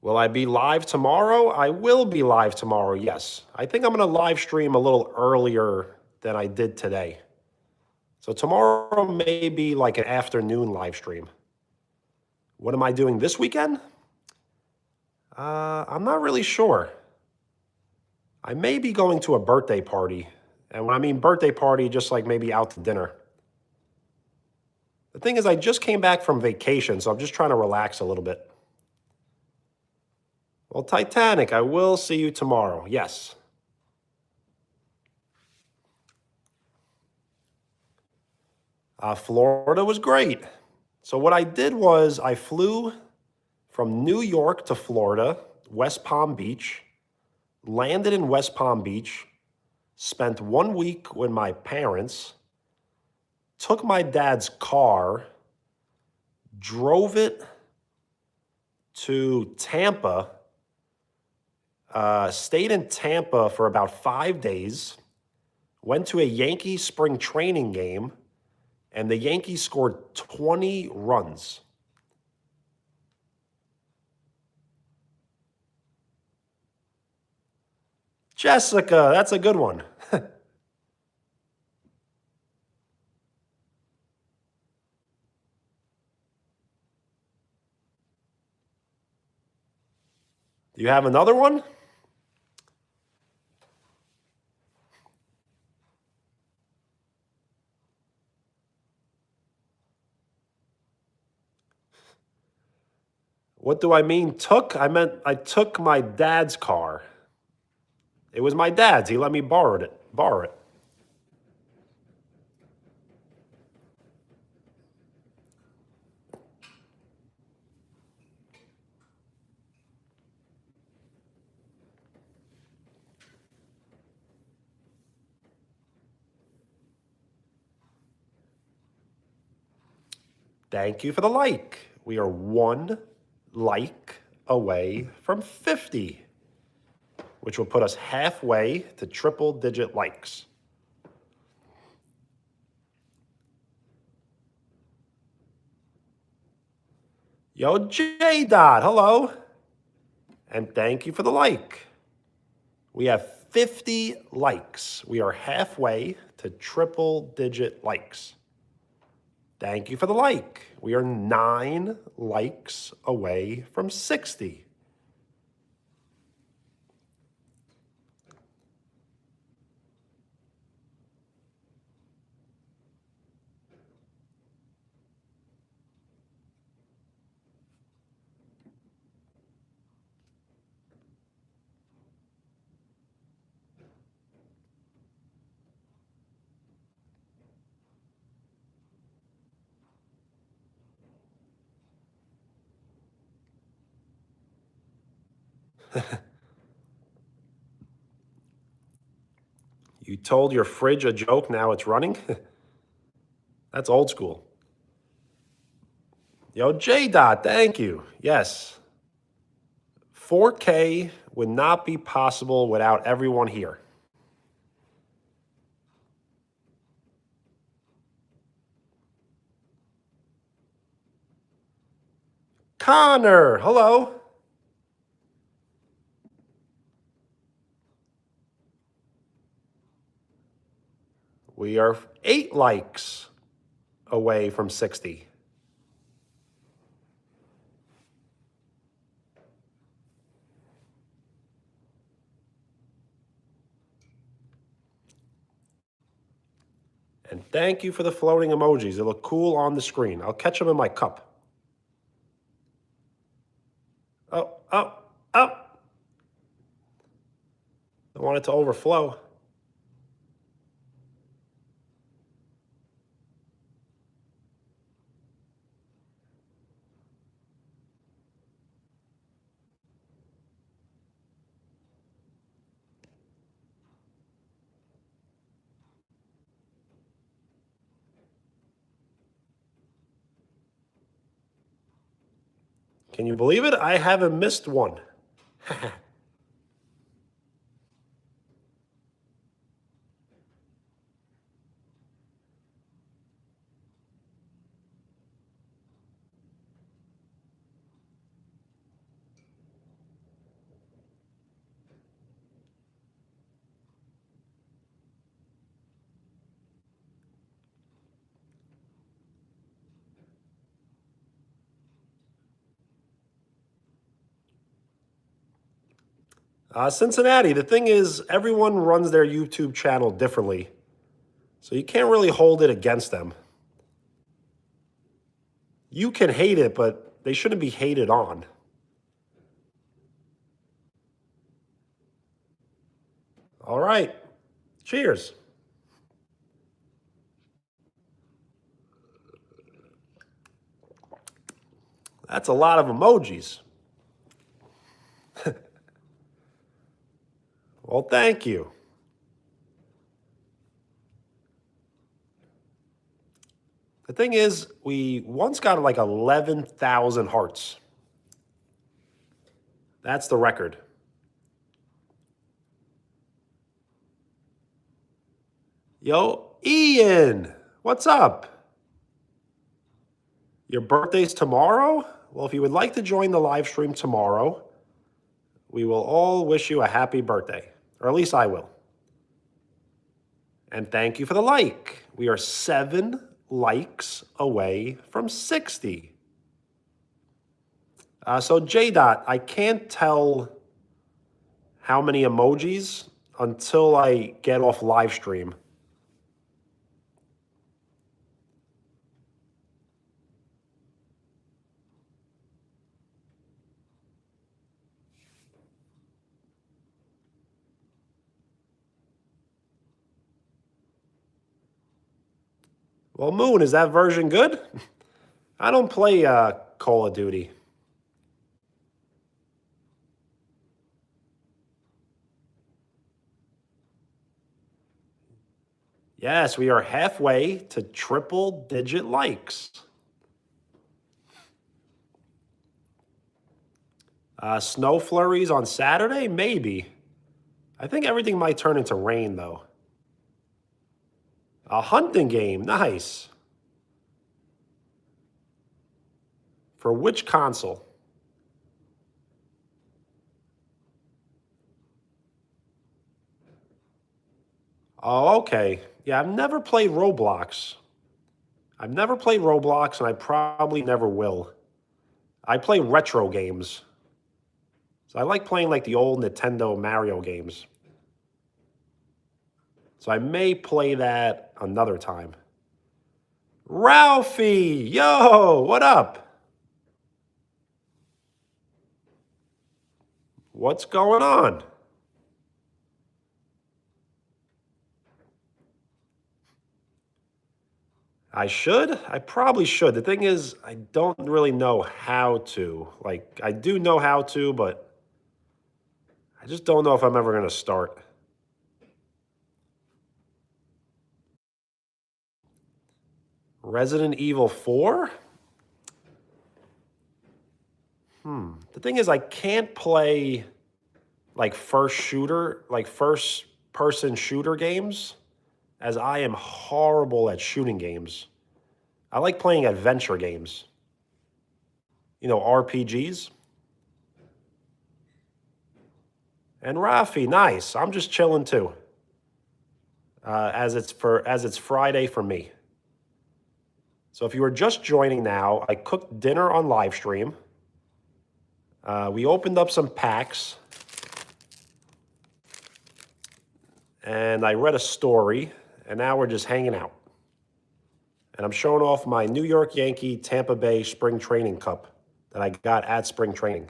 Will I be live tomorrow? I will be live tomorrow, yes. I think I'm going to live stream a little earlier than I did today. So tomorrow may be like an afternoon live stream. What am I doing this weekend? I'm not really sure. I may be going to a birthday party. And when I mean birthday party, just like maybe out to dinner. The thing is, I just came back from vacation, so I'm just trying to relax a little bit. Well, Titanic, I will see you tomorrow. Yes. Florida was great. So what I did was I flew from New York to Florida, West Palm Beach, landed in West Palm Beach, spent 1 week with my parents, took my dad's car, drove it to Tampa, stayed in Tampa for about 5 days, went to a Yankee spring training game, and the Yankees scored 20 runs. Jessica, that's a good one. Do you have another one? What do I mean took? I meant I took my dad's car. It was my dad's. He let me borrow it. Thank you for the like. We are 1 like away from 50, which will put us halfway to triple digit likes. Yo, J Dot, hello. And thank you for the like. We have 50 likes. We are halfway to triple digit likes. Thank you for the like. We are 9 likes away from 60. You told your fridge a joke, now it's running? That's old school. Yo, J Dot, thank you. Yes. 4K would not be possible without everyone here. Connor, hello. We are 8 likes away from 60. And thank you for the floating emojis. They look cool on the screen. I'll catch them in my cup. Oh, oh, oh. I want it to overflow. Can you believe it? I haven't missed one. Cincinnati, the thing is, everyone runs their YouTube channel differently. So you can't really hold it against them. You can hate it, but they shouldn't be hated on. All right. Cheers. That's a lot of emojis. Well, thank you. The thing is, we once got like 11,000 hearts. That's the record. Yo, Ian, what's up? Your birthday's tomorrow? Well, if you would like to join the live stream tomorrow, we will all wish you a happy birthday, or at least I will. And thank you for the like. We are 7 likes away from 60. So J-Dot, I can't tell how many emojis until I get off live stream. Well, Moon, is that version good? I don't play Call of Duty. Yes, we are halfway to triple-digit likes. Snow flurries on Saturday? Maybe. I think everything might turn into rain, though. A hunting game. Nice. For which console? Oh, okay. Yeah, I've never played Roblox. I've never played Roblox, and I probably never will. I play retro games. So I like playing like the old Nintendo Mario games. So I may play that another time. Ralphie, yo, what up? What's going on? I should? I probably should. The thing is, I don't really know how to. Like, I do know how to, but I just don't know if I'm ever going to start. Resident Evil 4? The thing is, I can't play like first person shooter games, as I am horrible at shooting games. I like playing adventure games. You know, RPGs. And Rafi, nice. I'm just chilling too. As it's Friday for me. So if you are just joining now, I cooked dinner on live stream. We opened up some packs. And I read a story, and now we're just hanging out. And I'm showing off my New York Yankee Tampa Bay Spring Training Cup that I got at spring training.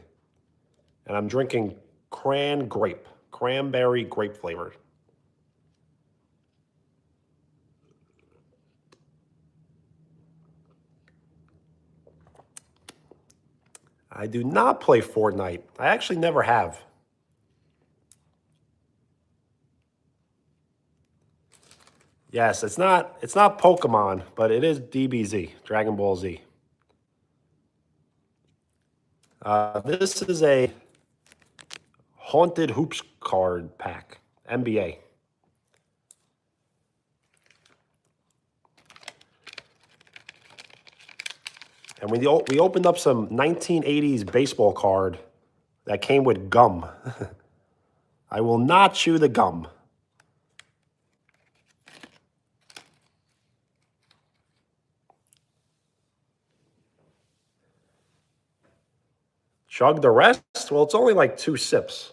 And I'm drinking cranberry grape flavor. I do not play Fortnite. I actually never have. Yes, it's not Pokemon, but it is DBZ, Dragon Ball Z. This is a Haunted Hoops card pack, NBA. And we opened up some 1980s baseball card that came with gum. I will not chew the gum. Chug the rest? Well, it's only like 2 sips.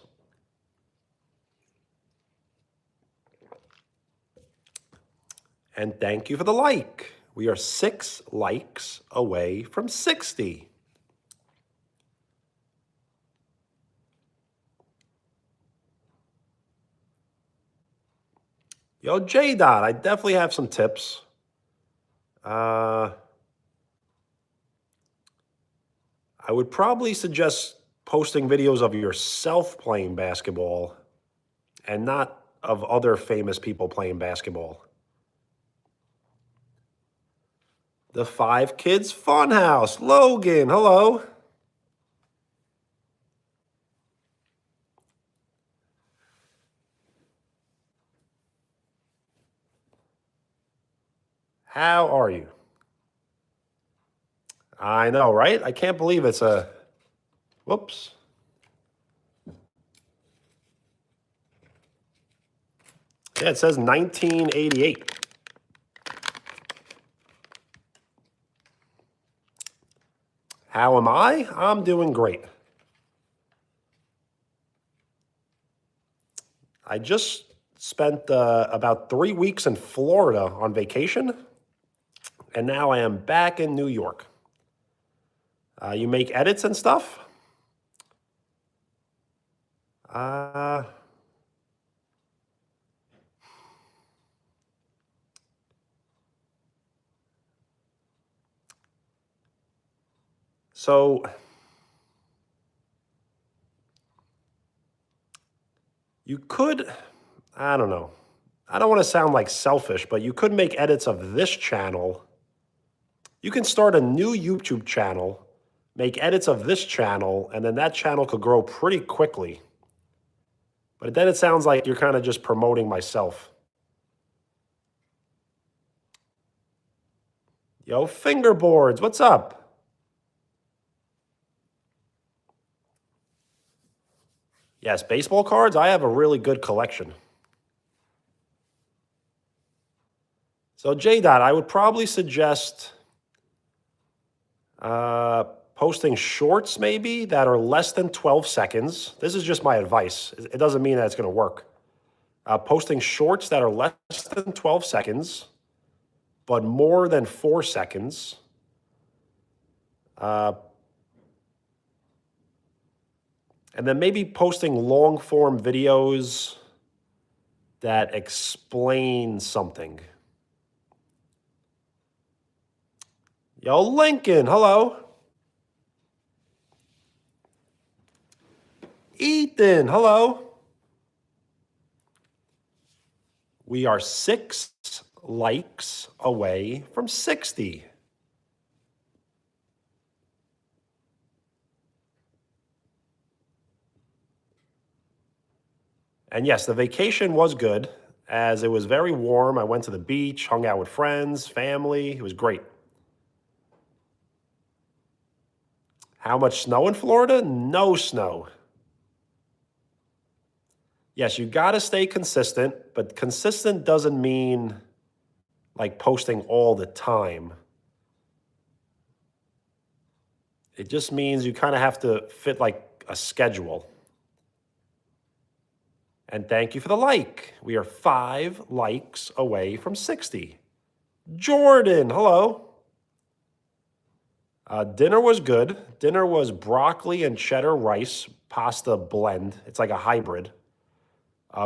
And thank you for the like. We are 6 likes away from 60. Yo, J-Dot, I definitely have some tips. I would probably suggest posting videos of yourself playing basketball and not of other famous people playing basketball. The 5 Kids Funhouse. Logan, hello. How are you? I know, right? I can't believe it's a... Whoops. Yeah, it says 1988. How am I? I'm doing great. I just spent about 3 weeks in Florida on vacation, and now I am back in New York. You make edits and stuff? So you could, I don't know. I don't want to sound like selfish, but you could make edits of this channel. You can start a new YouTube channel, make edits of this channel, and then that channel could grow pretty quickly. But then it sounds like you're kind of just promoting myself. Yo, Fingerboards, what's up? Yes, baseball cards, I have a really good collection. So J-Dot, I would probably suggest posting shorts maybe that are less than 12 seconds. This is just my advice. It doesn't mean that it's going to work. Posting shorts that are less than 12 seconds, but more than 4 seconds. And then maybe posting long form videos that explain something. Yo, Lincoln, hello. Ethan, hello. We are 6 likes away from 60. And yes, the vacation was good as it was very warm. I went to the beach, hung out with friends, family. It was great. How much snow in Florida? No snow. Yes, you got to stay consistent, but consistent doesn't mean like posting all the time. It just means you kind of have to fit like a schedule. And thank you for the like. We are 5 likes away from 60. Jordan, hello. Dinner was good. Dinner was broccoli and cheddar rice pasta blend. It's like a hybrid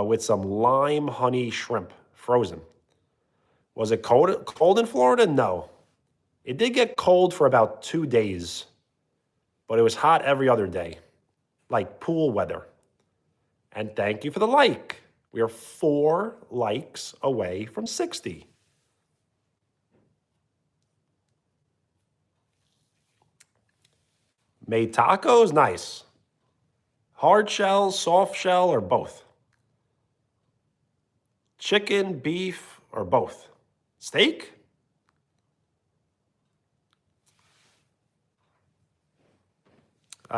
with some lime honey shrimp, frozen. Was it cold in Florida? No. It did get cold for about 2 days, but it was hot every other day, like pool weather. And thank you for the like. We are 4 likes away from 60. Made tacos? Nice. Hard shell, soft shell, or both? Chicken, beef, or both? Steak?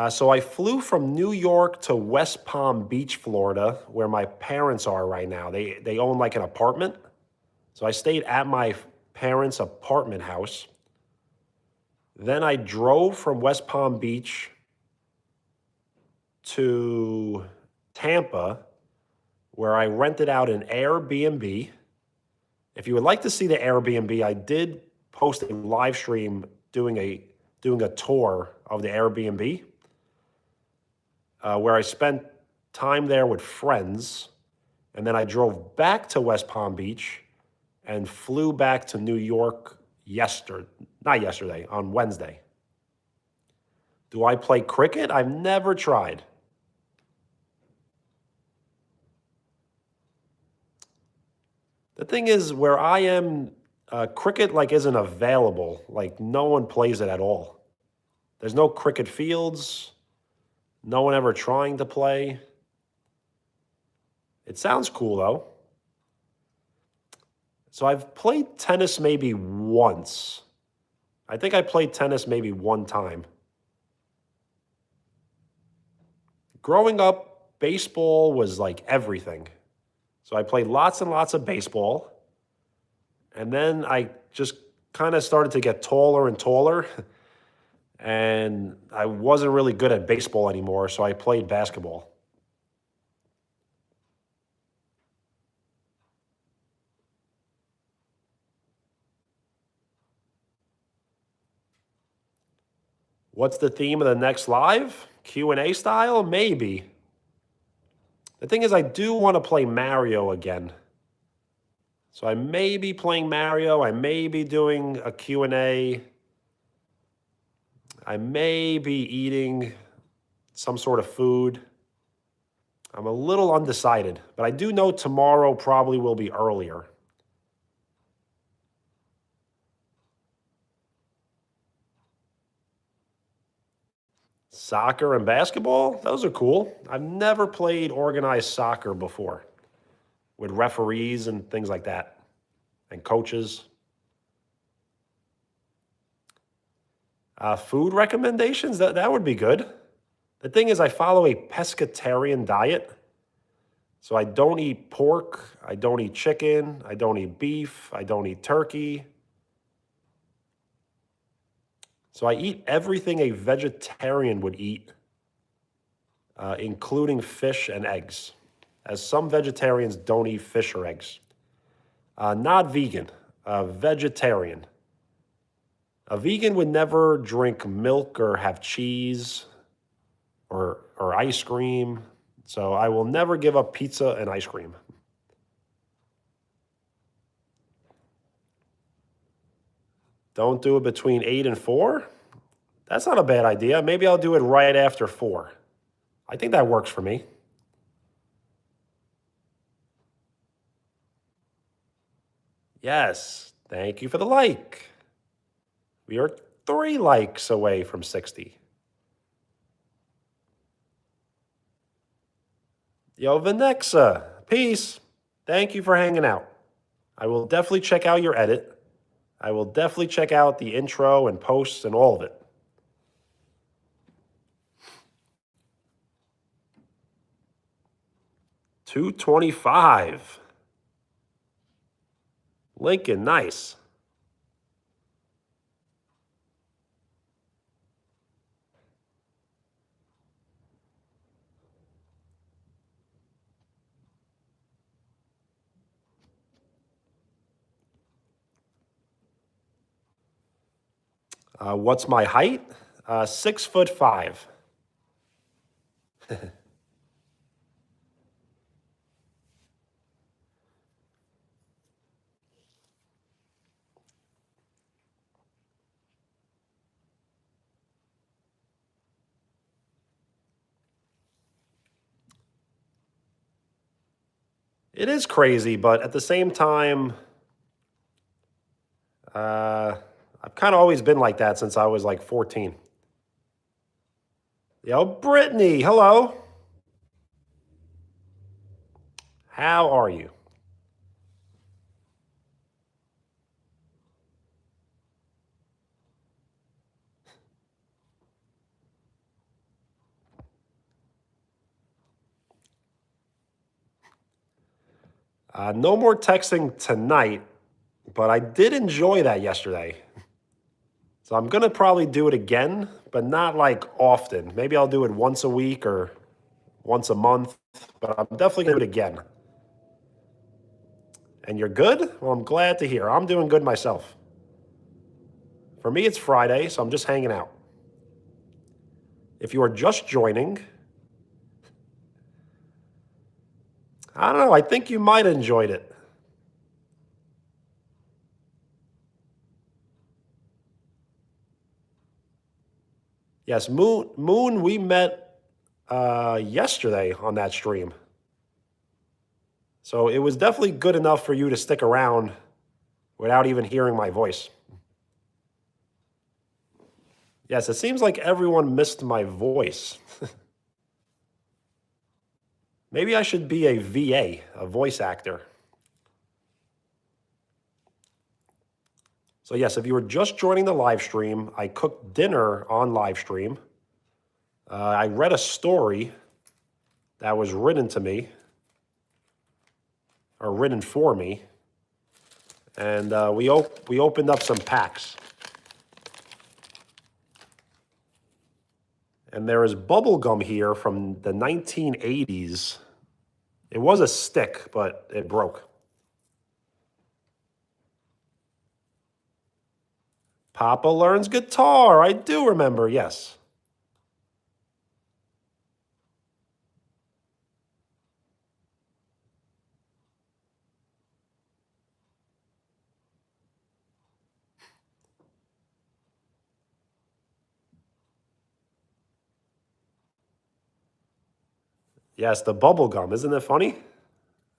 So I flew from New York to West Palm Beach, Florida, where my parents are right now. They own like an apartment. So I stayed at my parents' apartment house. Then I drove from West Palm Beach to Tampa, where I rented out an Airbnb. If you would like to see the Airbnb, I did post a live stream doing a tour of the Airbnb, where I spent time there with friends, and then I drove back to West Palm Beach and flew back to New York on Wednesday. Do I play cricket? I've never tried. The thing is, where I am, cricket like isn't available. Like no one plays it at all. There's no cricket fields. No one ever trying to play. It sounds cool though. So I've played tennis maybe once. I think I played tennis maybe one time. Growing up, baseball was like everything. So I played lots and lots of baseball. And then I just kind of started to get taller and taller. And I wasn't really good at baseball anymore. So I played basketball. What's the theme of the next live? Q&A style? Maybe. The thing is, I do want to play Mario again. So I may be playing Mario. I may be doing a Q&A. I may be eating some sort of food. I'm a little undecided, but I do know tomorrow probably will be earlier. Soccer and basketball, those are cool. I've never played organized soccer before with referees and things like that and coaches. Food recommendations, that would be good. The thing is, I follow a pescatarian diet. So I don't eat pork, I don't eat chicken, I don't eat beef, I don't eat turkey. So I eat everything a vegetarian would eat, including fish and eggs, as some vegetarians don't eat fish or eggs. Not vegan, vegetarian. A vegan would never drink milk or have cheese or ice cream. So I will never give up pizza and ice cream. Don't do it between 8 and 4? That's not a bad idea. Maybe I'll do it right after 4. I think that works for me. Yes, thank you for the like. We are 3 likes away from 60. Yo, Vanexa, peace. Thank you for hanging out. I will definitely check out your edit. I will definitely check out the intro and posts and all of it. $225. Lincoln, nice. What's my height? 6'5". It is crazy, but at the same time, I've kind of always been like that since I was like 14. Yo, Brittany, hello. How are you? No more texting tonight, but I did enjoy that yesterday. So I'm going to probably do it again, but not like often. Maybe I'll do it once a week or once a month, but I'm definitely going to do it again. And you're good? Well, I'm glad to hear. I'm doing good myself. For me, it's Friday, so I'm just hanging out. If you are just joining, I don't know, I think you might have enjoyed it. Yes, Moon, we met yesterday on that stream. So it was definitely good enough for you to stick around without even hearing my voice. Yes, it seems like everyone missed my voice. Maybe I should be a VA, a voice actor. So yes, if you were just joining the live stream, I cooked dinner on live stream. I read a story that was written to me, or written for me, and we opened up some packs. And there is bubble gum here from the 1980s. It was a stick, but it broke. Papa Learns Guitar. I do remember, yes. Yes, the bubble gum. Isn't it funny?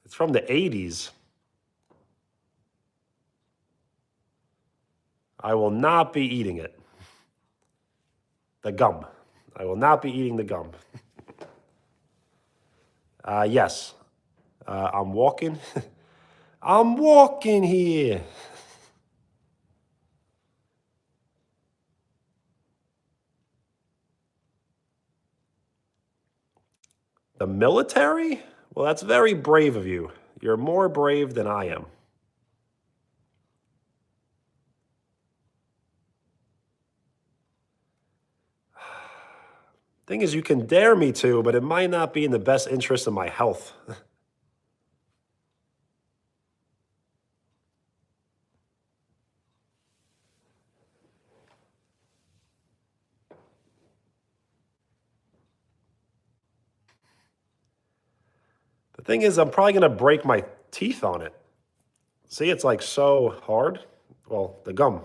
It's from the 80s. I will not be eating it. The gum. I will not be eating the gum. Yes. I'm walking. I'm walking here. The military? Well, that's very brave of you. You're more brave than I am. Thing is, you can dare me to, but it might not be in the best interest of my health. The thing is, I'm probably going to break my teeth on it. See, it's like so hard. Well, the gum.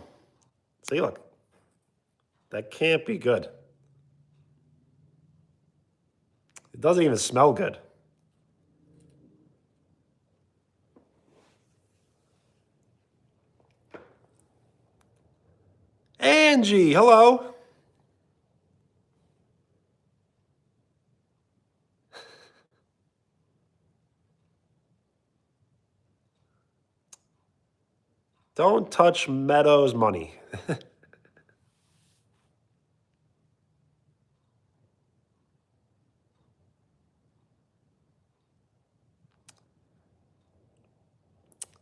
See, look. That can't be good. It doesn't even smell good. Angie, hello. Don't touch Meadows' money.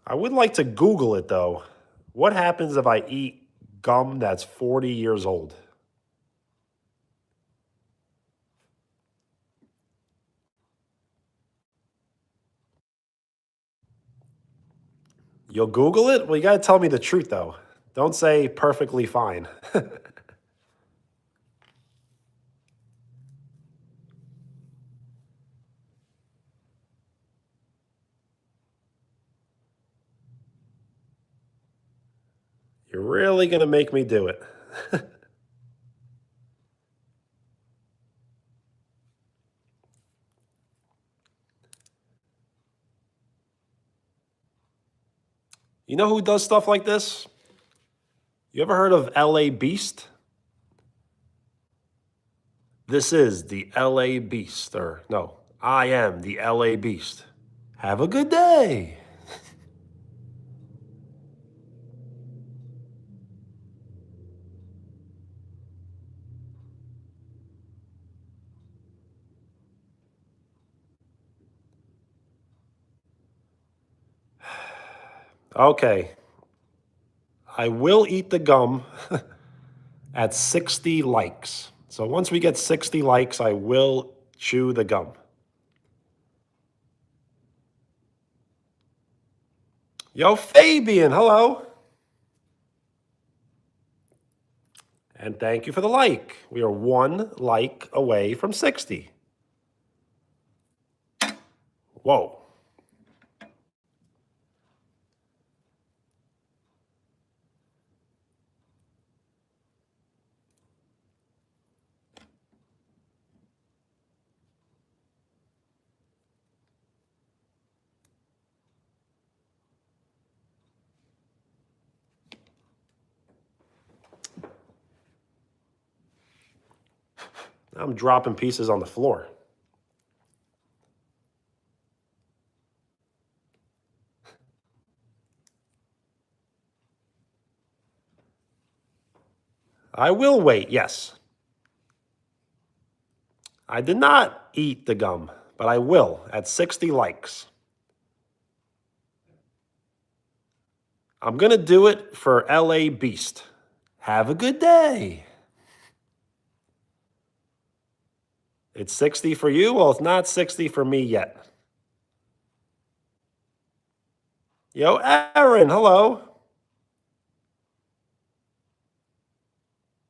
I would like to Google it though. What happens if I eat gum that's 40 years old? You'll Google it? Well, you got to tell me the truth though. Don't say perfectly fine. You're really going to make me do it. You know who does stuff like this? You ever heard of LA Beast? This is the LA Beast, or no, I am the LA Beast. Have a good day. Okay. I will eat the gum at 60 likes. So once we get 60 likes, I will chew the gum. Yo, Fabian, hello. And thank you for the like. We are 1 like away from 60. Whoa. I'm dropping pieces on the floor. I will wait, yes. I did not eat the gum, but I will at 60 likes. I'm going to do it for LA Beast. Have a good day. It's 60 for you? Well, it's not 60 for me yet. Yo, Aaron, hello.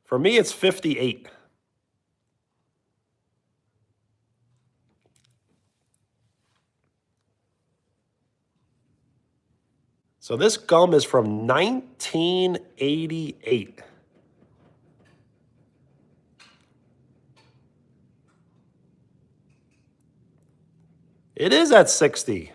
For me, it's 58. So this gum is from 1988. It is at 60.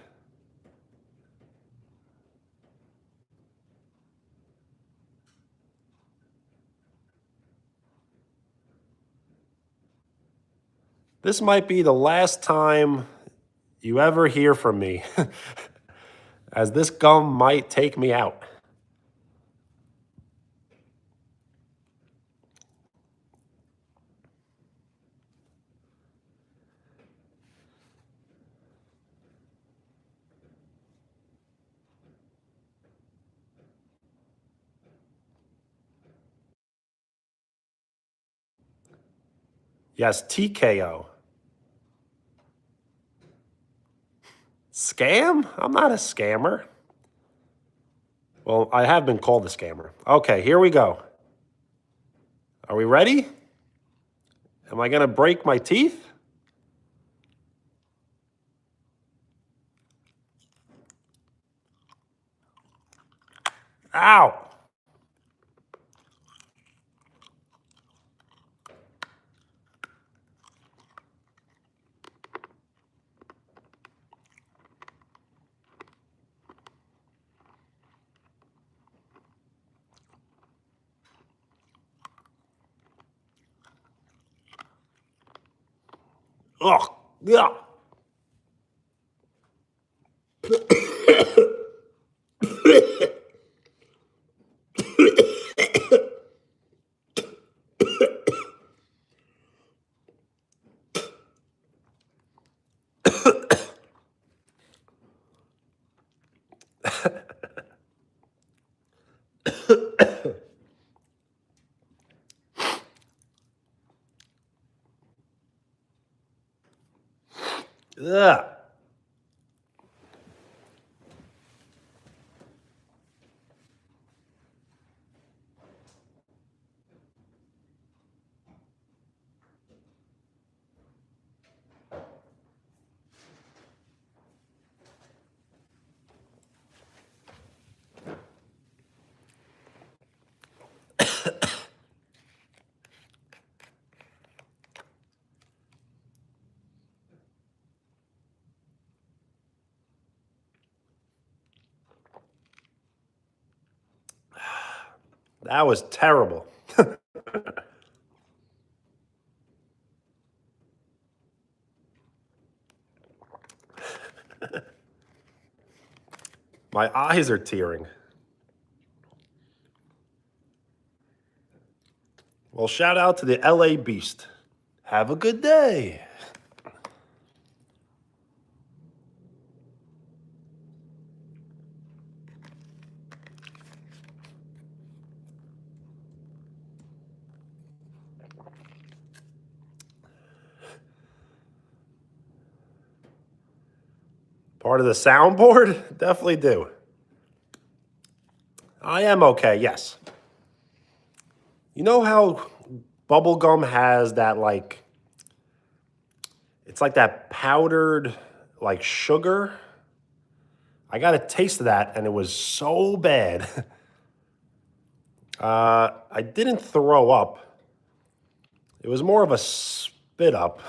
This might be the last time you ever hear from me, as this gum might take me out. Yes, TKO. Scam? I'm not a scammer. Well, I have been called a scammer. Okay, here we go. Are we ready? Am I going to break my teeth? Ow! Ugh! Yeah. Ugh. That was terrible. My eyes are tearing. Well, shout out to the LA Beast. Have a good day. Part of the soundboard? Definitely do. I am okay, yes. You know how bubblegum has that like, it's like that powdered like sugar? I got a taste of that and it was so bad. I didn't throw up. It was more of a spit up.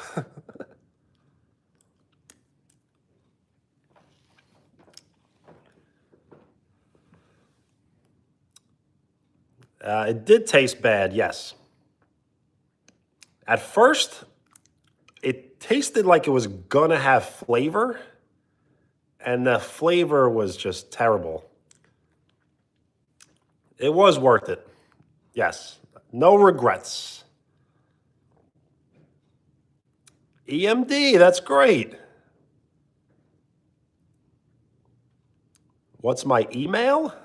It did taste bad, yes. At first, it tasted like it was gonna have flavor, and the flavor was just terrible. It was worth it. Yes. No regrets. EMD, that's great. What's my email?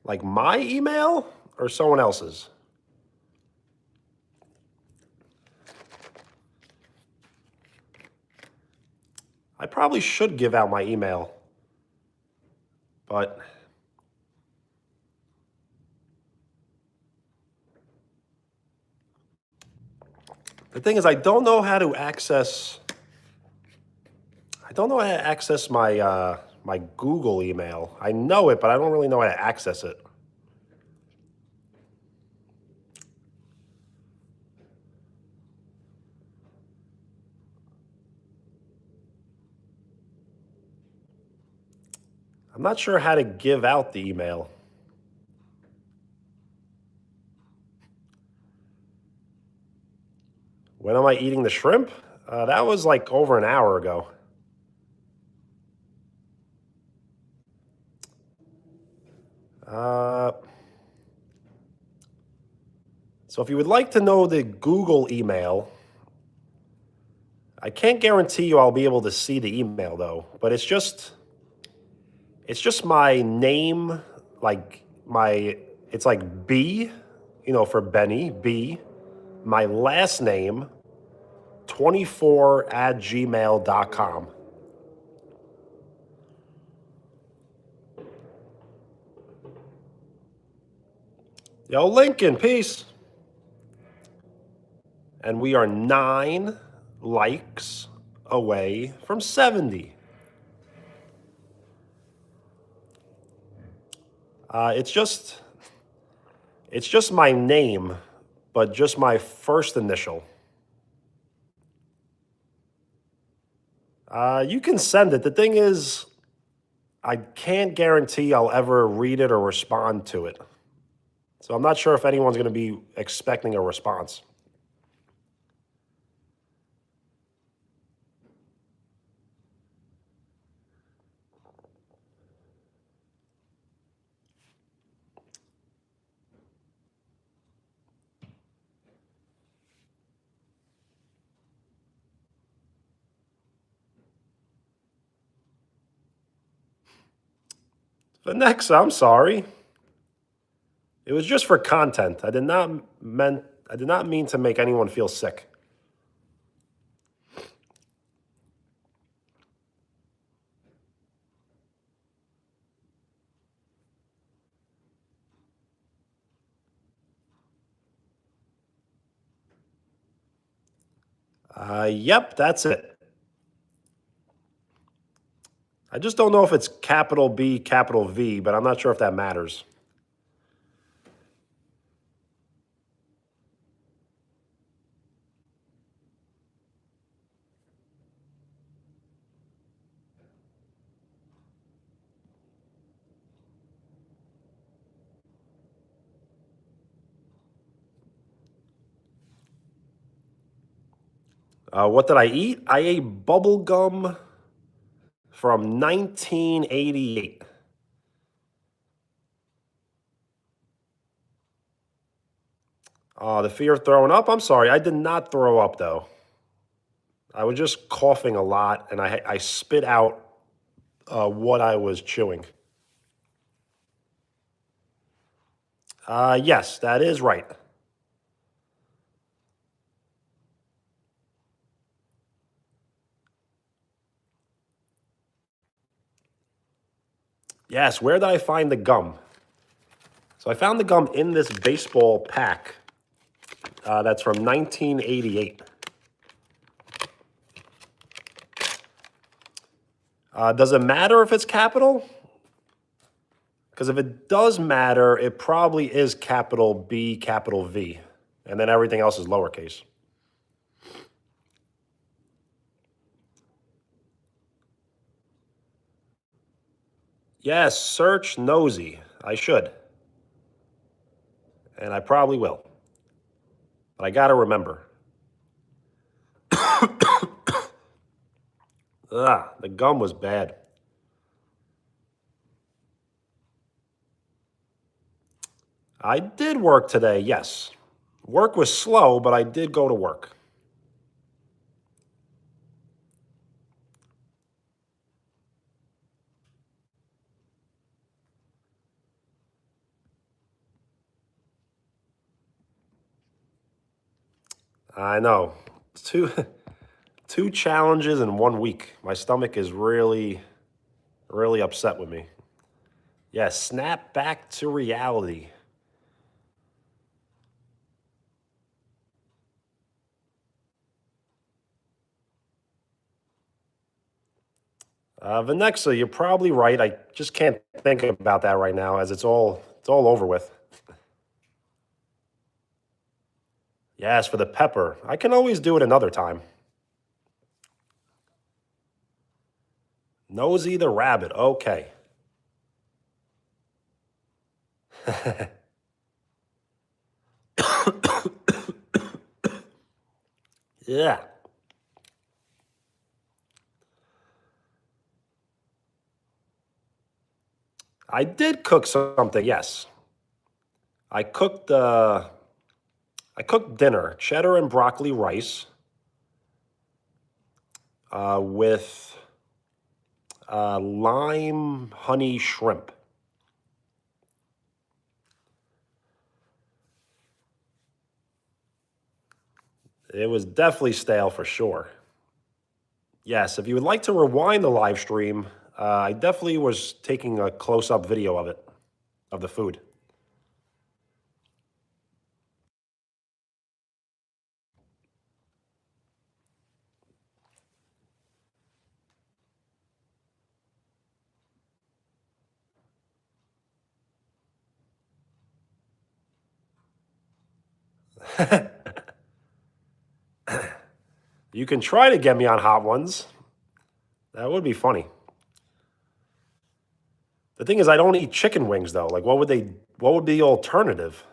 Like my email or someone else's? I probably should give out my email, but the thing is, I don't know how to access. I don't know how to access my my Google email. I know it, but I don't really know how to access it. I'm not sure how to give out the email. When am I eating the shrimp? That was like over an hour ago. Uh, so if you would like to know the Google email, I can't guarantee you I'll be able to see the email though, but it's just my name, like it's like B, for Benny, B, my last name, 24@gmail.com. Yo, Lincoln, peace. And we are 9 likes away from 70. It's just my name, but just my first initial. You can send it. The thing is, I can't guarantee I'll ever read it or respond to it. So I'm not sure if anyone's going to be expecting a response. Vanessa, I'm sorry. It was just for content. I did not mean to make anyone feel sick. Yep, that's it. I just don't know if it's capital B, capital V, but I'm not sure if that matters. What did I eat? I ate bubble gum from 1988. The fear of throwing up? I'm sorry. I did not throw up, though. I was just coughing a lot, and I spit out what I was chewing. Yes, that is right. Yes, where did I find the gum? So I found the gum in this baseball pack that's from 1988. Does it matter if it's capital? Because if it does matter, it probably is capital B, capital V, and then everything else is lowercase. Yes, search nosy. I should. And I probably will. But I got to remember. The gum was bad. I did work today, yes. Work was slow, but I did go to work. I know. Two challenges in 1 week. My stomach is really upset with me. Yeah, snap back to reality. Vanexa, you're probably right. I just can't think about that right now, as it's all over with. Yes, for the pepper. I can always do it another time. Nosy the rabbit. Okay. Yeah. I did cook something, yes. I cooked dinner, cheddar and broccoli rice with lime honey shrimp. It was definitely stale for sure. Yes, if you would like to rewind the live stream, I definitely was taking a close-up video of it, of the food. You can try to get me on Hot Ones. That would be funny. The thing is, I don't eat chicken wings though. Like, what would be the alternative?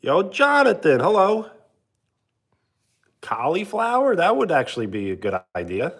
Yo, Jonathan, hello. Cauliflower? That would actually be a good idea.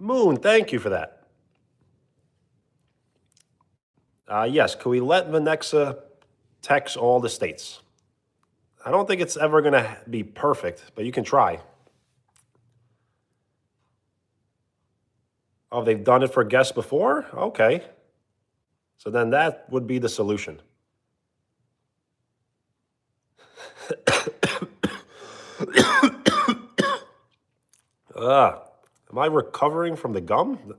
Moon, thank you for that. Yes, could we let Vanexa text all the states? I don't think it's ever going to be perfect, but you can try. Oh, they've done it for guests before? Okay. So then that would be the solution. Am I recovering from the gum?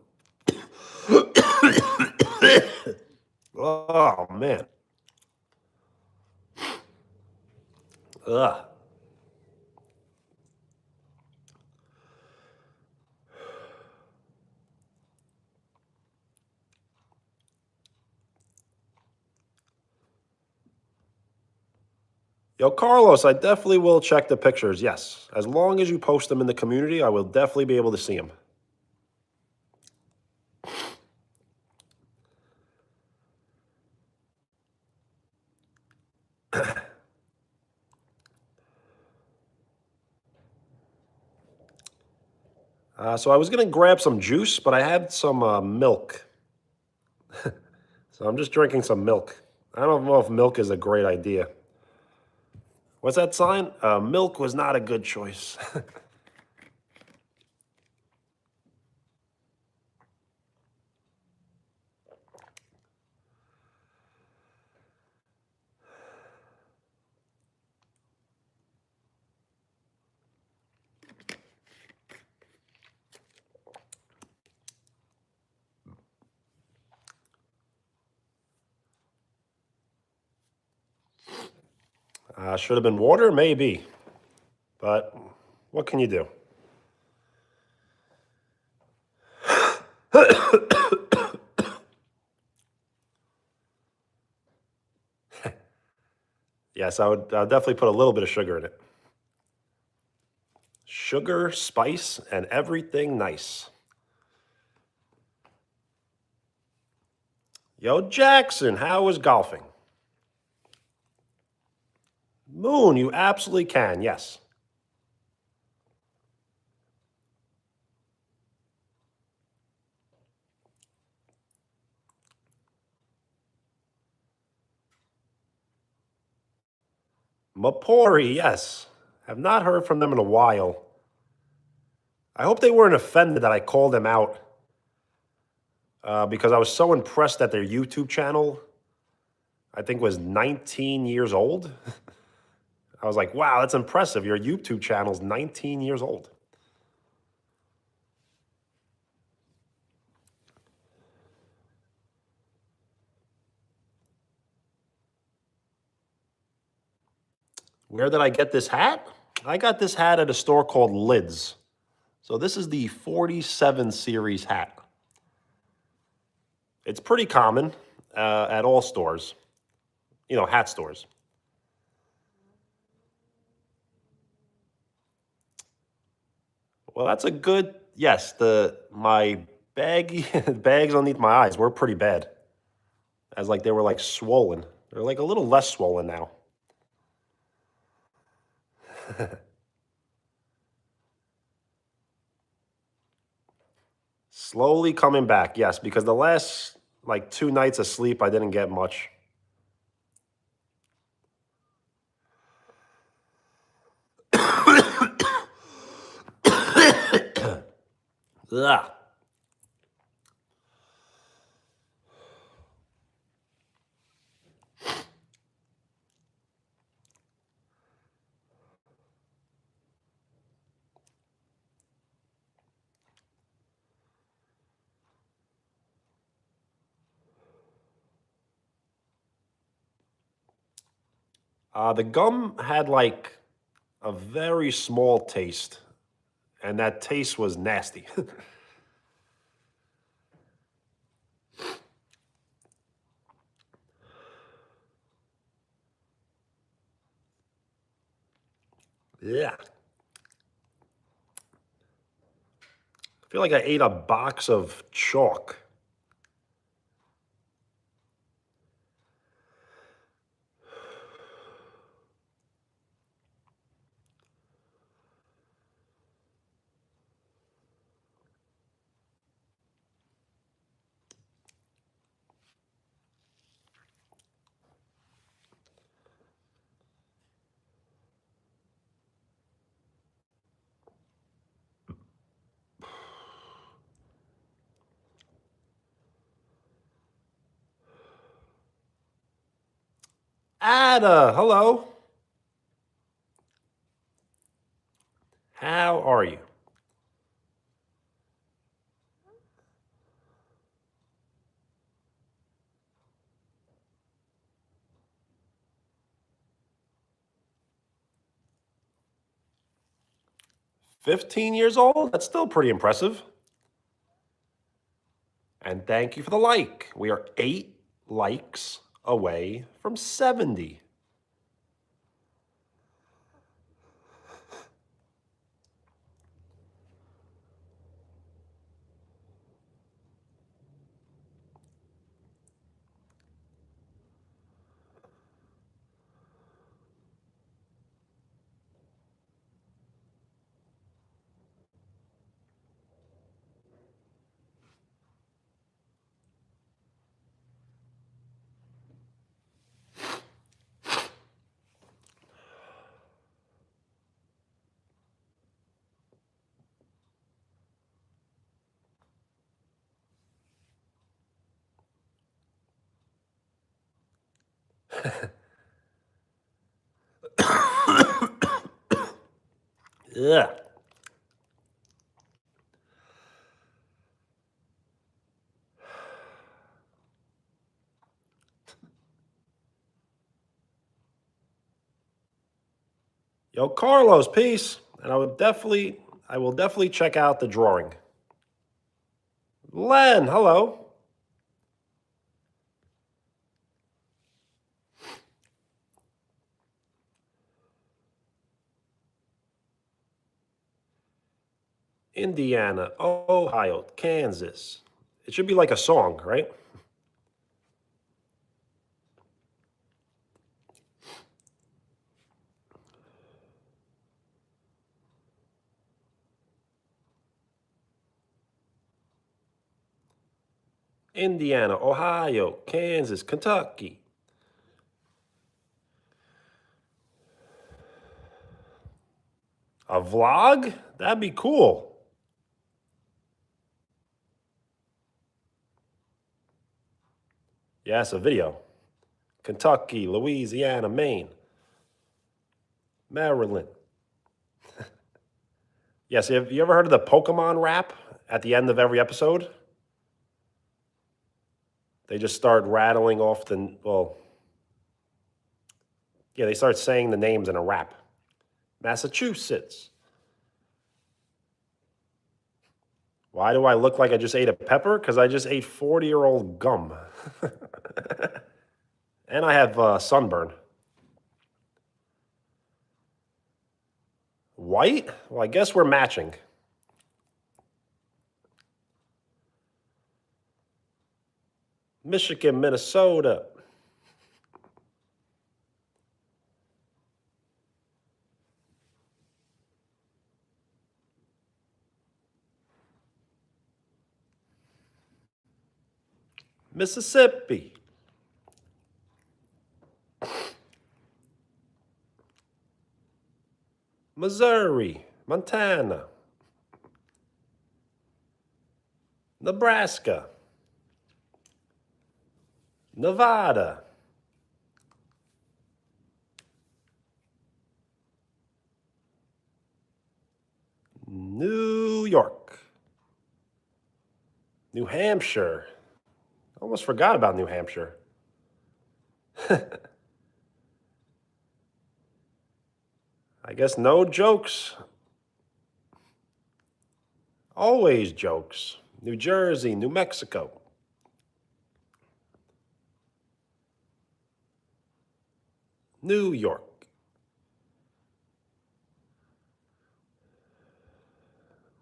Oh, man. Ugh. Yo, Carlos, I definitely will check the pictures, yes. As long as you post them in the community, I will definitely be able to see them. So I was going to grab some juice, but I had some milk. So I'm just drinking some milk. I don't know if milk is a great idea. What's that sign? Milk was not a good choice. Should have been water, maybe. But what can you do? Yes, I would definitely put a little bit of sugar in it. Sugar, spice, and everything nice. Yo, Jackson, how was golfing? Moon, you absolutely can, yes. Mapori, yes. Have not heard from them in a while. I hope they weren't offended that I called them out because I was so impressed that their YouTube channel, I think, was 19 years old. I was like, wow, that's impressive. Your YouTube channel's 19 years old. Where did I get this hat? I got this hat at a store called Lids. So this is the 47 series hat. It's pretty common at all stores, hat stores. Well, that's a good, yes, my baggy bags underneath my eyes were pretty bad. As like they were like swollen. They're like a little less swollen now. Slowly coming back, yes, because the last like 2 nights of sleep I didn't get much. Ugh. The gum had like a very small taste, and that taste was nasty. Yeah. I feel like I ate a box of chalk. Ada, hello. How are you? 15 years old? That's still pretty impressive. And thank you for the like. We are 8 likes away from 70. Ugh. Yo, Carlos, peace. And I will definitely check out the drawing. Len, hello. Indiana, Ohio, Kansas. It should be like a song, right? Indiana, Ohio, Kansas, Kentucky. A vlog? That'd be cool. Yes, a video. Kentucky, Louisiana, Maine, Maryland. Yes, have you ever heard of the Pokemon rap at the end of every episode? They just start rattling off they start saying the names in a rap. Massachusetts. Why do I look like I just ate a pepper? Because I just ate 40-year-old gum. And I have sunburn. White? Well, I guess we're matching. Michigan, Minnesota. Mississippi. Missouri, Montana, Nebraska, Nevada, New York, New Hampshire. Almost forgot about New Hampshire. I guess no jokes. Always jokes. New Jersey, New Mexico. New York.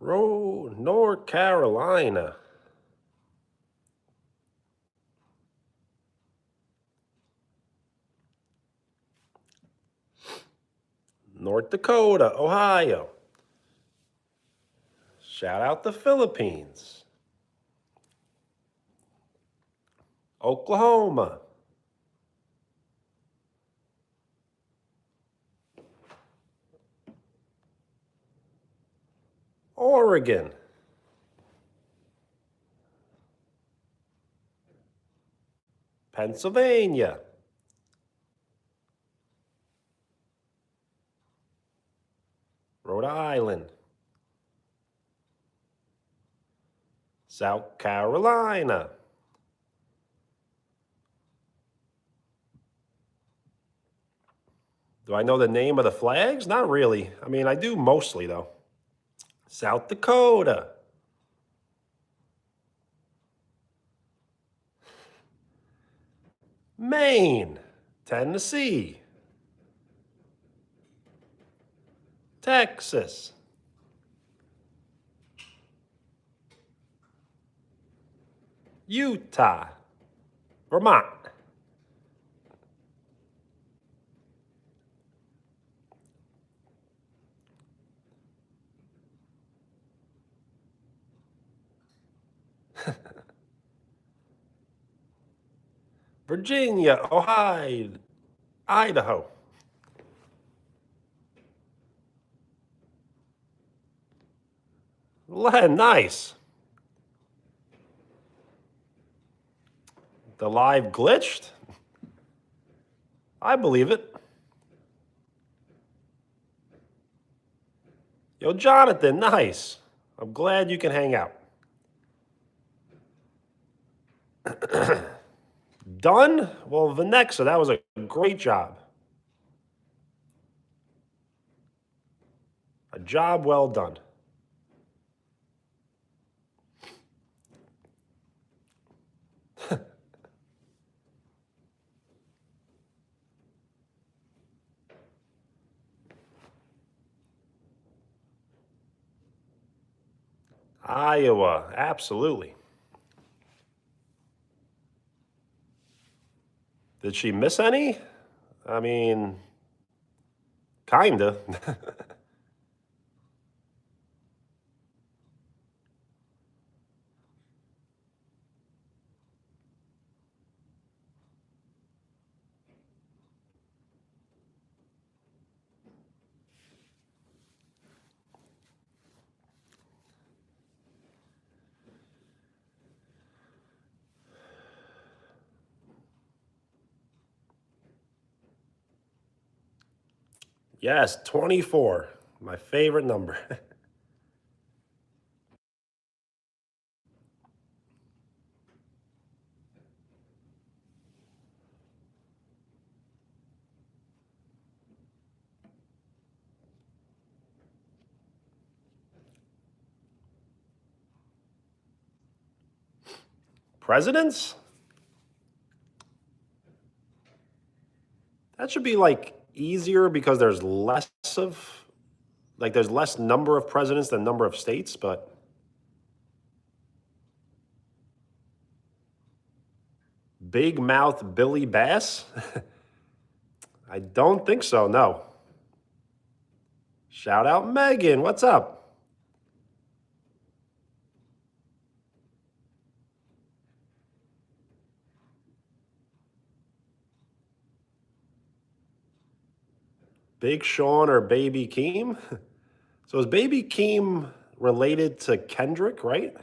North Carolina. North Dakota, Ohio. Shout out the Philippines. Oklahoma. Oregon. Pennsylvania. Rhode Island. South Carolina. Do I know the name of the flags? Not really. I mean, I do mostly, though. South Dakota. Maine. Tennessee. Texas. Utah. Vermont. Virginia, Ohio, Idaho. Nice. The live glitched? I believe it. Yo, Jonathan, nice. I'm glad you can hang out. Done? Well, Vanexa, that was a great job. A job well done. Iowa, absolutely. Did she miss any? I mean, kinda. Yes, 24. My favorite number. Presidents? That should be like easier because there's less of, like, there's less number of presidents than number of states, but Big Mouth Billy Bass? I don't think so, no. Shout out Megan, what's up? Big Sean or Baby Keem? So is Baby Keem related to Kendrick, right?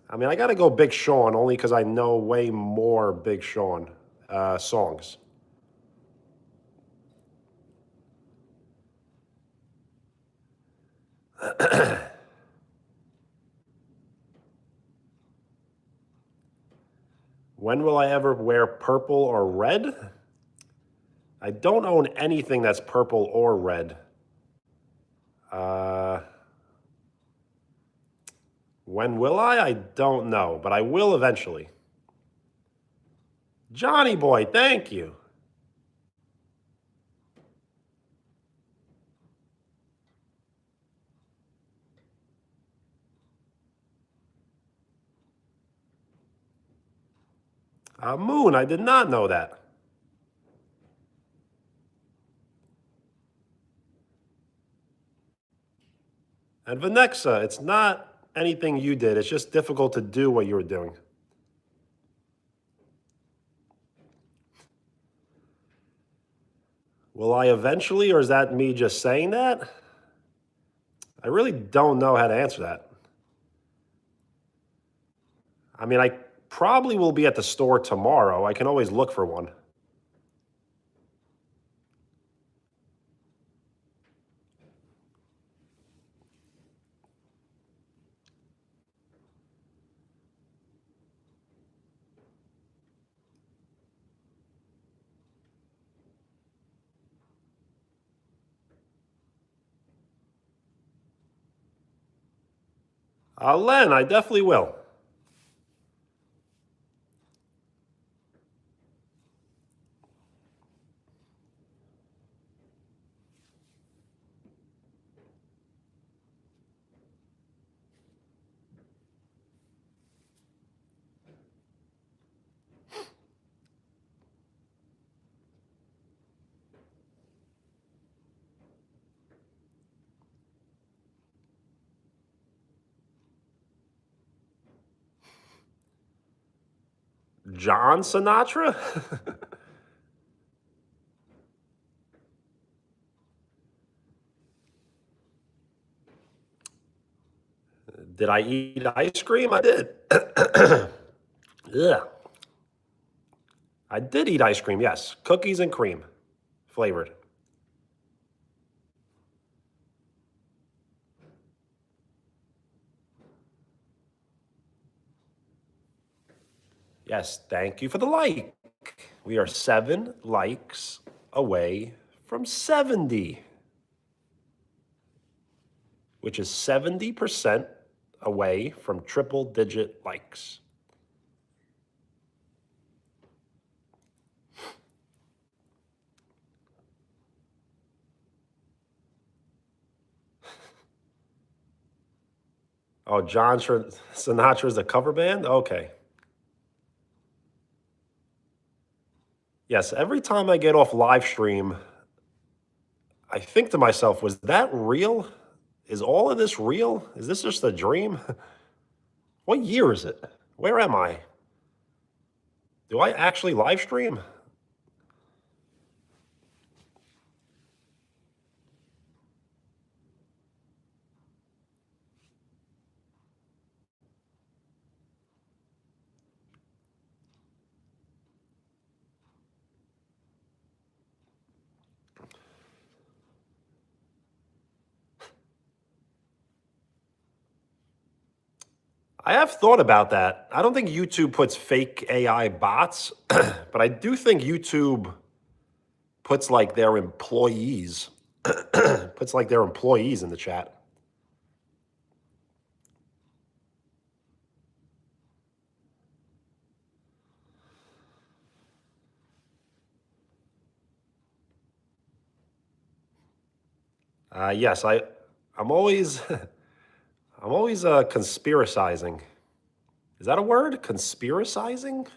I mean, I gotta go Big Sean only because I know way more Big Sean songs. When will I ever wear purple or red? I don't own anything that's purple or red. Uh, when will I? I don't know, but I will eventually. Johnny boy, thank you. Moon, I did not know that. And Vanexa, it's not anything you did. It's just difficult to do what you were doing. Will I eventually, or is that me just saying that? I really don't know how to answer that. I mean, I probably will be at the store tomorrow. I can always look for one. Len, I definitely will. John Sinatra? Did I eat ice cream? I did. Yeah. I did eat ice cream, yes. Cookies and cream flavored. Yes, thank you for the like. We are 7 likes away from 70, which is 70% away from triple digit likes. Oh, John Sinatra's a cover band? Okay. Yes, every time I get off live stream, I think to myself, was that real? Is all of this real? Is this just a dream? What year is it? Where am I? Do I actually live stream? I have thought about that. I don't think YouTube puts fake AI bots, but I do think YouTube puts like their employees, puts like their employees in the chat. Yes, I'm always, I'm always conspiracizing. Is that a word? Conspiracizing?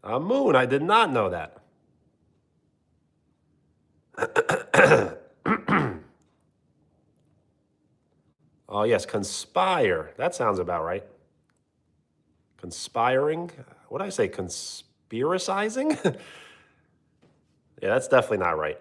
Moon, I did not know that. Oh, yes, conspire. That sounds about right. Conspiring. What did I say? Conspiracizing? Yeah, that's definitely not right.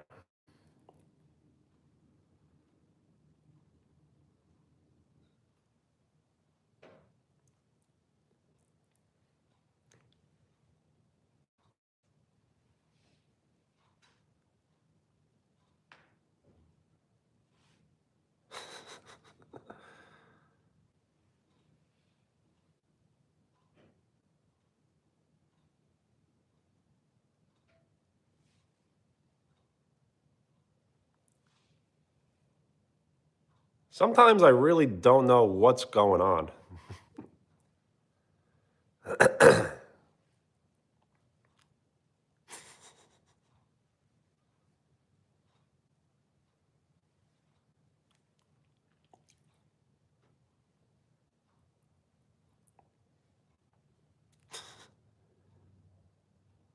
Sometimes I really don't know what's going on.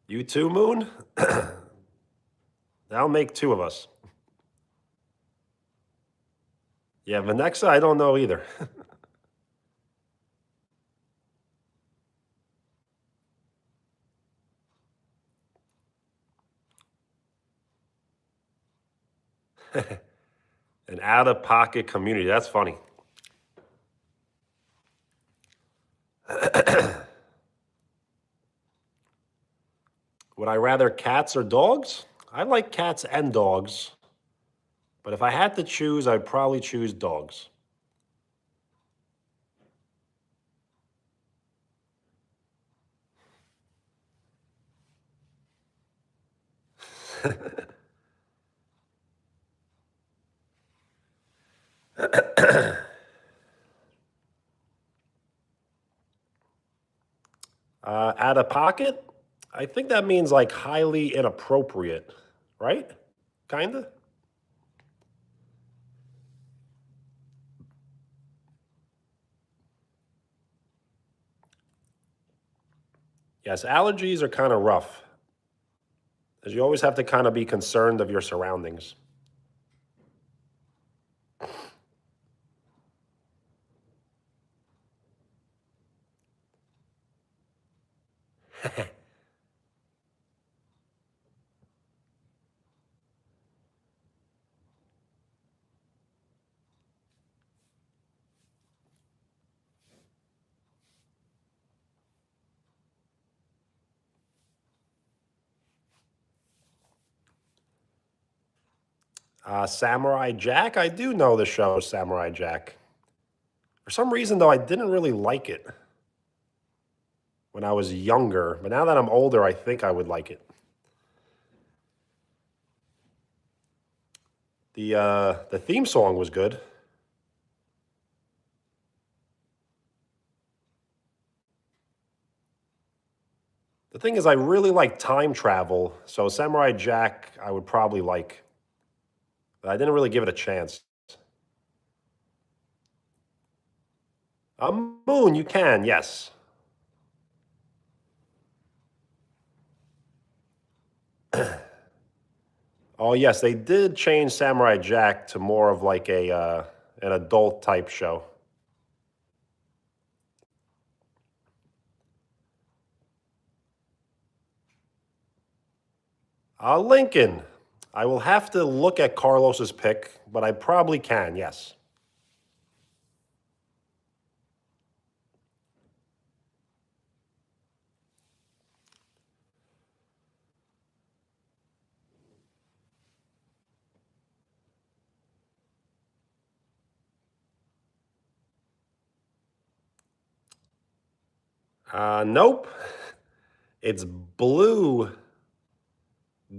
You too, Moon? That'll make 2 of us. Yeah, Vanexa, I don't know either. An out-of-pocket community. That's funny. Would I rather cats or dogs? I like cats and dogs, but if I had to choose, I'd probably choose dogs. Out of pocket? I think that means like highly inappropriate, right? Kinda? Yes, allergies are kind of rough, as you always have to kind of be concerned of your surroundings. Samurai Jack. I do know the show Samurai Jack. For some reason, though, I didn't really like it when I was younger. But now that I'm older, I think I would like it. The theme song was good. The thing is, I really like time travel, so Samurai Jack I would probably like. But I didn't really give it a chance. Moon, you can, yes. Oh, yes, they did change Samurai Jack to more of like an adult type show. Lincoln. I will have to look at Carlos's pick, but I probably can, yes. Nope. It's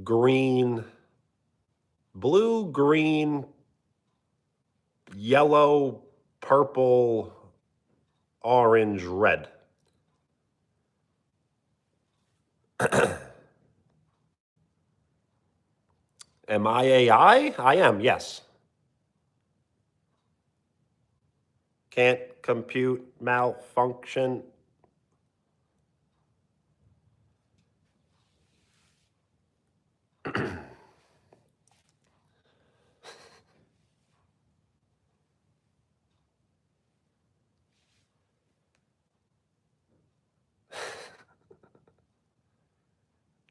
green, blue, green, yellow, purple, orange, red. Am I AI? I am, yes. Can't compute, malfunction.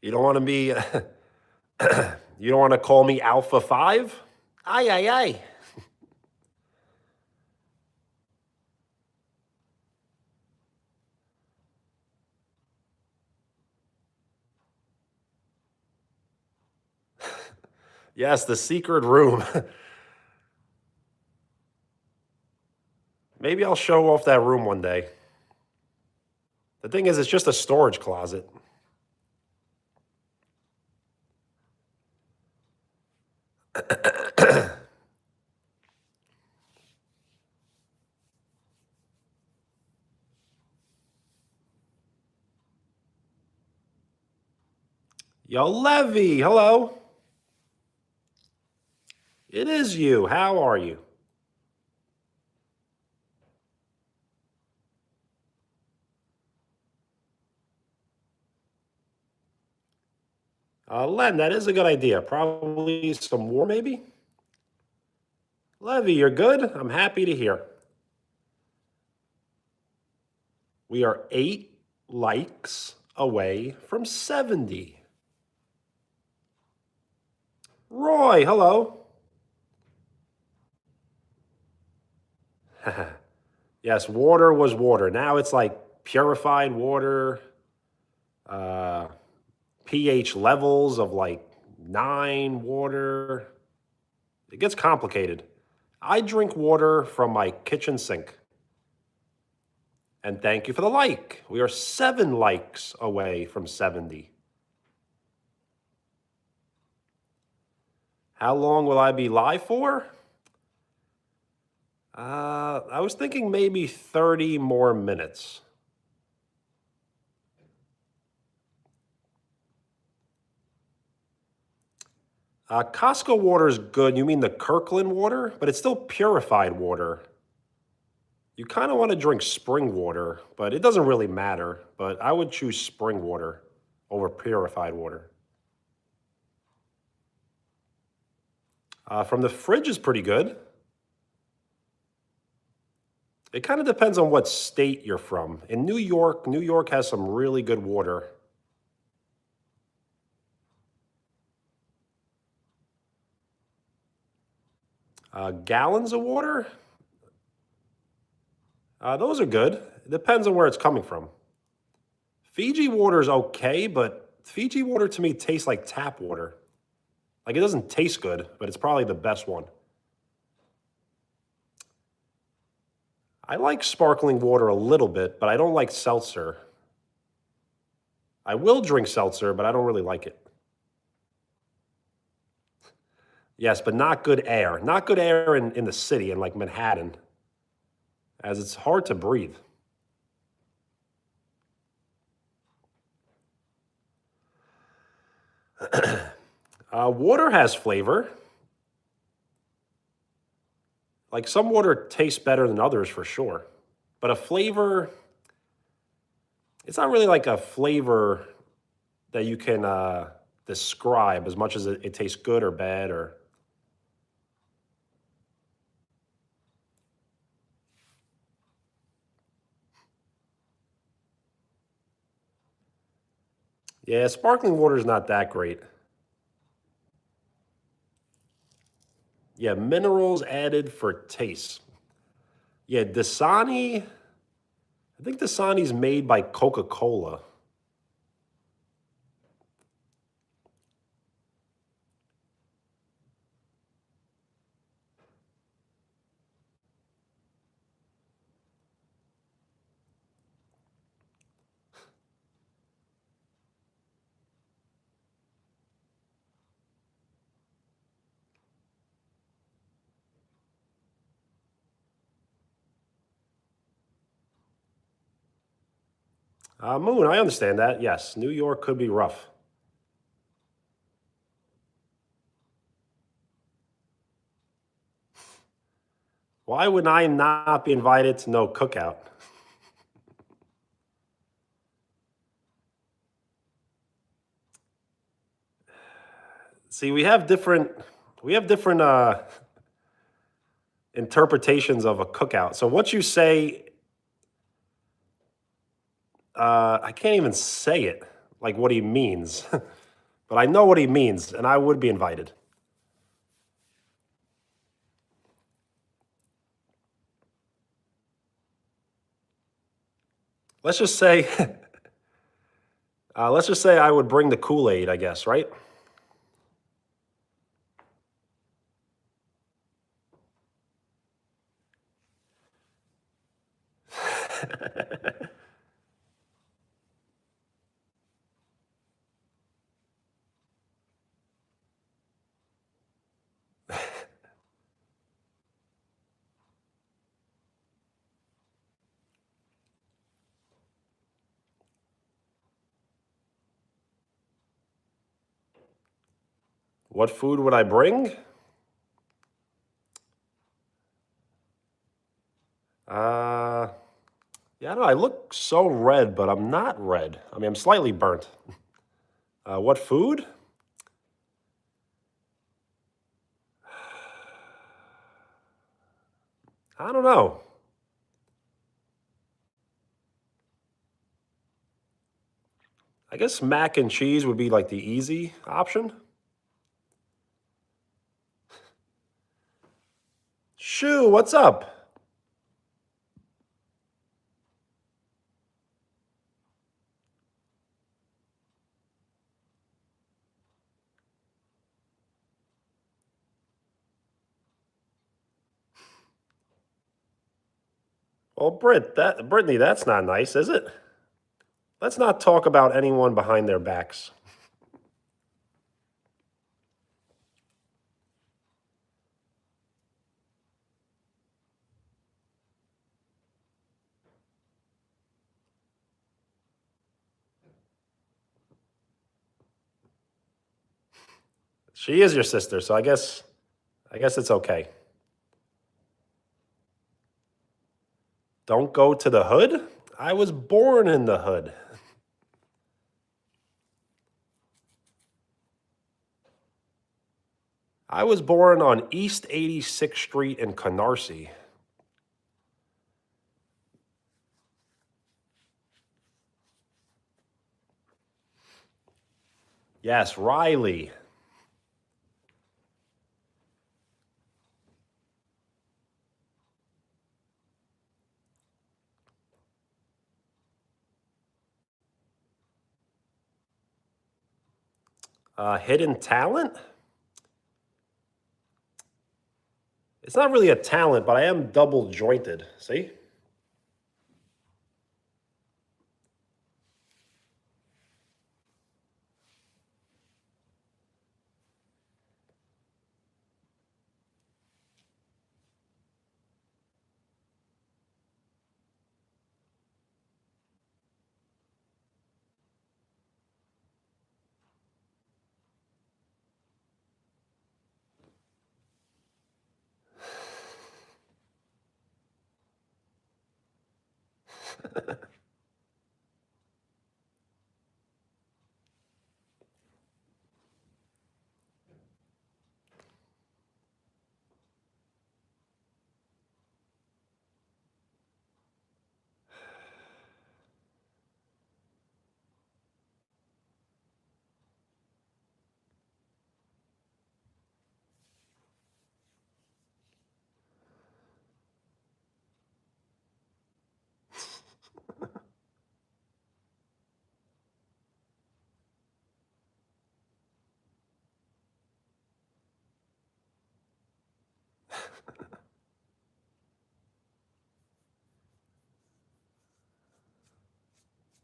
You don't want to be, you don't want to call me Alpha 5? Aye, aye, aye. Yes, the secret room. Maybe I'll show off that room one day. The thing is, it's just a storage closet. Yo, Levy, hello. It is you. How are you? Len, that is a good idea. Probably some war, maybe? Levy, you're good? I'm happy to hear. We are 8 likes away from 70. Roy, hello. Yes, water was water. Now it's like purified water, uh, pH levels of like 9 water. It gets complicated. I drink water from my kitchen sink. And thank you for the like. We are 7 likes away from 70. How long will I be live for? I was thinking maybe 30 more minutes. Costco water is good. You mean the Kirkland water? But it's still purified water. You kind of want to drink spring water, but it doesn't really matter. But I would choose spring water over purified water. From the fridge is pretty good. It kind of depends on what state you're from. In New York has some really good water. Gallons of water? Those are good. It depends on where it's coming from. Fiji water is okay, but Fiji water to me tastes like tap water. Like, it doesn't taste good, but it's probably the best one. I like sparkling water a little bit, but I don't like seltzer. I will drink seltzer, but I don't really like it. Yes, but not good air. Not good air in the city, in like Manhattan, as it's hard to breathe. Water has flavor. Like, some water tastes better than others for sure. But a flavor, it's not really like a flavor that you can describe as much as it tastes good or bad or. Yeah, sparkling water is not that great. Yeah, minerals added for taste. Yeah, Dasani, I think Dasani's made by Coca-Cola. Moon, I understand that. Yes, New York could be rough. Why would I not be invited to no cookout? See, we have different interpretations of a cookout. So what you say, I can't even say it like what he means, but I know what he means, and I would be invited. Let's just say, let's just say I would bring the Kool-Aid, I guess, right? What food would I bring? Uh, yeah, I don't know. I look so red, but I'm not red. I mean, I'm slightly burnt. What food? I don't know. I guess mac and cheese would be like the easy option. Shoo, what's up? Well, Brittany, that's not nice, is it? Let's not talk about anyone behind their backs. She is your sister, so I guess it's okay. Don't go to the hood? I was born in the hood. I was born on East 86th Street in Canarsie. Yes, Riley. Hidden talent? It's not really a talent, but I am double jointed. See?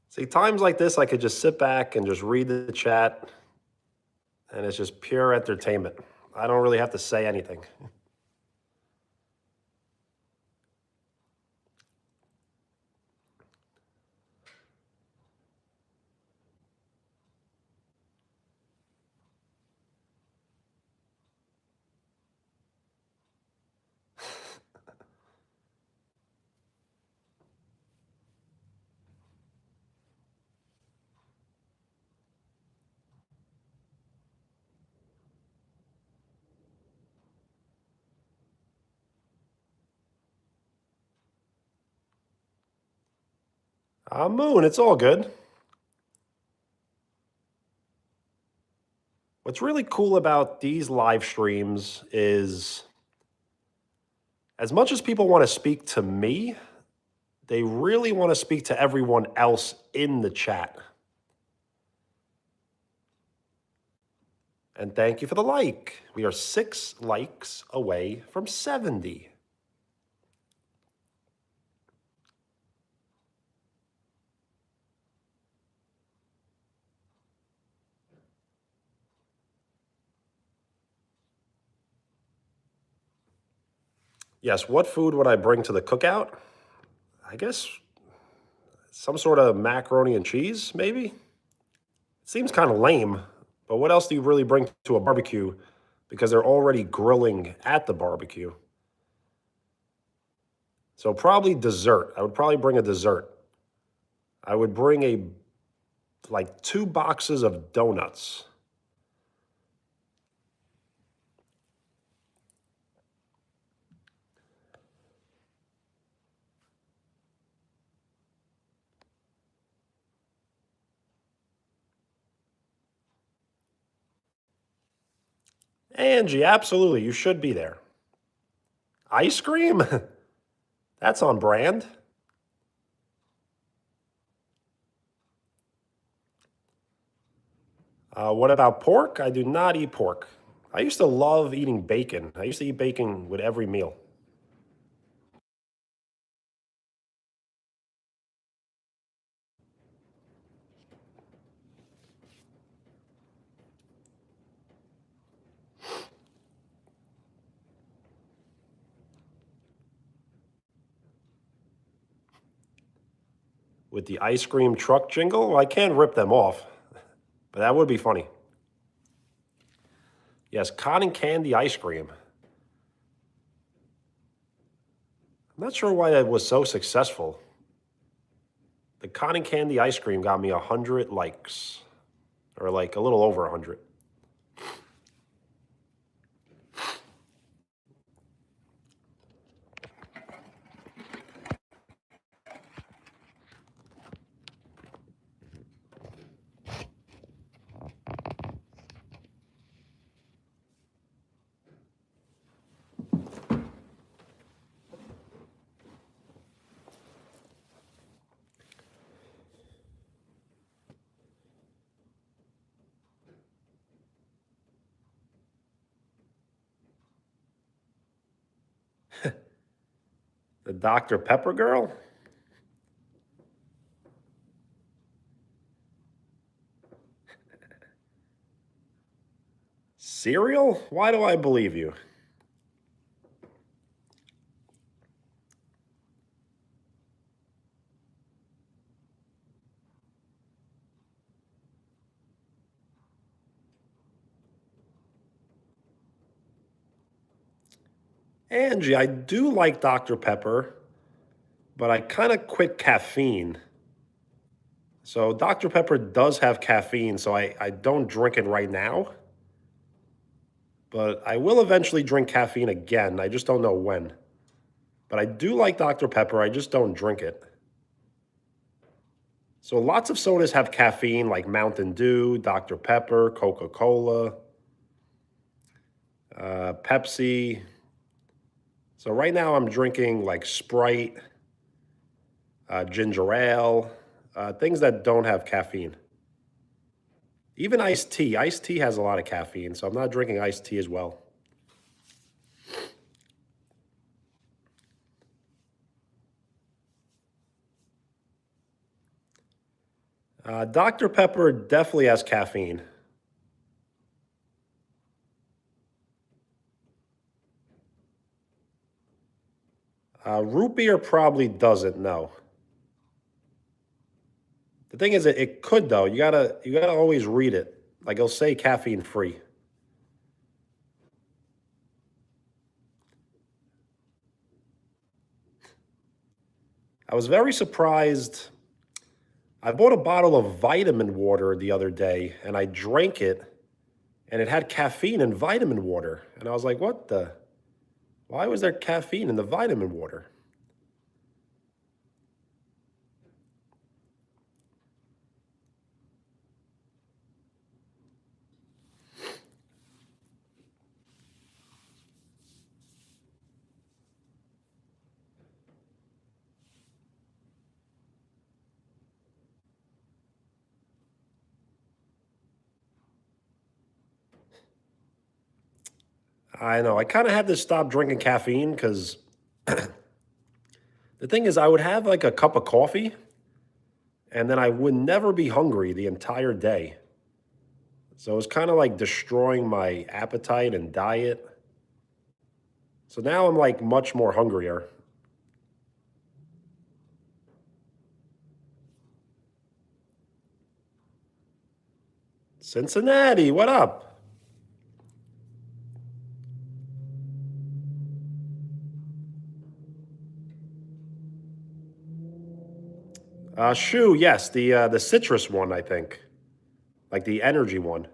See, times like this, I could just sit back and just read the chat, and it's just pure entertainment. I don't really have to say anything. Moon, it's all good. What's really cool about these live streams is as much as people want to speak to me, they really want to speak to everyone else in the chat. And thank you for the like. We are 6 likes away from 70. Yes, what food would I bring to the cookout? I guess some sort of macaroni and cheese, maybe? It seems kind of lame, but what else do you really bring to a barbecue? Because they're already grilling at the barbecue. So probably dessert. I would probably bring a dessert. I would bring like 2 boxes of donuts. Angie, absolutely, you should be there. Ice cream? That's on brand. What about pork? I do not eat pork. I used to love eating bacon. I used to eat bacon with every meal. With the ice cream truck jingle, well, I can't rip them off, but that would be funny. Yes, cotton candy ice cream. I'm not sure why that was so successful. The cotton candy ice cream got me 100 likes, or like a little over 100. The Dr. Pepper girl? Cereal? Why do I believe you? Angie, I do like Dr. Pepper, but I kind of quit caffeine. So Dr. Pepper does have caffeine, so I don't drink it right now. But I will eventually drink caffeine again. I just don't know when. But I do like Dr. Pepper, I just don't drink it. So lots of sodas have caffeine, like Mountain Dew, Dr. Pepper, Coca-Cola, Pepsi. So right now I'm drinking like Sprite, ginger ale, things that don't have caffeine. Even iced tea. Iced tea has a lot of caffeine, so I'm not drinking iced tea as well. Dr. Pepper definitely has caffeine. Root beer probably doesn't, no. The thing is, it could though. You gotta always read it. Like it'll say caffeine free. I was very surprised. I bought a bottle of vitamin water the other day and I drank it and it had caffeine in vitamin water. And I was like, what the? Why was there caffeine in the vitamin water? I know. I kind of had to stop drinking caffeine because the thing is, I would have like a cup of coffee and then I would never be hungry the entire day. So it was kind of like destroying my appetite and diet. So now I'm like much more hungrier. Cincinnati, what up? Shoe, yes, the citrus one, I think, like the energy one.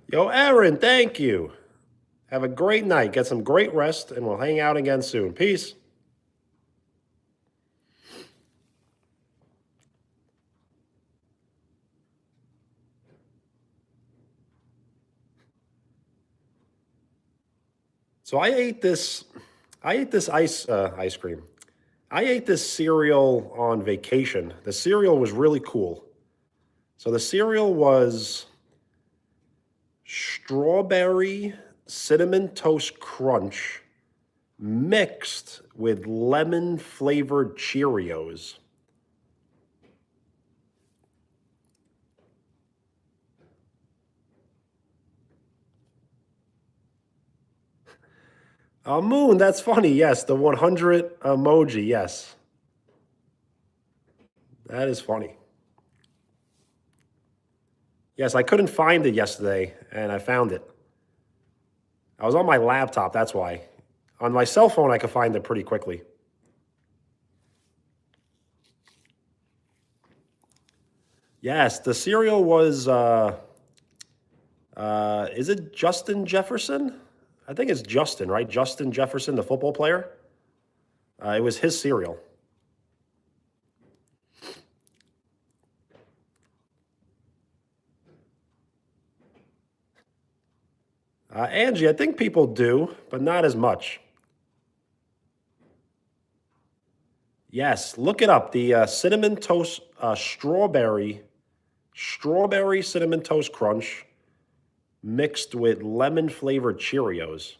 Yo, Aaron, thank you. Have a great night. Get some great rest, and we'll hang out again soon. Peace. So I ate this ice cream. I ate this cereal on vacation. The cereal was really cool. So the cereal was strawberry cinnamon toast crunch mixed with lemon flavored Cheerios. Moon, that's funny. Yes, the 100 emoji. Yes, that is funny. Yes, I couldn't find it yesterday, and I found it. I was on my laptop, that's why. On my cell phone, I could find it pretty quickly. Yes, the cereal was, is it Justin Jefferson? I think it's Justin, right? Justin Jefferson, the football player. It was his cereal. Angie, I think people do, but not as much. Yes, look it up. The cinnamon toast strawberry cinnamon toast crunch mixed with lemon flavored Cheerios.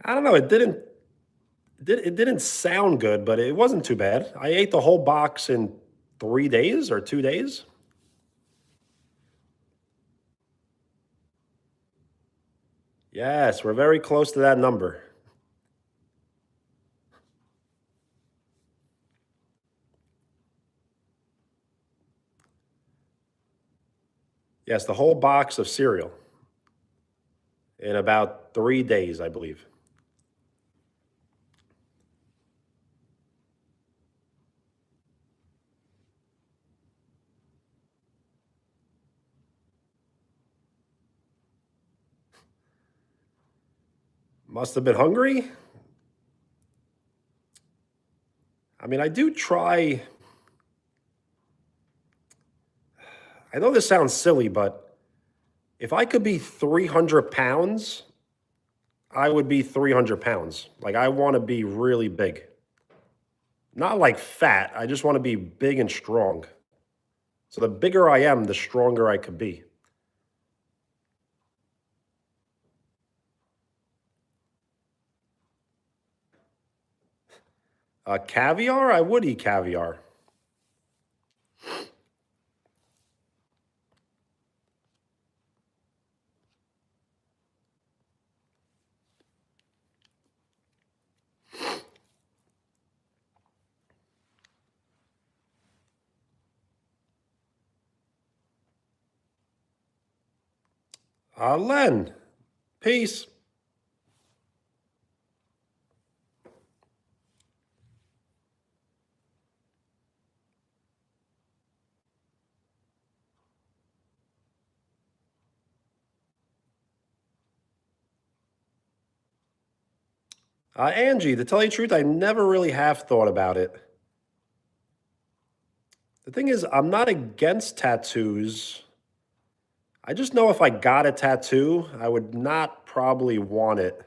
I don't know. It didn't sound good, but it wasn't too bad. I ate the whole box in 3 days or 2 days. Yes, we're very close to that number. Yes, the whole box of cereal in about 3 days, I believe. Must have been hungry. I mean, I do try. I know this sounds silly, but if I could be 300 pounds, I would be 300 pounds. Like, I want to be really big. Not like fat. I just want to be big and strong. So the bigger I am, the stronger I could be. Caviar? I would eat caviar. Len, peace. Angie, to tell you the truth, I never really have thought about it. The thing is, I'm not against tattoos. I just know if I got a tattoo, I would not probably want it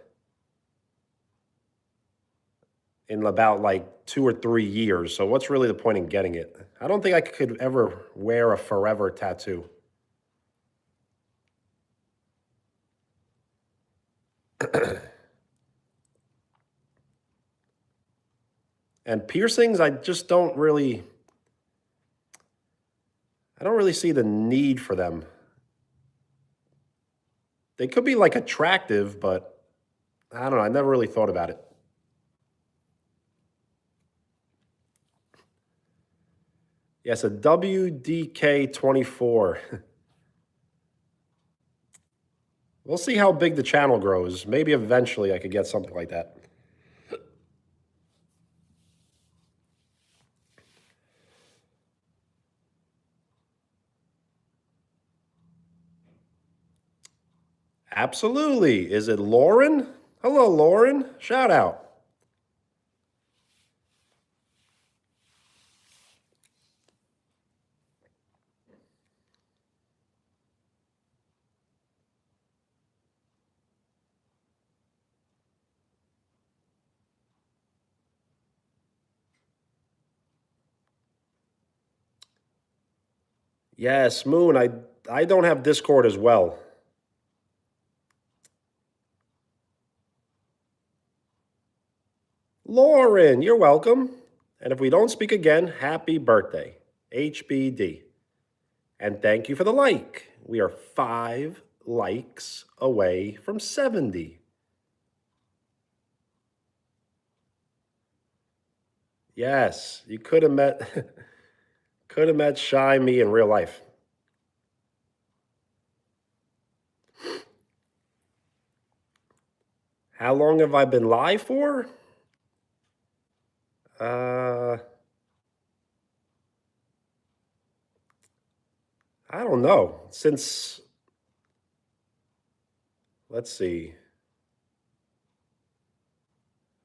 in about like 2 or 3 years. So what's really the point in getting it? I don't think I could ever wear a forever tattoo. And piercings, I don't really see the need for them. They could be like attractive, but I don't know. I never really thought about it. Yes, a WDK24. We'll see how big the channel grows. Maybe eventually I could get something like that. Absolutely. Is it Lauren? Hello, Lauren. Shout out. Yes, Moon. I don't have Discord as well. Lauren, you're welcome. And if we don't speak again, happy birthday, HBD. And thank you for the like. We are 5 likes away from 70. Yes, you could have met could have met Shy Me in real life. How long have I been live for? Uh I don't know. Since, let's see.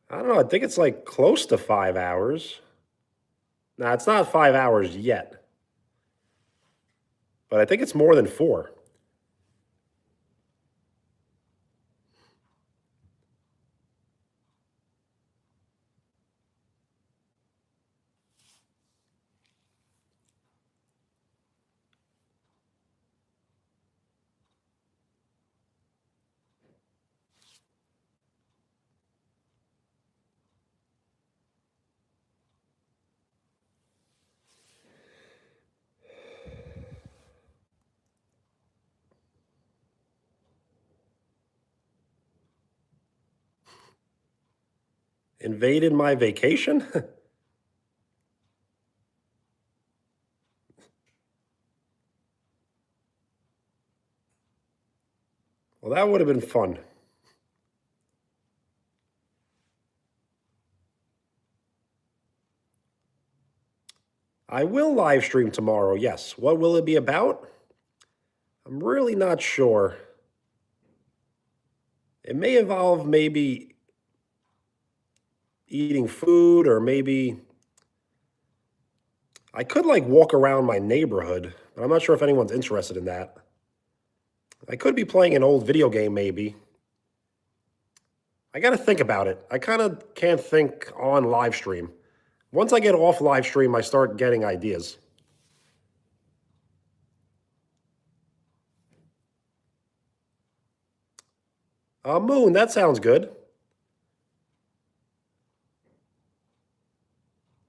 I don't know. I think it's like close to 5 hours. Now, it's not 5 hours yet, but I think it's more than four. Invaded my vacation? Well, that would have been fun. I will live stream tomorrow, yes. What will it be about? I'm really not sure. It may involve maybe eating food, or maybe I could like walk around my neighborhood, but I'm not sure if anyone's interested in that. I could be playing an old video game, maybe. I got to think about it. I kind of can't think on live stream. Once I get off live stream, I start getting ideas. Moon, that sounds good.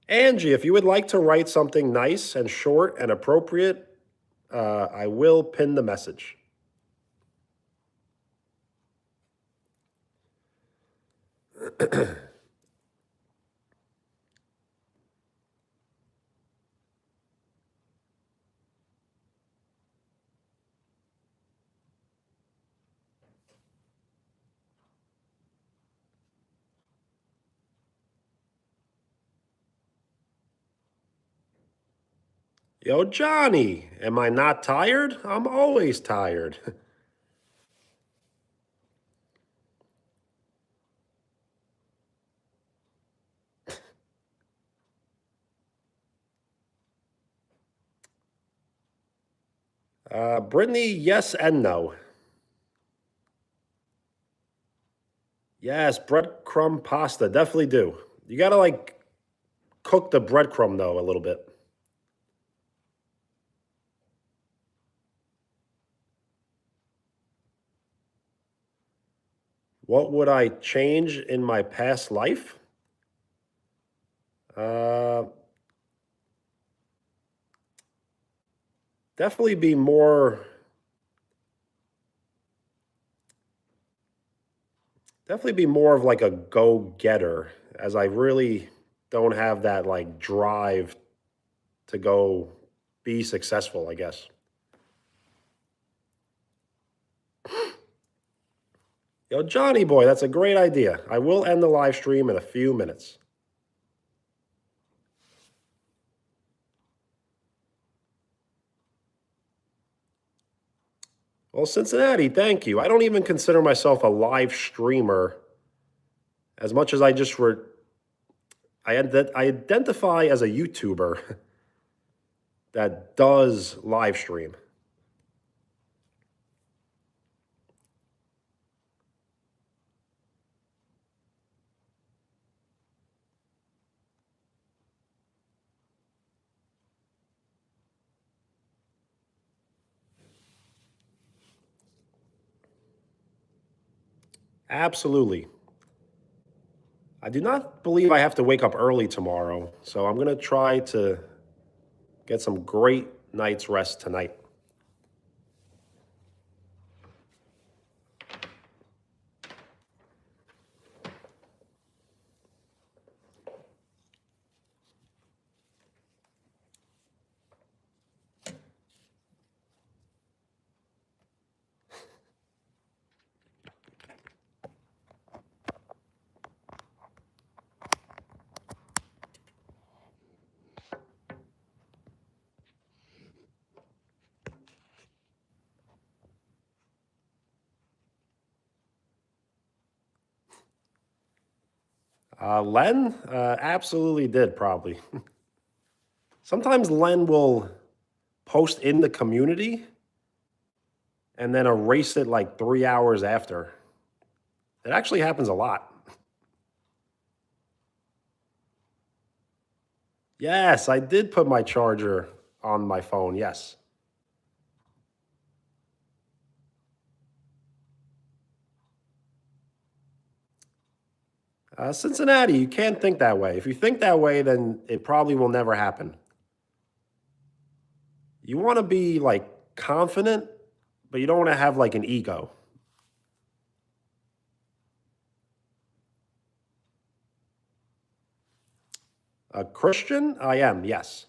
Angie, if you would like to write something nice and short and appropriate, I will pin the message. Yo, Johnny, am I not tired? I'm always tired. Brittany, yes and no. Yes, breadcrumb pasta, definitely do. You gotta like cook the breadcrumb though a little bit. What would I change in my past life? Uh, definitely be more. Definitely be more of like a go-getter, as I really don't have that like drive to go be successful, I guess. Yo, Johnny boy, that's a great idea. I will end the live stream in a few minutes. Well, Cincinnati, thank you. I don't even consider myself a live streamer as much as I just I identify as a YouTuber that does live stream. Absolutely. I do not believe I have to wake up early tomorrow, so I'm going to try to get some great night's rest tonight. Len absolutely did, probably. Sometimes Len will post in the community and then erase it like 3 hours after. It actually happens a lot. Yes, I did put my charger on my phone. Yes. Cincinnati, you can't think that way. If you think that way, then it probably will never happen. You want to be like confident, but you don't want to have like an ego. A Christian? I am, yes.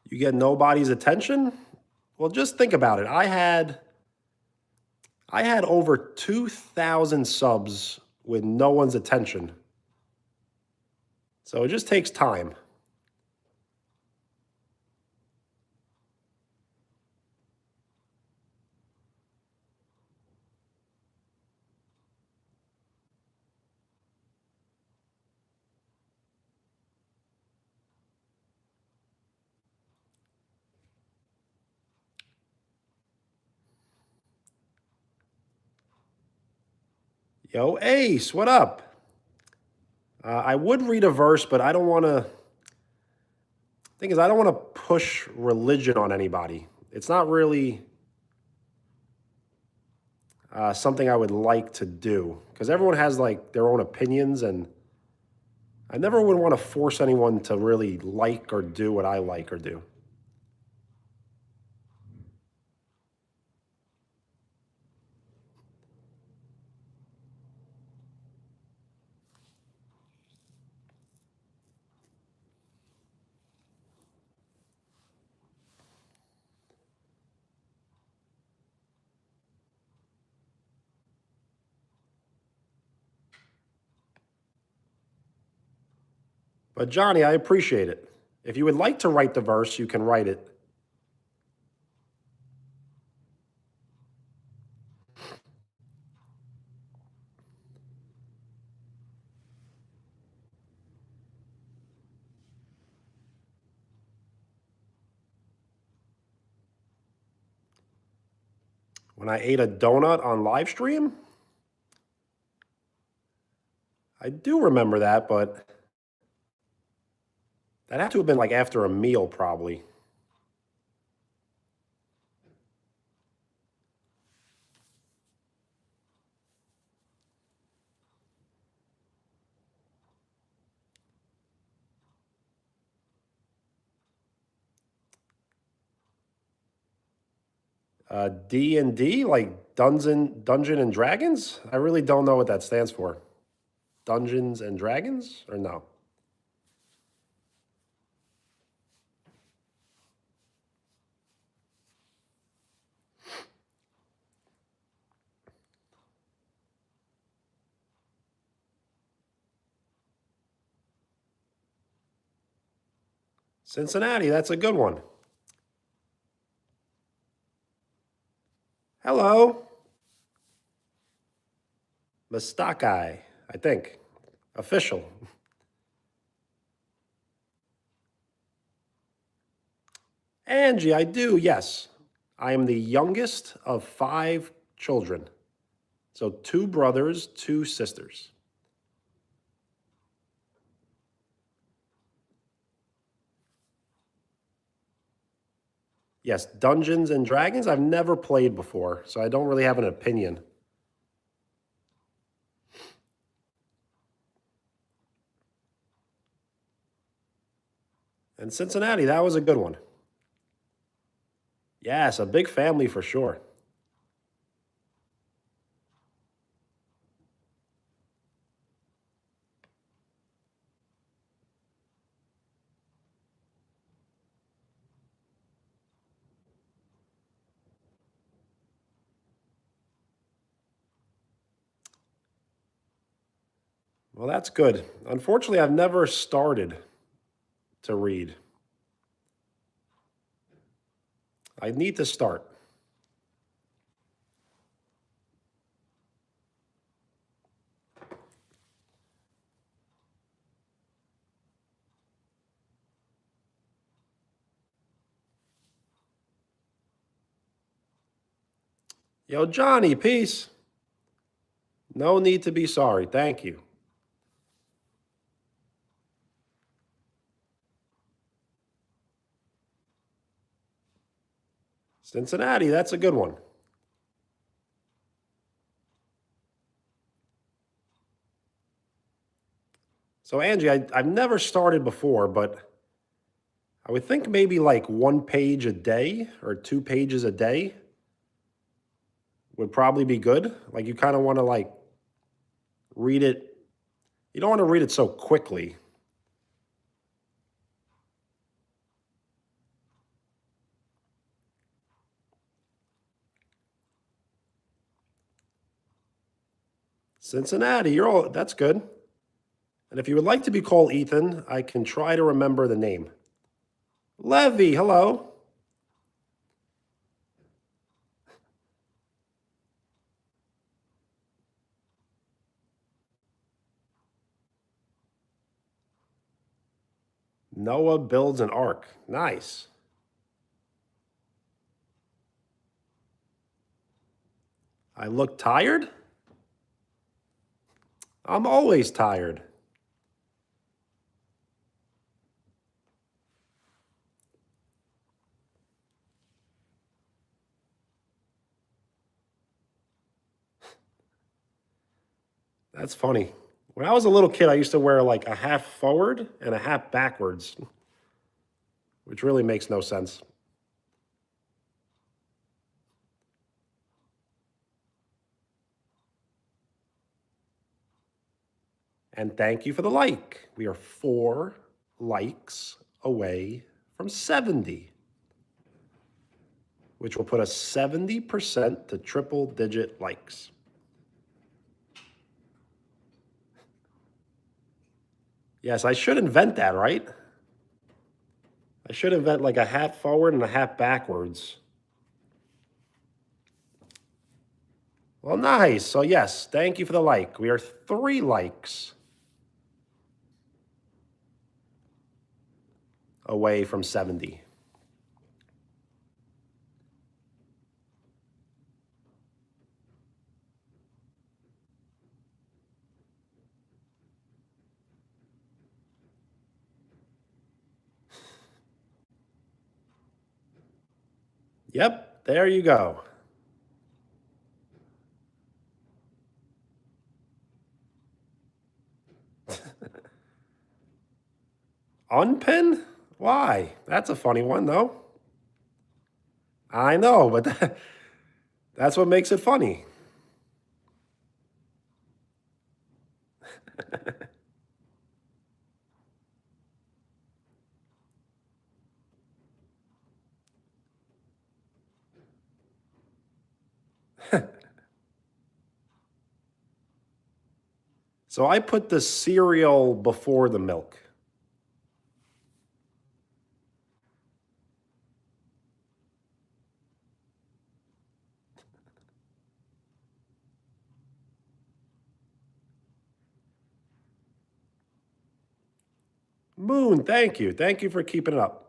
You get nobody's attention? Well, just think about it. I had over 2,000 subs with no one's attention. So it just takes time. Yo, Ace, what up? I would read a verse, but I don't want to. Thing is, I don't want to push religion on anybody. It's not really something I would like to do because everyone has like their own opinions, and I never would want to force anyone to really like or do what I like or do. But Johnny, I appreciate it. If you would like to write the verse, you can write it. When I ate a donut on live stream, I do remember that, but that had to have been like after a meal, probably. D&D, like Dungeon and Dragons? I really don't know what that stands for. Dungeons and Dragons, or no? Cincinnati, that's a good one. Hello, Mustakai, I think. Official. Angie, I do, yes. I am the youngest of 5 children. So 2 brothers, 2 sisters. Yes, Dungeons and Dragons, I've never played before, so I don't really have an opinion. And Cincinnati, that was a good one. Yes, a big family for sure. Well, that's good. Unfortunately, I've never started to read. I need to start. Yo, Johnny, peace. No need to be sorry. Thank you. Cincinnati, that's a good one. So, Angie, I've never started before, but I would think maybe like 1 page a day or 2 pages a day would probably be good. Like you kind of want to like read it. You don't want to read it so quickly. Cincinnati, that's good. And if you would like to be called Ethan, I can try to remember the name. Levy, hello. Noah builds an ark. Nice. I look tired? I'm always tired. That's funny. When I was a little kid, I used to wear like a half forward and a half backwards, which really makes no sense. And thank you for the like. We are 4 likes away from 70, which will put us 70% to triple digit likes. Yes, I should invent that, right? I should invent like a half forward and a half backwards. Well, nice. So, yes, thank you for the like. We are 3 likes away from 70. Yep, there you go. Unpin? Why? That's a funny one, though. I know, but that's what makes it funny. So I put the cereal before the milk. Moon, thank you. Thank you for keeping it up.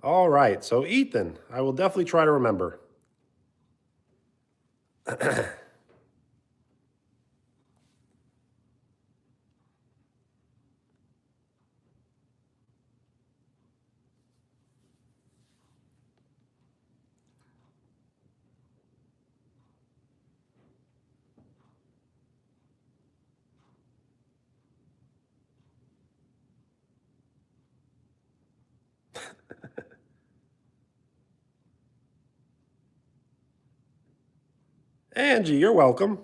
All right. So, Ethan, I will definitely try to remember. Angie, you're welcome.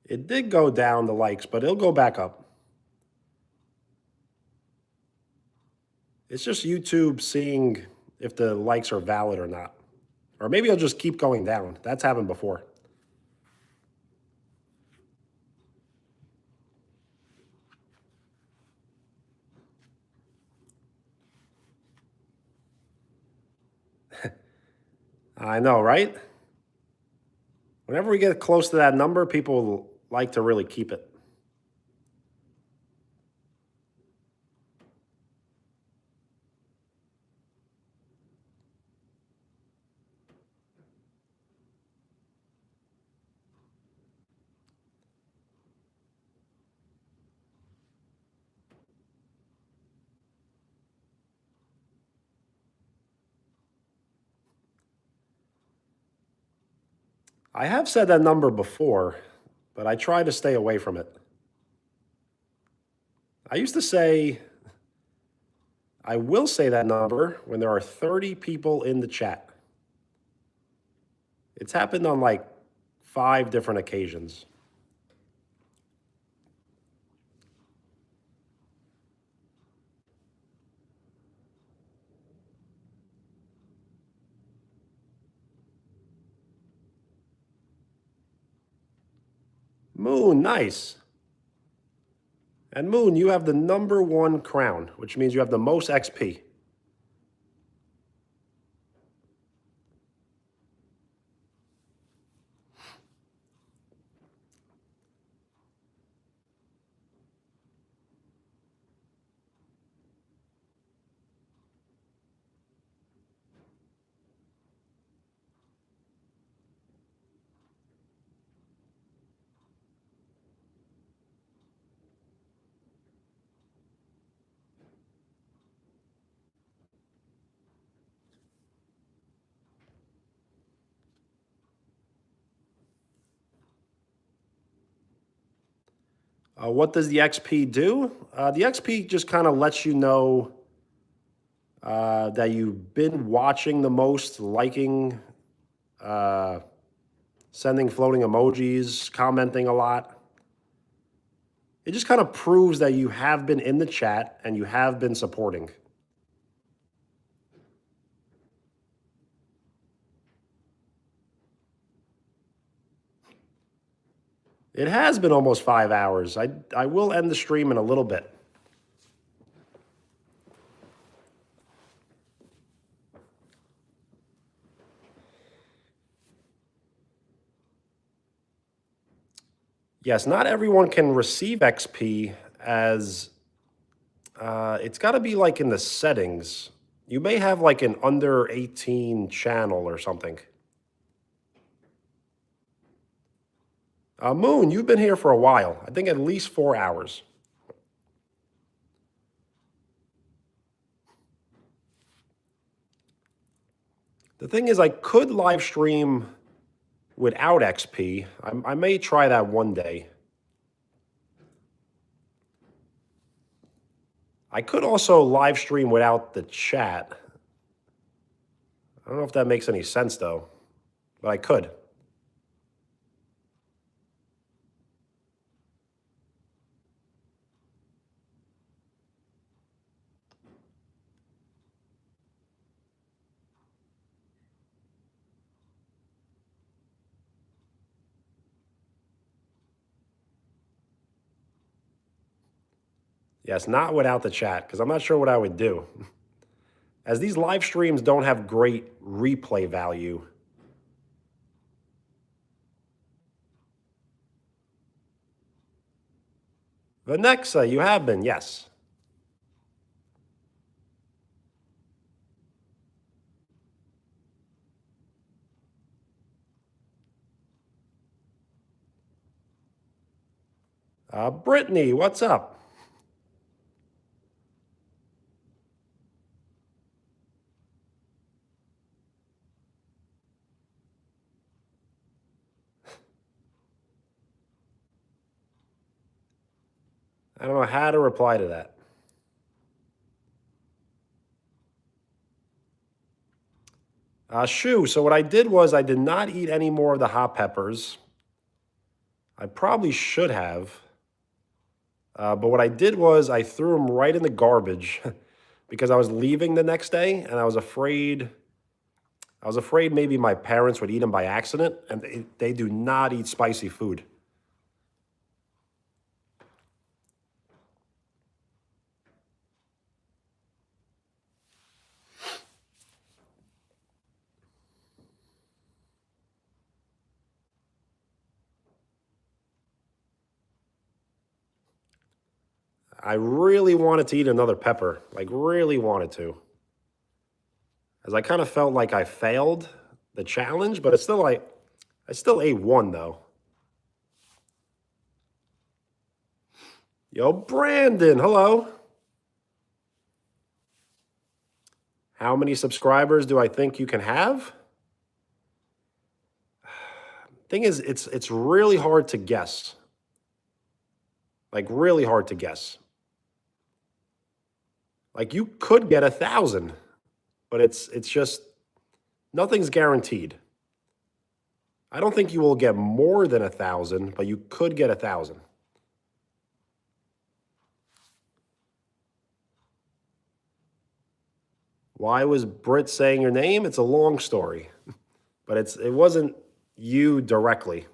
It did go down, the likes, but it'll go back up. It's just YouTube seeing if the likes are valid or not. Or maybe it'll just keep going down. That's happened before. I know, right? Whenever we get close to that number, people like to really keep it. I have said that number before, but I try to stay away from it. I used to say, I will say that number when there are 30 people in the chat. It's happened on like 5 different occasions. Moon, nice. And Moon, you have the #1 crown, which means you have the most XP. What does the XP do? The XP just kind of lets you know that you've been watching the most, liking, sending floating emojis, commenting a lot. It just kind of proves that you have been in the chat and you have been supporting. It has been almost 5 hours. I will end the stream in a little bit. Yes, not everyone can receive XP as it's got to be like in the settings. You may have like an under 18 channel or something. Moon, you've been here for a while. I think at least 4 hours. The thing is, I could live stream without XP. I may try that one day. I could also live stream without the chat. I don't know if that makes any sense though, but I could. Yes, not without the chat, because I'm not sure what I would do. As these live streams don't have great replay value. Vanexa, you have been, yes. Brittany, what's up? I don't know how to reply to that. Shu, so what I did was I did not eat any more of the hot peppers. I probably should have. But what I did was I threw them right in the garbage because I was leaving the next day and I was afraid maybe my parents would eat them by accident, and they do not eat spicy food. I really wanted to eat another pepper, like really wanted to. As I kind of felt like I failed the challenge, but it's still like I still ate one though. Yo, Brandon, hello. How many subscribers do I think you can have? Thing is, it's really hard to guess. Like really hard to guess. Like you could get 1,000, but it's just nothing's guaranteed. I don't think you will get more than 1,000, but you could get 1,000. Why was Brit saying your name? It's a long story, but it wasn't you directly.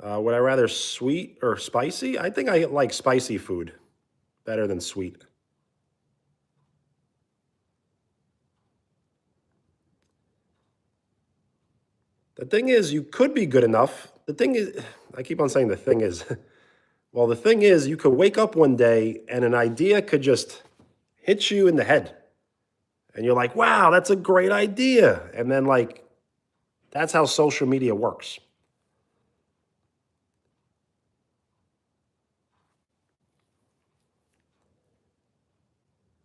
Would I rather sweet or spicy? I think I like spicy food better than sweet. The thing is, you could be good enough. The thing is, I keep on saying the thing is, well, the thing is, you could wake up one day and an idea could just hit you in the head. And you're like, wow, that's a great idea. And then, like, that's how social media works.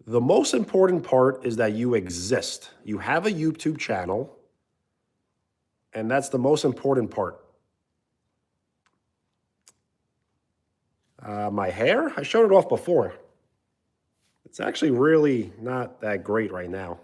The most important part is that you exist. You have a YouTube channel, and that's the most important part. My hair, I showed it off before. It's actually really not that great right now.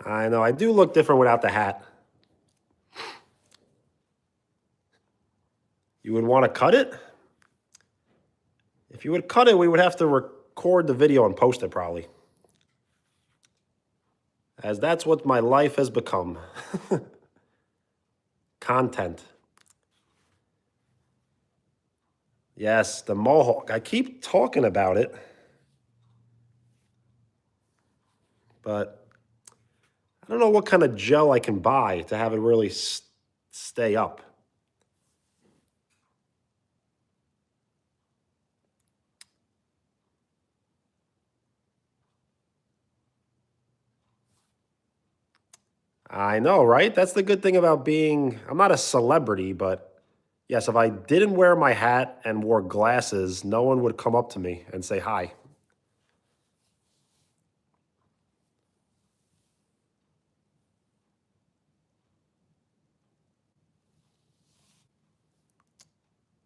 I know, I do look different without the hat. You would want to cut it? If you would cut it, we would have to record the video and post it probably. As that's what my life has become. Content. Yes, the mohawk. I keep talking about it, but I don't know what kind of gel I can buy to have it really stay up. I know, right? That's the good thing about being, I'm not a celebrity, but yes, if I didn't wear my hat and wore glasses, no one would come up to me and say hi.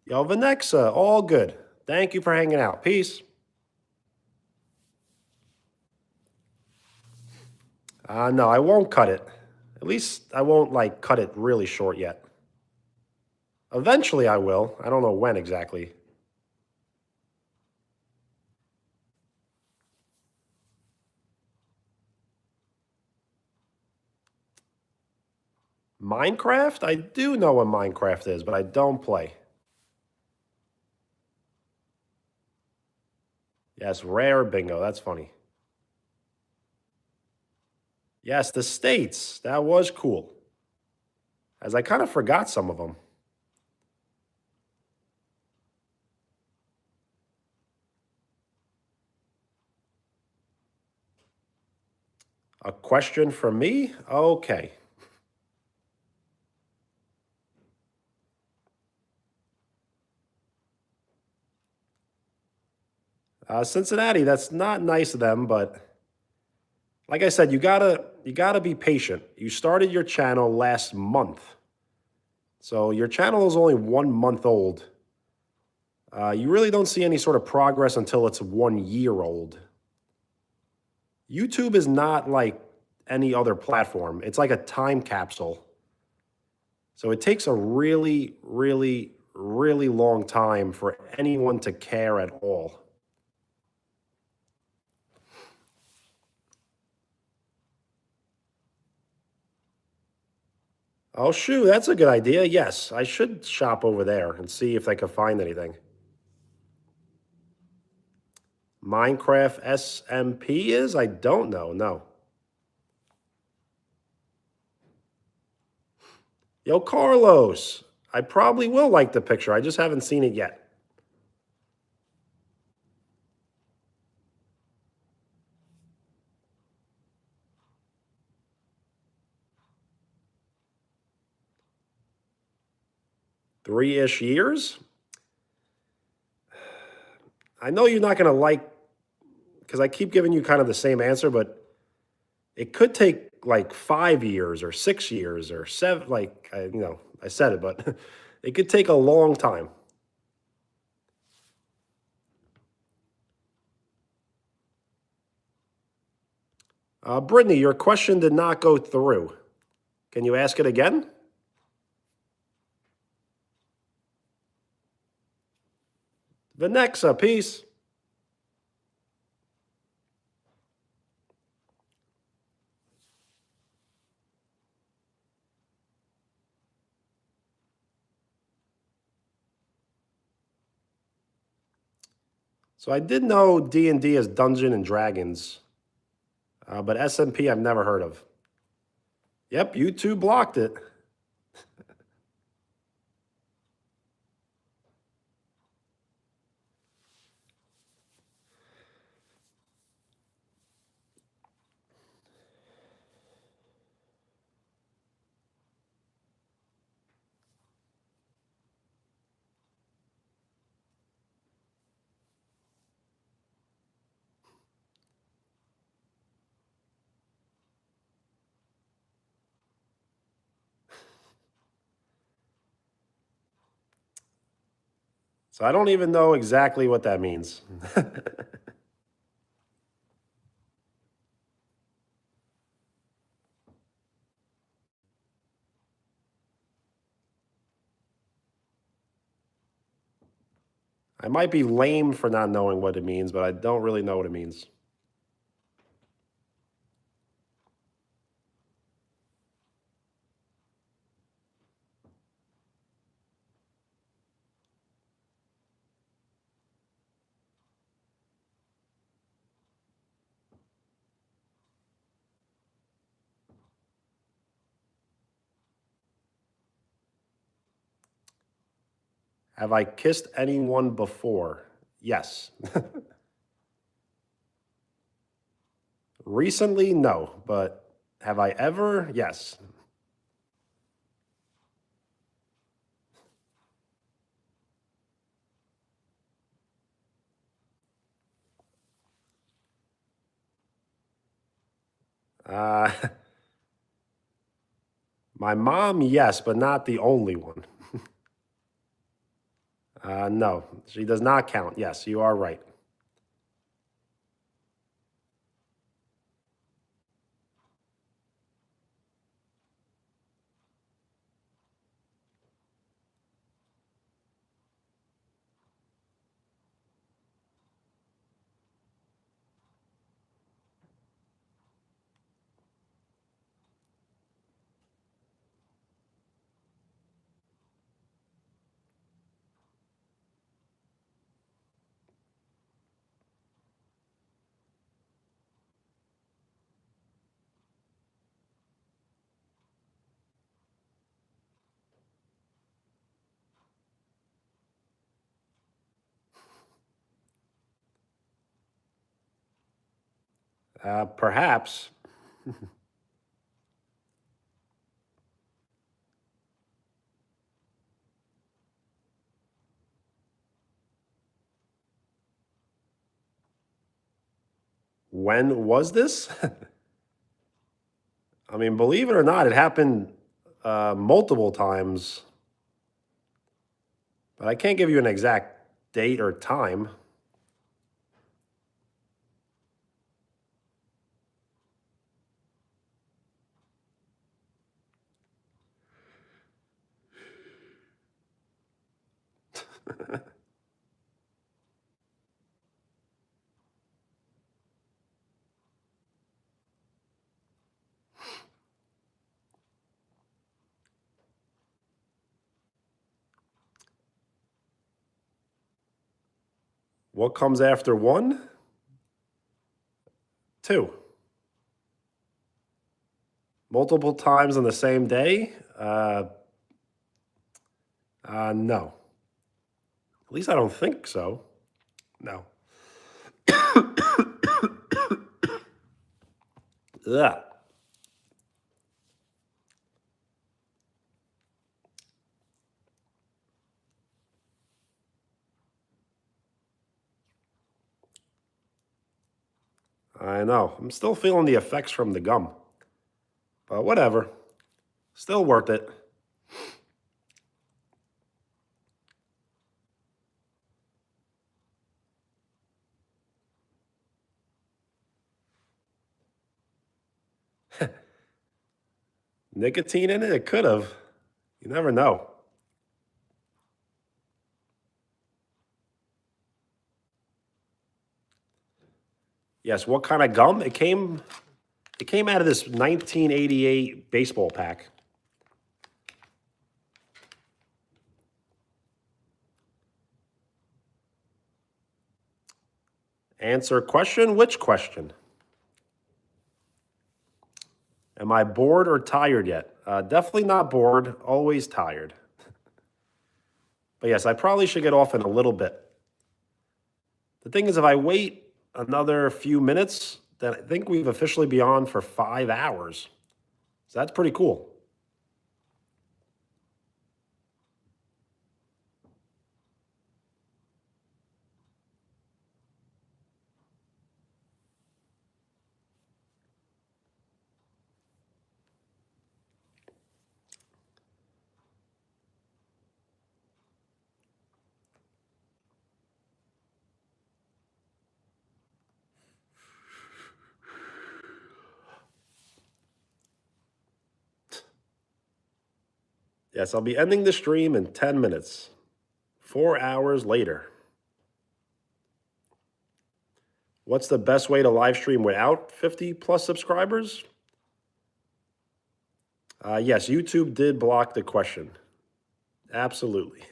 Yo, Vanexa, all good. Thank you for hanging out. Peace. No, I won't cut it. At least I won't like cut it really short yet. Eventually I will. I don't know when exactly. Minecraft? I do know what Minecraft is, but I don't play. Yes, rare bingo. That's funny. Yes, the states. That was cool. As I kind of forgot some of them. A question for me? Okay. Cincinnati, that's not nice of them, but like I said, you gotta be patient. You started your channel last month. So your channel is only 1 month old. You really don't see any sort of progress until it's 1 year old. YouTube is not like any other platform. It's like a time capsule. So it takes a really, really, really long time for anyone to care at all. Oh, shoot, that's a good idea. Yes, I should shop over there and see if I can find anything. Minecraft SMP is? I don't know. No. Yo, Carlos, I probably will like the picture. I just haven't seen it yet. Three-ish years? I know you're not going to like, because I keep giving you kind of the same answer, but it could take like 5 years or 6 years or seven. Like, I said it, but it could take a long time. Brittany, your question did not go through. Can you ask it again? Vanexa, peace. So I did know D&D as Dungeon and Dragons, but SMP I've never heard of. Yep, YouTube blocked it. So I don't even know exactly what that means. I might be lame for not knowing what it means, but I don't really know what it means. Have I kissed anyone before? Yes. Recently, no, but have I ever? Yes. Uh, my mom, yes, but not the only one. No, she does not count. Yes, you are right. Perhaps. When was this? I mean, believe it or not, it happened multiple times, but I can't give you an exact date or time. What comes after 1? 2. Multiple times on the same day? No. At least I don't think so. No. Ugh. I know. I'm still feeling the effects from the gum. But whatever. Still worth it. Nicotine in it? It could have. You never know. Yes, what kind of gum? It came out of this 1988 baseball pack. Answer question? Which question? Am I bored or tired yet? Definitely not bored, always tired. But yes, I probably should get off in a little bit. The thing is, if I wait another few minutes, then I think we've officially been on for 5 hours. So that's pretty cool. Yes, I'll be ending the stream in 10 minutes. 4 hours later. What's the best way to live stream without 50 plus subscribers? Yes, YouTube did block the question. Absolutely.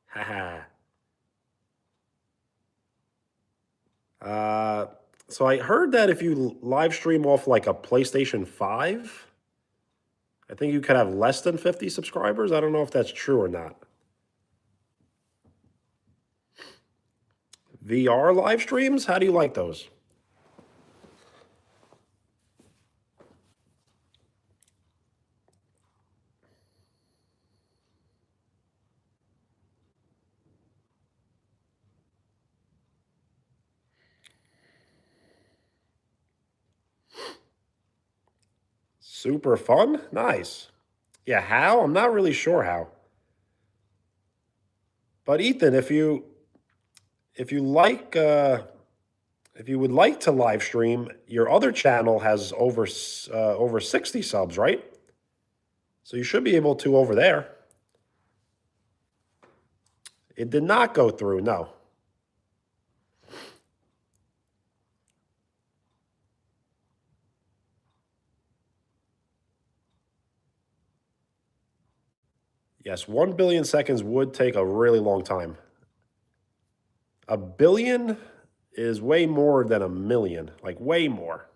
Haha. So I heard that if you live stream off like a PlayStation 5, I think you could have less than 50 subscribers. I don't know if that's true or not. VR live streams? How do you like those? Super fun? Nice. Yeah, how? I'm not really sure how. But Ethan, if you would like to live stream, your other channel has over 60 subs, right? So you should be able to over there. It did not go through, no. Yes, 1 billion seconds would take a really long time. A billion is way more than a million, like way more.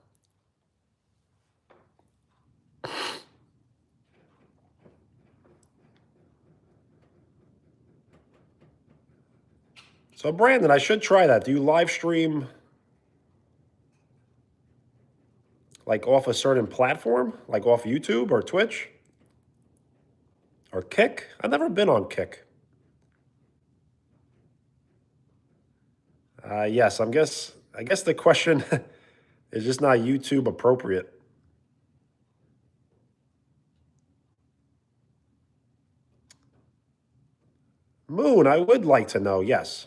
So Brandon, I should try that. Do you live stream like off a certain platform, like off YouTube or Twitch or Kick? I've never been on Kick. Yes, I guess the question is just not YouTube appropriate. Moon, I would like to know, yes.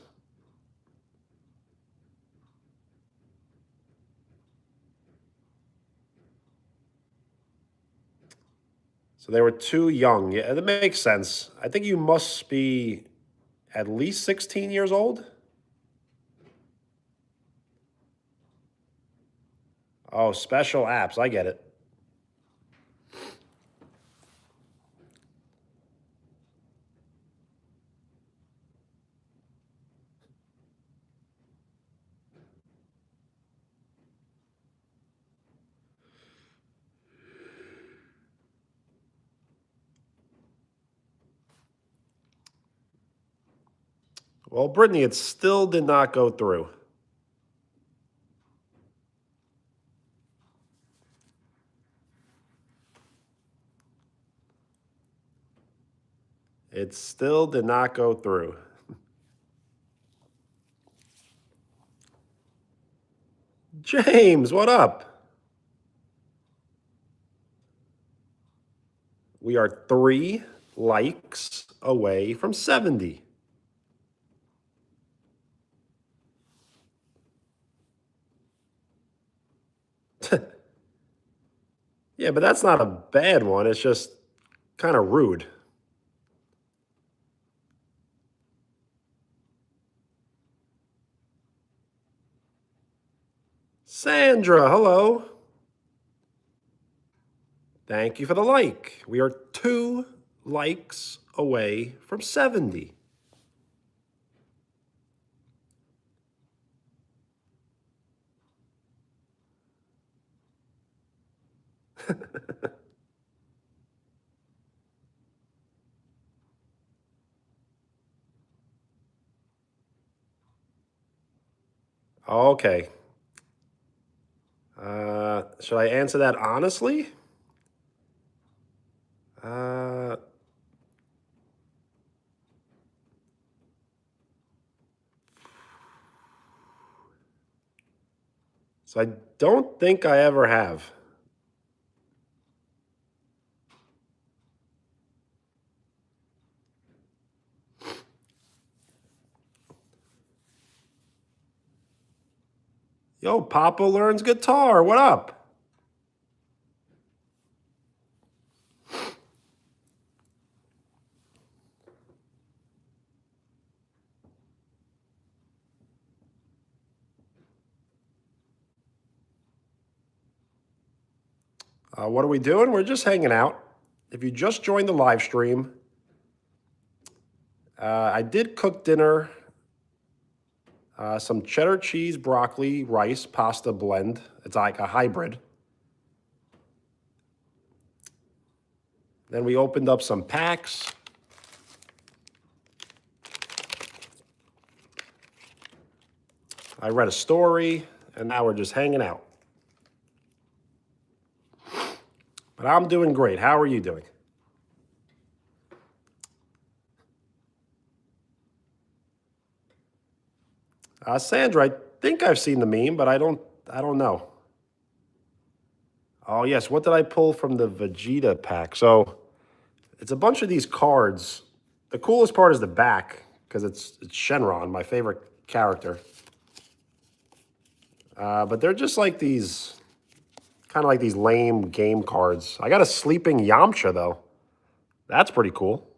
So they were too young. Yeah, that makes sense. I think you must be at least 16 years old. Oh, special apps. I get it. Well, Brittany, it still did not go through. It still did not go through. James, what up? We are 3 likes away from 70. Yeah, but that's not a bad one. It's just kind of rude. Sandra, hello. Thank you for the like. We are 2 likes away from 70. Okay. Should I answer that honestly? Uh, so I don't think I ever have. Yo, Papa learns guitar. What up? What are we doing? We're just hanging out. If you just joined the live stream, I did cook dinner. Some cheddar cheese, broccoli, rice, pasta blend. It's like a hybrid. Then we opened up some packs. I read a story, and now we're just hanging out. But I'm doing great. How are you doing? Sandra, I think I've seen the meme, but I don't know. Oh yes, what did I pull from the Vegeta pack? So it's a bunch of these cards. The coolest part is the back because it's Shenron, my favorite character. But they're just like these, kind of like these lame game cards. I got a sleeping Yamcha though. That's pretty cool.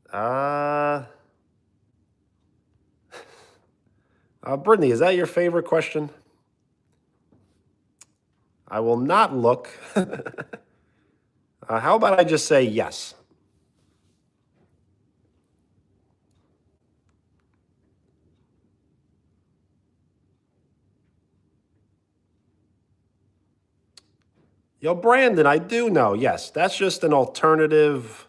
Uh, Brittany, is that your favorite question? I will not look. How about I just say yes? Yo, Brandon, I do know. Yes, that's just an alternative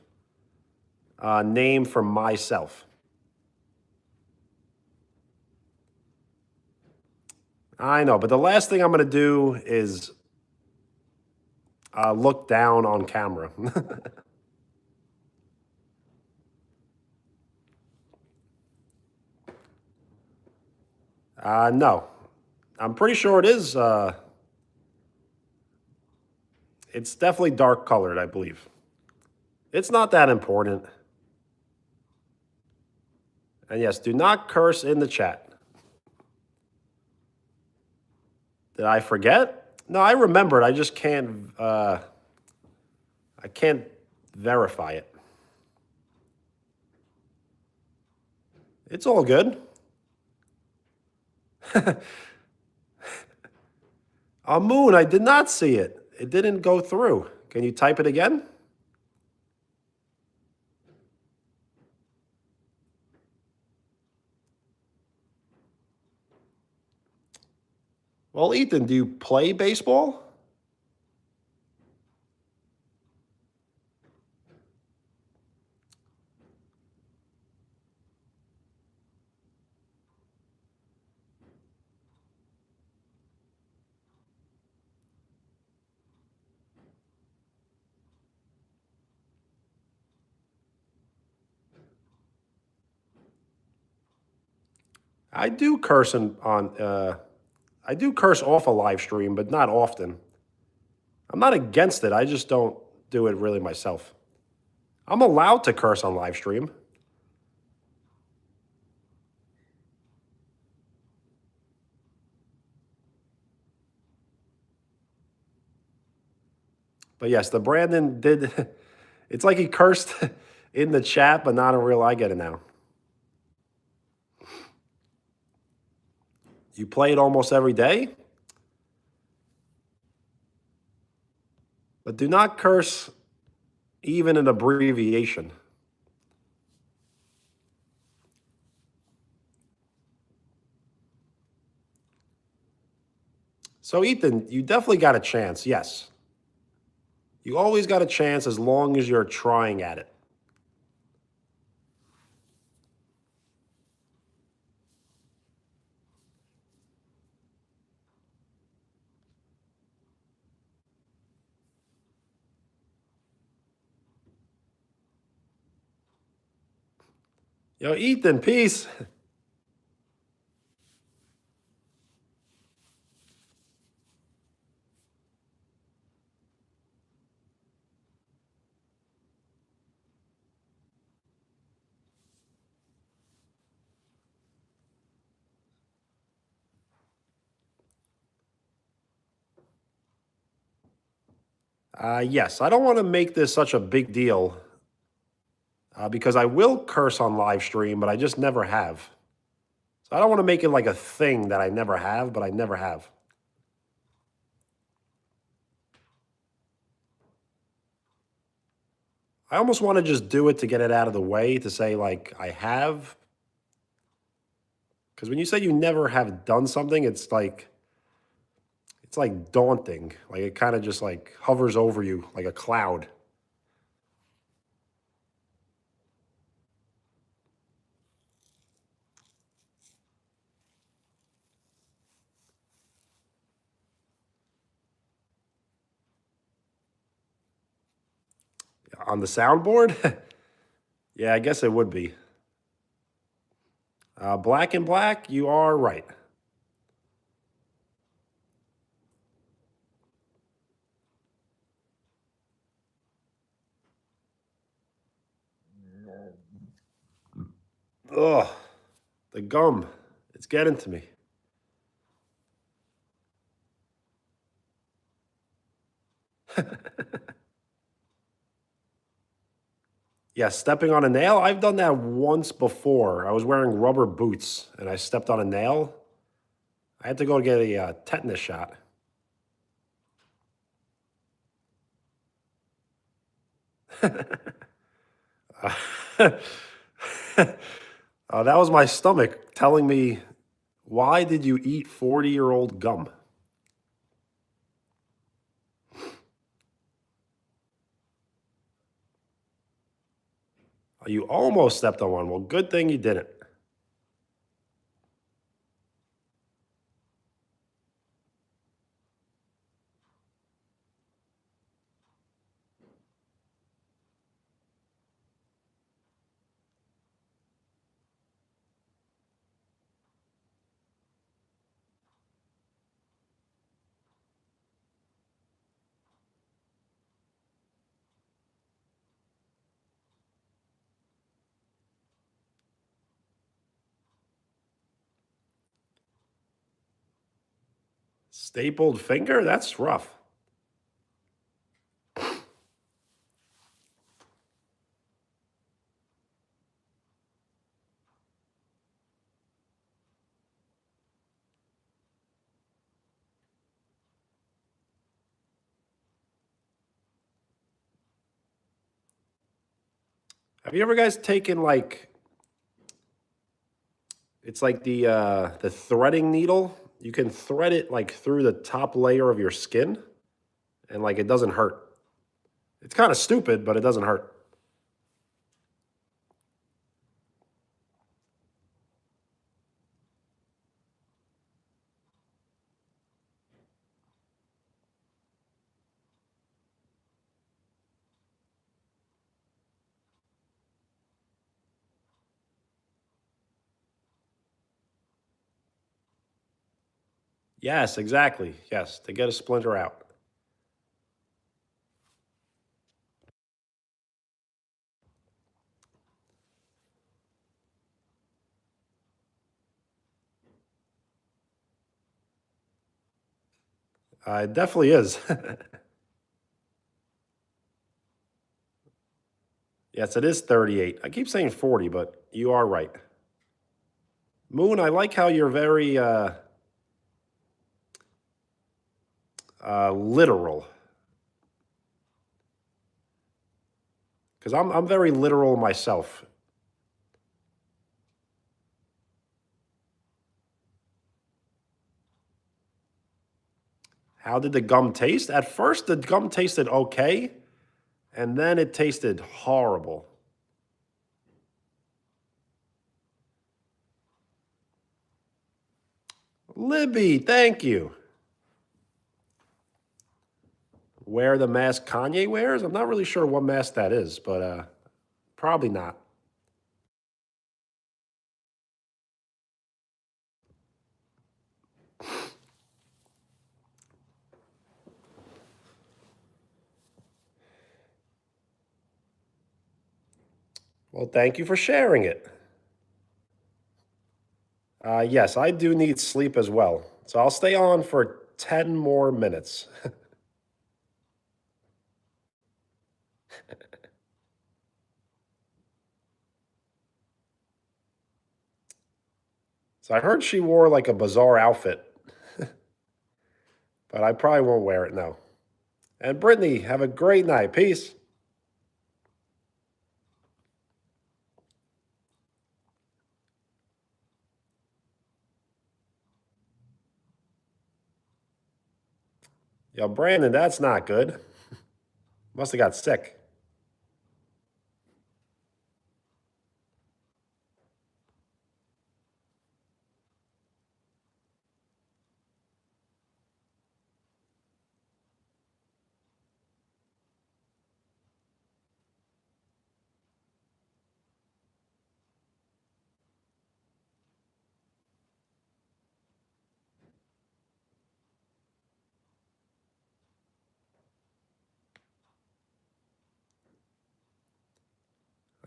name for myself. I know, but the last thing I'm going to do is look down on camera. No, I'm pretty sure it is. It's definitely dark colored, I believe. It's not that important. And yes, do not curse in the chat. Did I forget? No, I remembered. I just can't. I can't verify it. It's all good. Moon, I did not see it. It didn't go through. Can you type it again? Well, Ethan, do you play baseball? I do curse I do curse off a live stream, but not often. I'm not against it. I just don't do it really myself. I'm allowed to curse on live stream. But yes, the Brandon did. It's like he cursed in the chat, but not in real. I get it now. You play it almost every day, but do not curse even an abbreviation. So, Ethan, you definitely got a chance. Yes. You always got a chance as long as you're trying at it. Yo, Ethan, peace. Yes, I don't want to make this such a big deal because I will curse on live stream, but I just never have. So I don't want to make it like a thing that I never have, but I never have. I almost want to just do it to get it out of the way to say, like, I have. Because when you say you never have done something, it's like daunting. Like it kind of just like hovers over you like a cloud. On the soundboard? Yeah, I guess it would be. Black and black, you are right. Ugh, the gum. It's getting to me. Yeah, stepping on a nail. I've done that once before. I was wearing rubber boots and I stepped on a nail. I had to go get a tetanus shot. That was my stomach telling me, why did you eat 40-year-old gum? You almost stepped on one. Well, good thing you didn't. Stapled finger? That's rough. Have you ever guys taken like, it's like the threading needle? You can thread it like through the top layer of your skin and like it doesn't hurt. It's kind of stupid, but it doesn't hurt. Yes, exactly. Yes, to get a splinter out. It definitely is. Yes, it is 38. I keep saying 40, but you are right. Moon, I like how you're very literal. Because I'm very literal myself. How did the gum taste? At first, the gum tasted okay, and then it tasted horrible. Libby, thank you. Wear the mask Kanye wears? I'm not really sure what mask that is, but probably not. Well, thank you for sharing it. Yes, I do need sleep as well. So I'll stay on for 10 more minutes. So I heard she wore like a bizarre outfit, but I probably won't wear it now. And Brittany, have a great night. Peace. Yo, Brandon, that's not good. Must have got sick.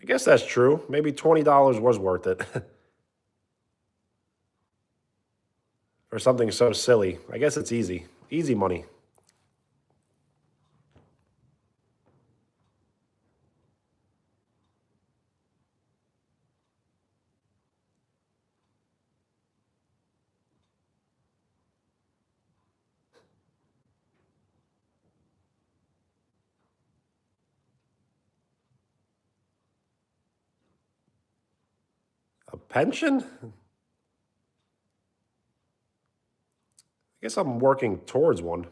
I guess that's true. Maybe $20 was worth it for something so silly. I guess it's easy. Easy money. A pension? I guess I'm working towards one.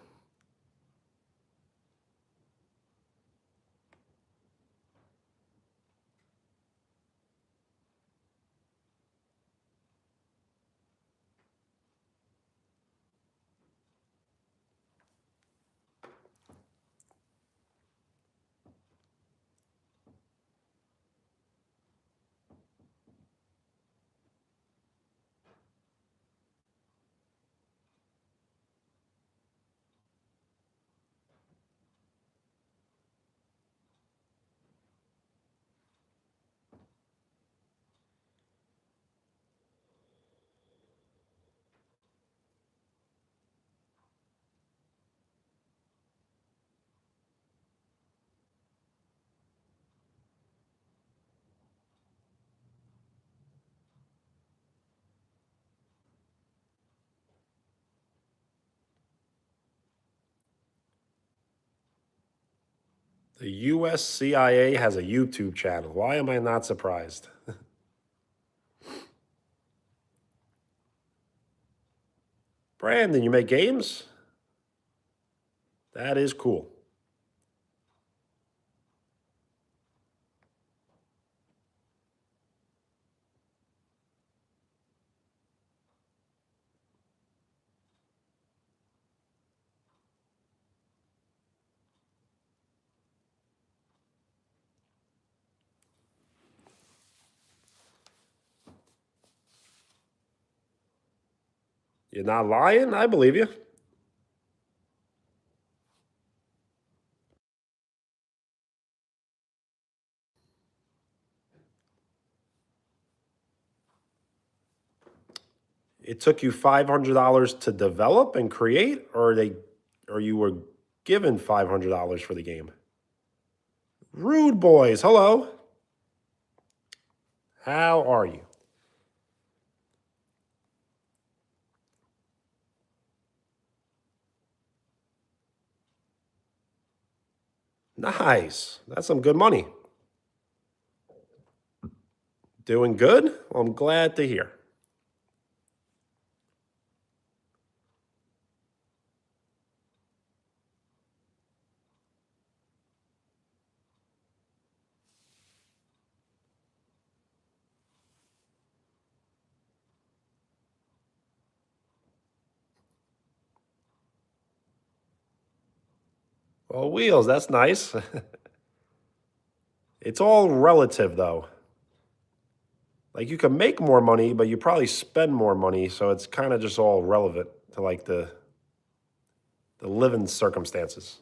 The US CIA has a YouTube channel. Why am I not surprised? Brandon, you make games? That is cool. You're not lying? I believe you. It took you $500 to develop and create, or you were given $500 for the game? Rude Boys, hello. How are you? Nice. That's some good money. Doing good? Well, I'm glad to hear. Well, Wheels, that's nice. It's all relative, though. Like you can make more money, but you probably spend more money, so it's kind of just all relevant to like the living circumstances.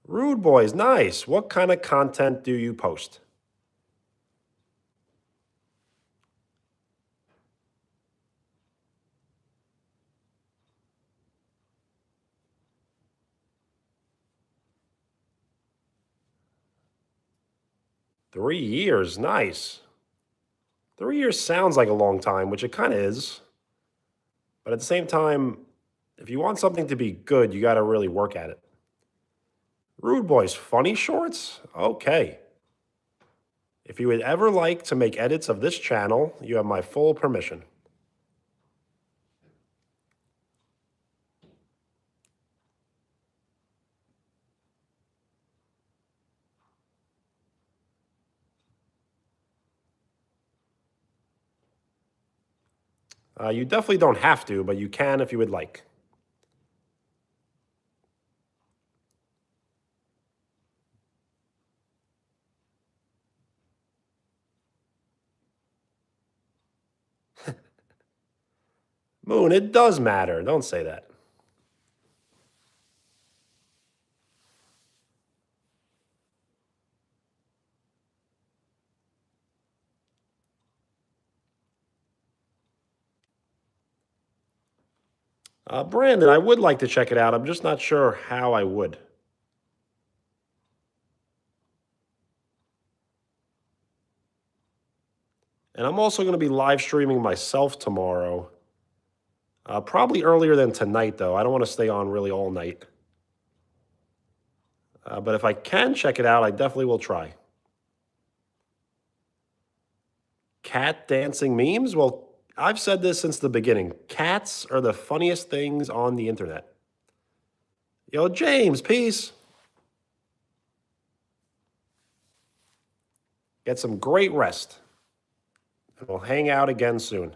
Rude Boys, nice. What kind of content do you post? 3 years, nice. 3 years sounds like a long time, which it kind of is. But at the same time, if you want something to be good, you got to really work at it. Rude Boys, funny shorts? Okay. If you would ever like to make edits of this channel, you have my full permission. You definitely don't have to, but you can if you would like. Moon, it does matter. Don't say that. Brandon, I would like to check it out. I'm just not sure how I would. And I'm also going to be live streaming myself tomorrow. Probably earlier than tonight, though. I don't want to stay on really all night. But if I can check it out, I definitely will try. Cat dancing memes? Well, I've said this since the beginning. Cats are the funniest things on the internet. Yo, James, peace. Get some great rest. And we'll hang out again soon.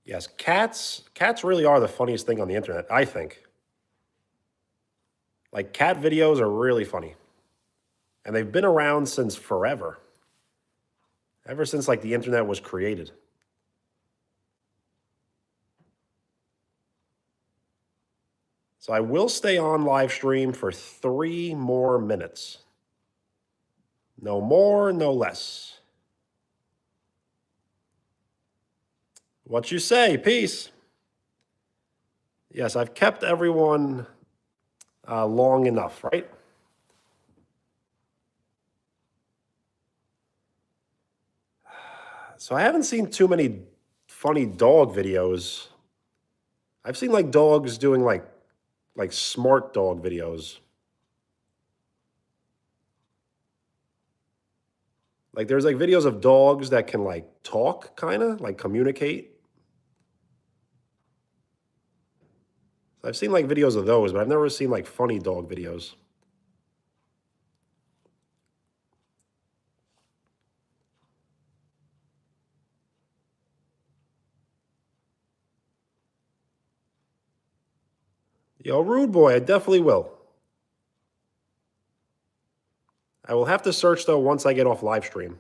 Yes, cats really are the funniest thing on the internet, I think. Like cat videos are really funny. And they've been around since forever. Ever since like the internet was created. So I will stay on live stream for 3 more minutes. No more, no less. What you say? Peace. Yes, I've kept everyone long enough, right? So I haven't seen too many funny dog videos. I've seen like dogs doing like smart dog videos. Like there's like videos of dogs that can like talk, kind of like communicate. I've seen like videos of those, but I've never seen like funny dog videos. Yo, Rude Boy, I definitely will. I will have to search though once I get off live stream.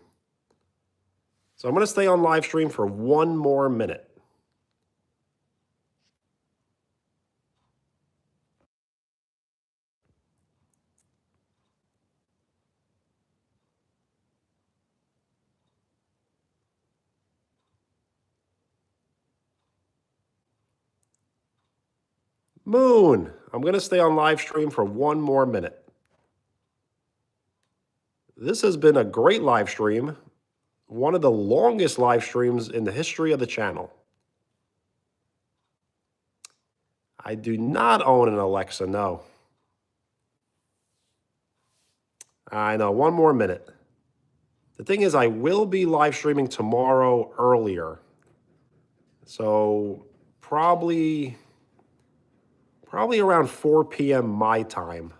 So I'm going to stay on live stream for 1 more minute. Moon, I'm going to stay on live stream for 1 more minute. This has been a great live stream. One of the longest live streams in the history of the channel. I do not own an Alexa, no. I know, 1 more minute. The thing is, I will be live streaming tomorrow earlier. So probably around 4 p.m. my time.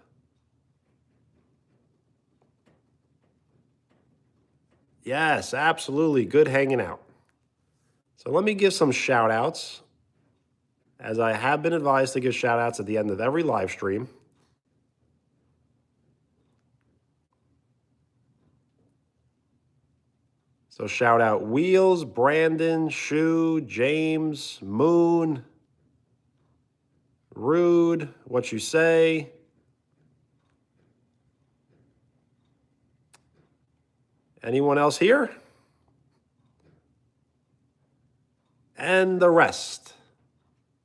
Yes, absolutely. Good hanging out. So let me give some shout outs, as I have been advised to give shout outs at the end of every live stream. So shout out Wheels, Brandon, Shu, James, Moon, Rude, What You Say, anyone else here? And the rest.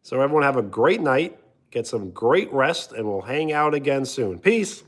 So everyone have a great night, get some great rest, and we'll hang out again soon. Peace.